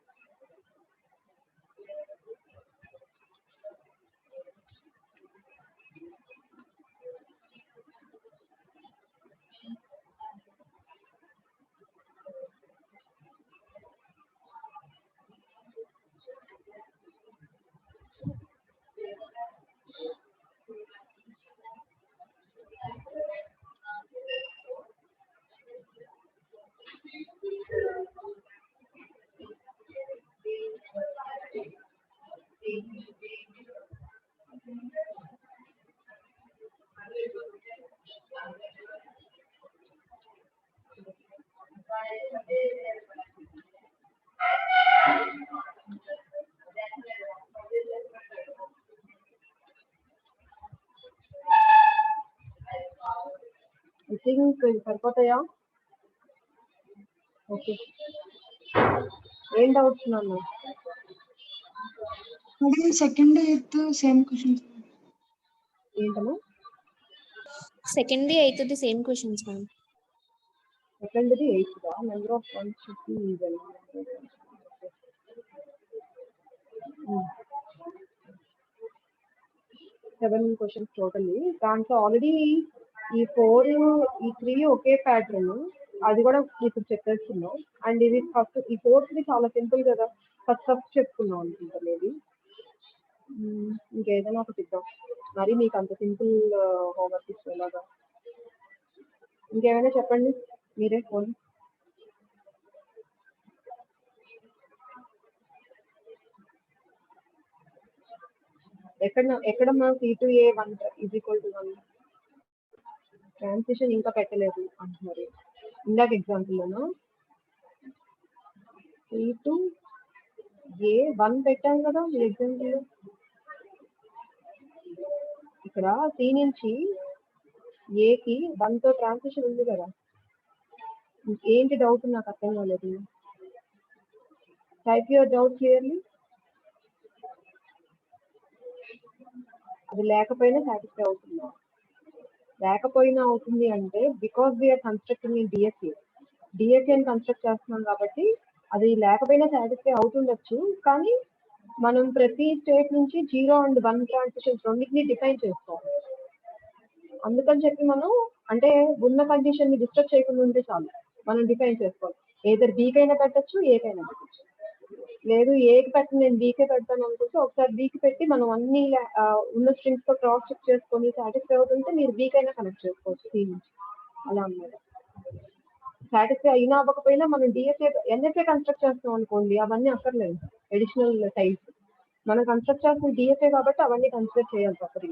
థింక్ సరిపోతాయా? ఓకే, ఏం డౌట్స్ నాన్న? Second eighth same questions. ఏంటమ్మా? Second the eighth the same questions ma'am. సెకండ్ది eighth number of ones should be even. 7 questions totally. దాంట్లో ఆల్రెడీ ఈ 4 ఈ 3 ఒకే ప్యాటర్న్, అది కూడా ఇప్పుడు చెప్పేస్తున్నాం. అండ్ ఇది ఫస్ట్ ఈ 4th చాలా సింపుల్ కదా, ఫస్ట్ చెప్పుకున్నాం అనుకుంటా మేబీ. ఇంకేదైనా ఒకటి ఇద్దాం, మరి మీకు అంత సింపుల్ హోంవర్క్ ఇచ్చేలాగా. ఇంకేమైనా చెప్పండి మీరే ఫోన్. ఎక్కడమ్మా C2A1 = 1 ట్రాన్సిషన్ ఇంకా పెట్టలేదు అంటున్నారు. ఇందాక ఎగ్జాంపుల్లోనా C2A1 పెట్టాం కదా మీ ఎగ్జాంపుల్. ఇక్కడ C నుంచి Aకి 1తో ట్రాన్సిషన్ ఉంది కదా. ఏంటి డౌట్ నాకు అర్థం కాలేదు. Type your doubt clearly. అది లేకపోయినా సాటిస్ఫై అవుతుందా? లేకపోయినా అవుతుంది అంటే బికాస్ వీఆర్ కన్స్ట్రక్టింగ్ ఇన్ డిఎస్ఏని కన్స్ట్రక్ట్ చేస్తున్నాం కాబట్టి అది లేకపోయినా సాటిస్ఫై అవుతుండొచ్చు. కానీ మనం ప్రతి స్టేట్ నుంచి 0 and 1 ట్రాన్సిషన్స్ రెండింటిని డిఫైన్ చేసుకోవాలి. అందుకని చెప్పి మనం అంటే ఉన్న కండిషన్ ని డిస్టర్బ్ చేయకుండా ఉంటే చాలు, మనం డిఫైన్ చేసుకోవాలి. ఏదర్ బీకైనా పెట్టచ్చు, ఏకైనా పెట్టచ్చు. లేదు ఏకి పెట్టి నేను బీకే పెడతాను అనుకుంటే ఒకసారి బీకి పెట్టి మనం అన్ని ఉన్న స్ట్రింగ్స్ తో క్రాస్ చెక్ చేసుకొని సాటిస్ఫై అవుతుంటే మీరు బీకైనా కనెక్ట్ చేసుకోవచ్చు సి నుంచి. అలా అన్నమాట. సాటిస్ఫై అయినా అవ్వకపోయినా మనం ఎన్ఎఫ్ఏ కన్స్ట్రక్ట్ చేస్తాం అనుకోండి, అవన్నీ అక్కర్లేదు. అడిషనల్ టైప్స్ మనం కన్స్ట్రక్ట్ చేసిన డిఎఫ్ఏ కాబట్టి అవన్నీ కన్సిడర్ చేయాలి తప్పదు.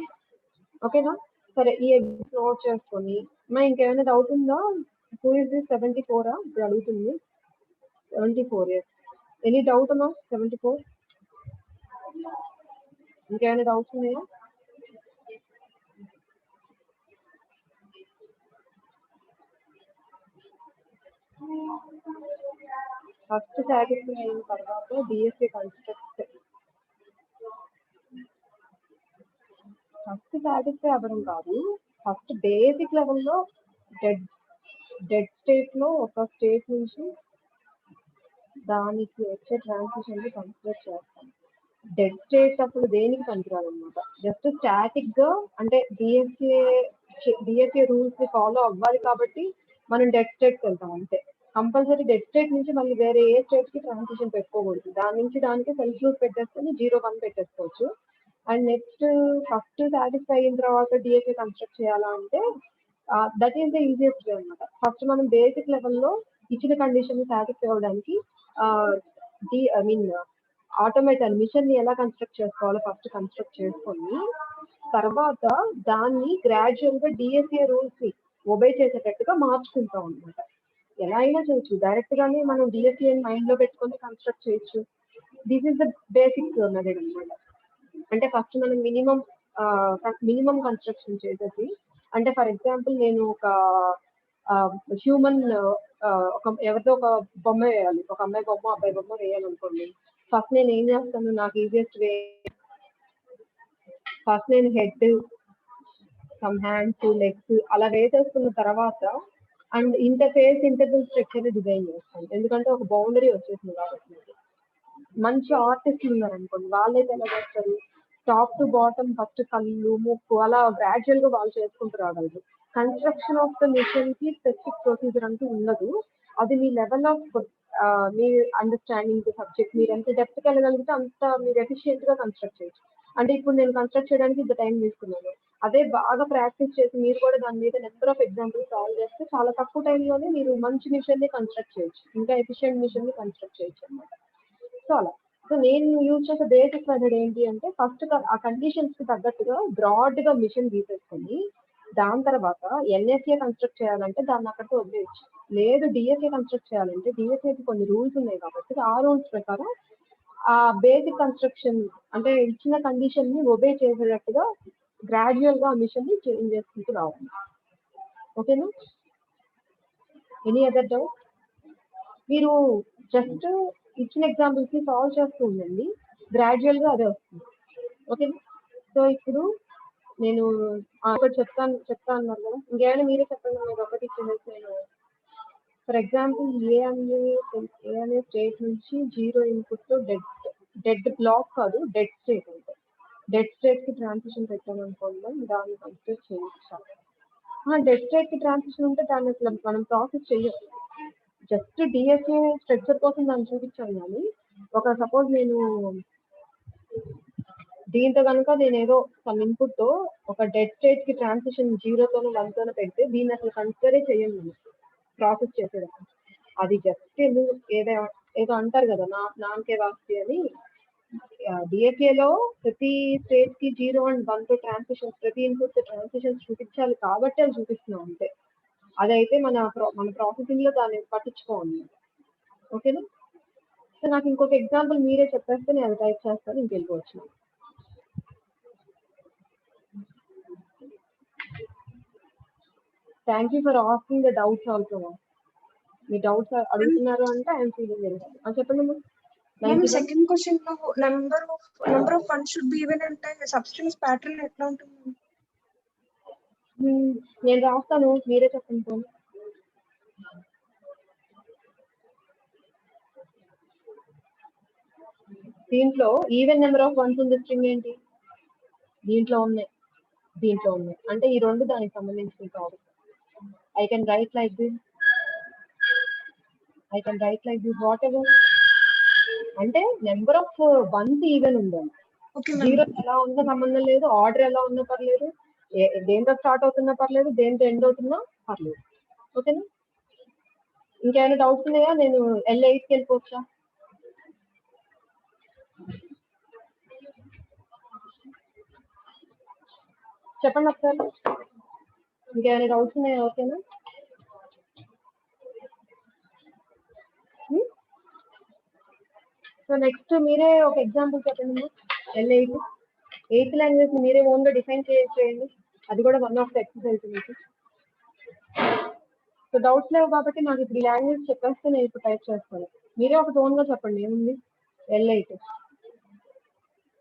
ఓకేనా? సరే, ఈ ఎగ్జామ్స్ నోట్ చేసుకొని మా ఇంకేమైనా డౌట్ ఉందా? 74 ఇప్పుడు అడుగుతుంది. 74 ఇయర్స్. ఎనీ డౌట్ అమ్మా? 74 ఇంకేమైనా డౌట్స్ ఉన్నాయా? ఫస్ట్ సాటిస్ఫై అయిన తర్వాత డిఎస్ఏ కన్స్ట్రక్ట్. ఫస్ట్ సాటిస్ఫై అవ్వడం కాదు, ఫస్ట్ బేసిక్ లెవెల్లో డెడ్ స్టేట్ లో ఒక స్టేట్ నుంచి దానికి వచ్చే ట్రాన్సిషన్ ని కన్సిడర్ చేస్తాం. డెడ్ స్టేట్ అసలు దేనికి పనికిరాదు అనమాట. జస్ట్ స్టాటిక్ గా అంటే డిఎస్ఏ రూల్స్ ని ఫాలో అవ్వాలి కాబట్టి మనం డెడ్ స్టేట్కి వెళ్తాం అంతే. కంపల్సరీ డెడ్ స్టేట్ నుంచి మళ్ళీ వేరే ఏ స్టేట్ కి ట్రాన్సిషన్ పెట్టుకోకూడదు. దాని నుంచి దానికి సెల్ఫ్ లూప్ పెట్టేసుకొని 0-1 పెట్టేసుకోవచ్చు. అండ్ నెక్స్ట్ ఫస్ట్ సాటిస్ఫై అయిన తర్వాత డిఎస్ఏ కన్స్ట్రక్ట్ చేయాలా అంటే that is the easiest way అనమాట. ఫస్ట్ మనం బేసిక్ లెవెల్లో ఇచ్చిన కండిషన్ ని సాటిస్ఫై అవ్వడానికి ఆటోమేటన్ మిషన్ ని ఎలా కన్స్ట్రక్ట్ చేసుకోవాలో ఫస్ట్ కన్స్ట్రక్ట్ చేసుకొని తర్వాత దాన్ని గ్రాడ్యువల్ గా డిఎస్ఏ రూల్స్ ని ఒబే చేసేటట్టుగా మార్చుకుంటాం అనమాట. ఎలా అయినా చేయొచ్చు, డైరెక్ట్ గానే మనం డిఎస్ఏ మైండ్ లో పెట్టుకొని కన్స్ట్రక్ట్ చేయొచ్చు. This is the basic method అనమాట. అంటే ఫస్ట్ మనం మినిమం కన్స్ట్రక్షన్ చేసేసి, అంటే ఫర్ ఎగ్జాంపుల్ నేను ఒక హ్యూమన్ ఎవరితో ఒక బొమ్మ వేయాలి, ఒక అమ్మాయి బొమ్మ అబ్బాయి బొమ్మ వేయాలనుకోండి. ఫస్ట్ నేను ఏం చేస్తాను, నాకు ఈజియెస్ట్ వే ఫస్ట్ నేను హెడ్, సమ్ హ్యాండ్స్, లెగ్స్ అలా వేసేసుకున్న తర్వాత and interface internal structure design చేస్తాను. ఎందుకంటే ఒక బౌండరీ వచ్చేసింది కాబట్టి. మంచి ఆర్టిస్టులు ఉన్నారనుకోండి, వాళ్ళైతే ఎలా చేస్తారు, టాప్ టు బాటమ్ ఫస్ట్ కళ్ళు, ముక్కు అలా గ్రాడ్యువల్ గా వాళ్ళు చేసుకుంటూ రాగలరు. కన్స్ట్రక్షన్ ఆఫ్ ద మిషన్ కి స్పెసిఫిక్ ప్రొసీజర్ అంటూ ఉండదు. అది మీ లెవెల్ ఆఫ్ మీ అండర్స్టాండింగ్ ది సబ్జెక్ట్, మీరు ఎంత డెప్త్కి వెళ్ళగలిగితే అంత మీరు ఎఫిషియెంట్ గా కన్స్ట్రక్ట్ చేయొచ్చు. అంటే ఇప్పుడు నేను కన్స్ట్రక్ట్ చేయడానికి ఇంత టైం తీసుకున్నాను, అదే బాగా ప్రాక్టీస్ చేసి మీరు కూడా దాని మీద నెంబర్ ఆఫ్ ఎగ్జాంపుల్స్ సాల్వ్ చేస్తే చాలా తక్కువ టైంలోనే మీరు మంచి మిషన్ ని కన్స్ట్రక్ట్ చేయొచ్చు, ఇంకా ఎఫిషియెంట్ మిషన్ ని కన్స్ట్రక్ట్ చేయొచ్చు అనమాట. సో అలా. సో నేను యూజ్ చేసే బేసిక్ మెథడ్ ఏంటి అంటే ఫస్ట్ ఆ కండిషన్స్ కి తగ్గట్టుగా బ్రాడ్ గా మిషన్ గీసేసుకొని దాని తర్వాత ఎన్ఎస్ఏ కన్స్ట్రక్ట్ చేయాలంటే దాన్ని అక్కడితో వదిలేయచ్చు. లేదు డిఎస్ఏ కన్స్ట్రక్ట్ చేయాలంటే డిఎస్ఏకి కొన్ని రూల్స్ ఉన్నాయి కాబట్టి ఆ రూల్స్ ప్రకారం ఆ బేసిక్ కన్స్ట్రక్షన్ అంటే ఇచ్చిన కండిషన్ ని ఒబే చేసేటట్టుగా గ్రాడ్యువల్ గా ఆ మిషన్ ని చేంజ్ చేసుకుంటూ రావాలి. ఓకేనా? Any other doubt? మీరు జస్ట్ ఇచ్చిన ఎగ్జాంపుల్స్ ని సాల్వ్ చేస్తూ ఉండండి, గ్రాడ్యువల్ గా అదే వస్తుంది. ఓకే, సో ఇప్పుడు నేను ఒకటి చెప్తా అన్నారు కదా, ఇంకేమైనా మీరే చెప్పండి. మీరు ఒకటి ఇచ్చేసి నేను ఫర్ ఎగ్జాంపుల్ ఏ అనే స్టేట్ నుంచి 0 ఇన్పుట్ తో డెడ్ బ్లాక్ కాదు, డెడ్ స్టేట్ అంటే డెడ్ స్టేట్ కి ట్రాన్సిషన్ పెట్టామనుకోండి, దాన్ని కన్సిడర్ చేయించాలి. డెడ్ స్టేట్ కి ట్రాన్సిషన్ ఉంటే దాన్ని అసలు మనం ప్రాసెస్ చెయ్యొచ్చు, జస్ట్ డిఎస్ఏ స్ట్రక్చర్ కోసం దాన్ని చూపించాను. కానీ ఒక సపోజ్ నేను దీంతో కనుక నేను ఏదో సమ్ ఇన్పుట్ తో ఒక డెడ్ స్టేట్ కి ట్రాన్సిషన్ 0 తోనో 1 తోనో పెడితే దీన్ని అసలు కన్సిడరే చేయండి మనం ప్రాసెస్ చేసేదాన్ని. అది జస్ట్ ఏదో అంటారు కదా నాన్ కేవాస్తి అని. డిఎస్ఏలో ప్రతి స్టేట్ కి 0 అండ్ 1 తో ట్రాన్సిషన్, ప్రతి ఇన్పుట్ తో ట్రాన్సిషన్ చూపించాలి కాబట్టి అది చూపిస్తున్నాం అంతే. అదైతే మన ప్రాసెసింగ్ లో దాన్ని పట్టించుకోండి. ఓకేనా? సో నాకు ఇంకొక ఎగ్జాంపుల్ మీరే చెప్పేస్తే నేను అది టైప్ చేస్తాను, ఇంకెళ్ళిపోవచ్చు. Thank you for asking the doubts also. మీ డౌట్స్ అడుగుతున్నారు అంటే ఐఎమ్ ఫీలింగ్ వెరీ హ్యాపీ. చెప్పండి మ్యామ్. సెకండ్ క్వశ్చన్ లో number of ones should be even అంటే సబ్స్టెన్స్ ప్యాటర్న్ ఎట్లా ఉంటుంది? నేను రాస్తాను, మీరే చెప్పండి. దీంట్లో ఈవెన్ నెంబర్ ఆఫ్ వన్స్ ఉంది స్ట్రింగ్ ఏంటి? దీంట్లో ఉన్నాయి అంటే ఈ రెండు దానికి సంబంధించింది కాదు. I can write like this what ever అంటే నెంబర్ ఆఫ్ వన్స్ ఈవెన్ ఉందండి. 0 ఎలా ఉన్నా సంబంధం లేదు, ఆర్డర్ ఎలా ఉన్నా పర్లేదు, దేంతో స్టార్ట్ అవుతున్నా పర్లేదు, దేంతో ఎండ్ అవుతున్నా పర్లేదు. ఓకేనా? ఇంకేమైనా డౌట్స్ ఉన్నాయా? నేను L8కి వెళ్ళిపోవచ్చా? చెప్పండి ఒకసారి, ఇంకేమైనా డౌట్స్ ఉన్నాయా? ఓకేనా? సో నెక్స్ట్ మీరే ఒక ఎగ్జాంపుల్ చెప్పండి. L8 8th లాంగ్వేజ్ మీరే ఓన్ గా డిఫైన్ చేయండి, అది కూడా వన్ ఆఫ్ ద ఎక్సర్సైజ్ మీకు. సో డౌట్స్ లేవు కాబట్టి నాకు ఇప్పుడు ఈ లాంగ్వేజ్ చెప్పేస్తే నేను ఇప్పుడు టైప్ చేస్తాను. మీరే ఒక ఓన్ గా చెప్పండి ఏముంది. L8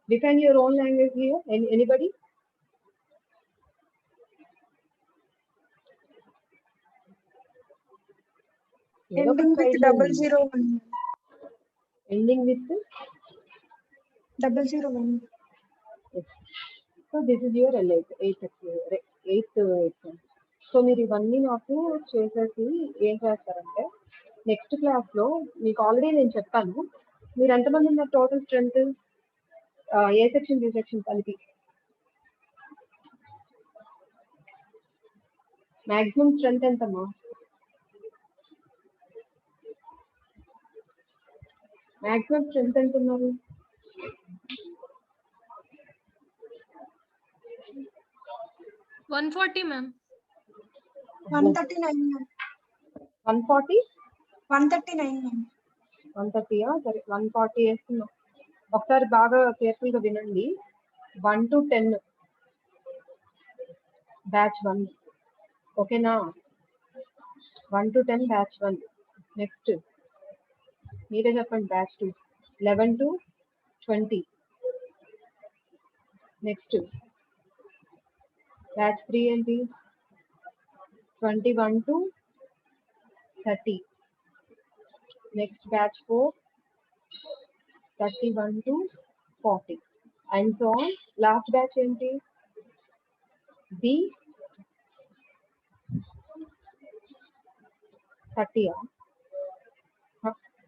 define your own language here. Anybody? Ending with 001. Ending with 001. So this is your L8 8th. So మీరు ఇవన్నీ నాకు చేసేసి ఏం చేస్తారంటే నెక్స్ట్ క్లాస్ లో మీకు ఆల్రెడీ నేను చెప్పాను, మీరు ఎంతమంది ఉన్నారు టోటల్ స్ట్రెంత్ ఏ సెక్షన్ బి సెక్షన్ కలిపి? మాక్సిమం స్ట్రెంత్ ఎంతమ్మా? మాక్సిమం స్ట్రెంత్ ఎంత ఉన్నారు? 140 మ్యామ్. 139 మ్యామ్. 140? 139 మ్యామ్. 130. సరే 140 వేస్తున్నాం. ఒకసారి బాగా కేర్ఫుల్ గా వినండి. 1 to 10 బ్యాచ్ 1. ఓకేనా? 1 to 10 బ్యాచ్ 1. నెక్స్ట్ మీరే చెప్పండి బ్యాచ్ 2. 11 to 20. నెక్స్ట్ బ్యాచ్ 3 ఏంటి? 21 to 30. Next batch 4 31 to 40 and so on. Last batch ఏంటి? బి 30.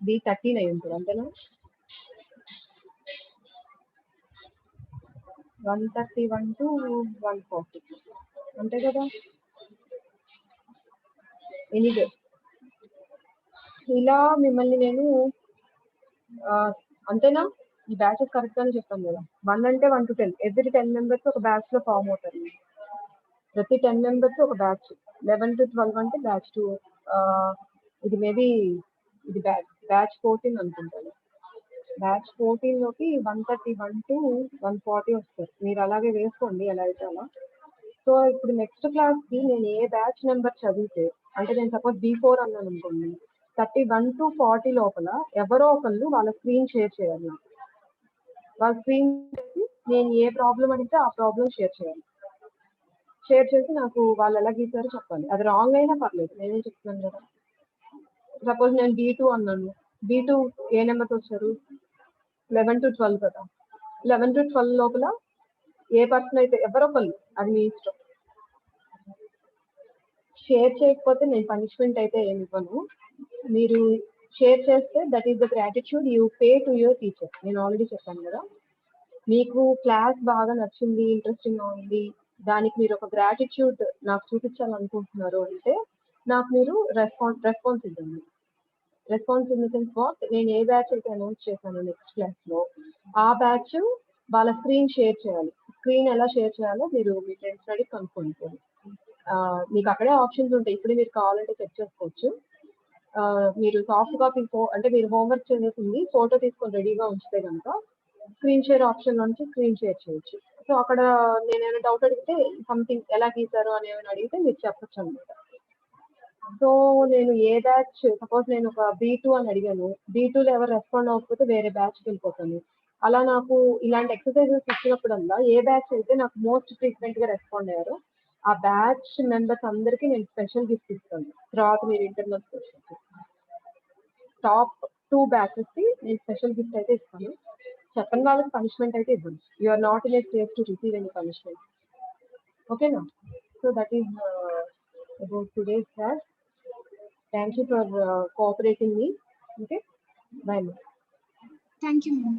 బి 13 అయి ఉంటుంది అంతేనా? 131 to 140 అంతే కదా? ఎనీవే ఇలా మిమ్మల్ని నేను అంతేనా? ఈ బ్యాచెస్ కరెక్ట్ అని చెప్పాను కదా. 1 అంటే 1 to 10, ఎవ్రీ 10 మెంబర్స్ ఒక బ్యాచ్ లో ఫామ్ అవుతారు. ప్రతి 10 మెంబర్స్ ఒక బ్యాచ్. 11 to 12 అంటే బ్యాచ్ 2. ఇది మేబీ ఇది బ్యాచ్ 14 అనుకుంటాను. బ్యాచ్ 14 లోకి 131 to 140 వస్తారు. మీరు అలాగే వేసుకోండి ఎలా అయితే అలా. సో ఇప్పుడు నెక్స్ట్ క్లాస్ కి నేను ఏ బ్యాచ్ నెంబర్ చదివితే అంటే నేను సపోజ్ B4 అన్నాను అనుకోండి, 31 to 40 లోపల ఎవరో ఒకళ్ళు వాళ్ళ స్క్రీన్ షేర్ చేయాలి నాకు. వాళ్ళ స్క్రీన్ చేసి నేను ఏ ప్రాబ్లం అడిగితే ఆ ప్రాబ్లం షేర్ చేయాలి. షేర్ చేసి నాకు వాళ్ళు ఎలా గీసారో చెప్పాలి. అది రాంగ్ అయినా పర్లేదు, నేనేం చెప్తున్నాను కదా. సపోజ్ నేను B2 అన్నాను, B2 ఏ నెంబర్తో వచ్చారు, 11 to 12 కదా. 11 to 12 లోపల ఏ పర్సన్ అయితే ఎవరో ఒకళ్ళు, అది మీ ఇష్టం. షేర్ చేయకపోతే నేను పనిష్మెంట్ అయితే ఏమి ఇవ్వను. మీరు షేర్ చేస్తే that is the gratitude you pay to your teacher. నేను ఆల్రెడీ చెప్పాను కదా. మీకు క్లాస్ బాగా నచ్చింది, ఇంట్రెస్టింగ్గా ఉంది, దానికి మీరు ఒక గ్రాటిట్యూడ్ నాకు చూపించాలనుకుంటున్నారు అంటే నాకు మీరు రెస్పాన్స్ ఇవ్వండి. Response in the sense what, నేను ఏ బ్యాచ్ అయితే అనౌన్స్ చేశాను నెక్స్ట్ క్లాస్లో, ఆ బ్యాచ్ వాళ్ళ స్క్రీన్ షేర్ చేయాలి. స్క్రీన్ ఎలా షేర్ చేయాలో మీరు మీ ఫ్రెండ్స్ అడిగి కనుక్కోండి. మీకు అక్కడే ఆప్షన్స్ ఉంటాయి, ఇప్పుడు మీరు కావాలంటే చెక్ చేసుకోవచ్చు. మీరు సాఫ్ట్ కాపీ అంటే మీరు హోంవర్క్ చేసేసింది ఫోటో తీసుకొని రెడీగా ఉంచితే కనుక స్క్రీన్ షేర్ ఆప్షన్ నుంచి స్క్రీన్ షేర్ చేయొచ్చు. సో అక్కడ నేను ఏమైనా డౌట్ అడిగితే సంథింగ్ ఎలా గీసారు అని ఏమైనా అడిగితే మీరు చెప్పచ్చు అనమాట. సో నేను ఏ బ్యాచ్, సపోజ్ నేను ఒక B2 అని అడిగాను, B2లో ఎవరు రెస్పాండ్ అవ్వకపోతే వేరే బ్యాచ్కి వెళ్ళిపోతాను. అలా నాకు ఇలాంటి ఎక్సర్సైజెస్ ఇచ్చినప్పుడల్లా ఏ బ్యాచ్ అయితే నాకు మోస్ట్ ఫ్రీక్వెంట్గా రెస్పాండ్ అయ్యారో ఆ బ్యాచ్ మెంబర్స్ అందరికీ నేను స్పెషల్ గిఫ్ట్ ఇస్తాను. తర్వాత మీరు ఇంటర్నల్ క్వశ్చన్స్ టాప్ 2 బ్యాచెస్కి నేను స్పెషల్ గిఫ్ట్ అయితే ఇస్తాను. చెప్పని వాళ్ళకి పనిష్మెంట్ అయితే ఇవ్వను. You are not in a state to receive any punishment. ఓకేనా? So that is about today's class. Thank you for cooperating me. Okay, bye. Thank you, ma'am.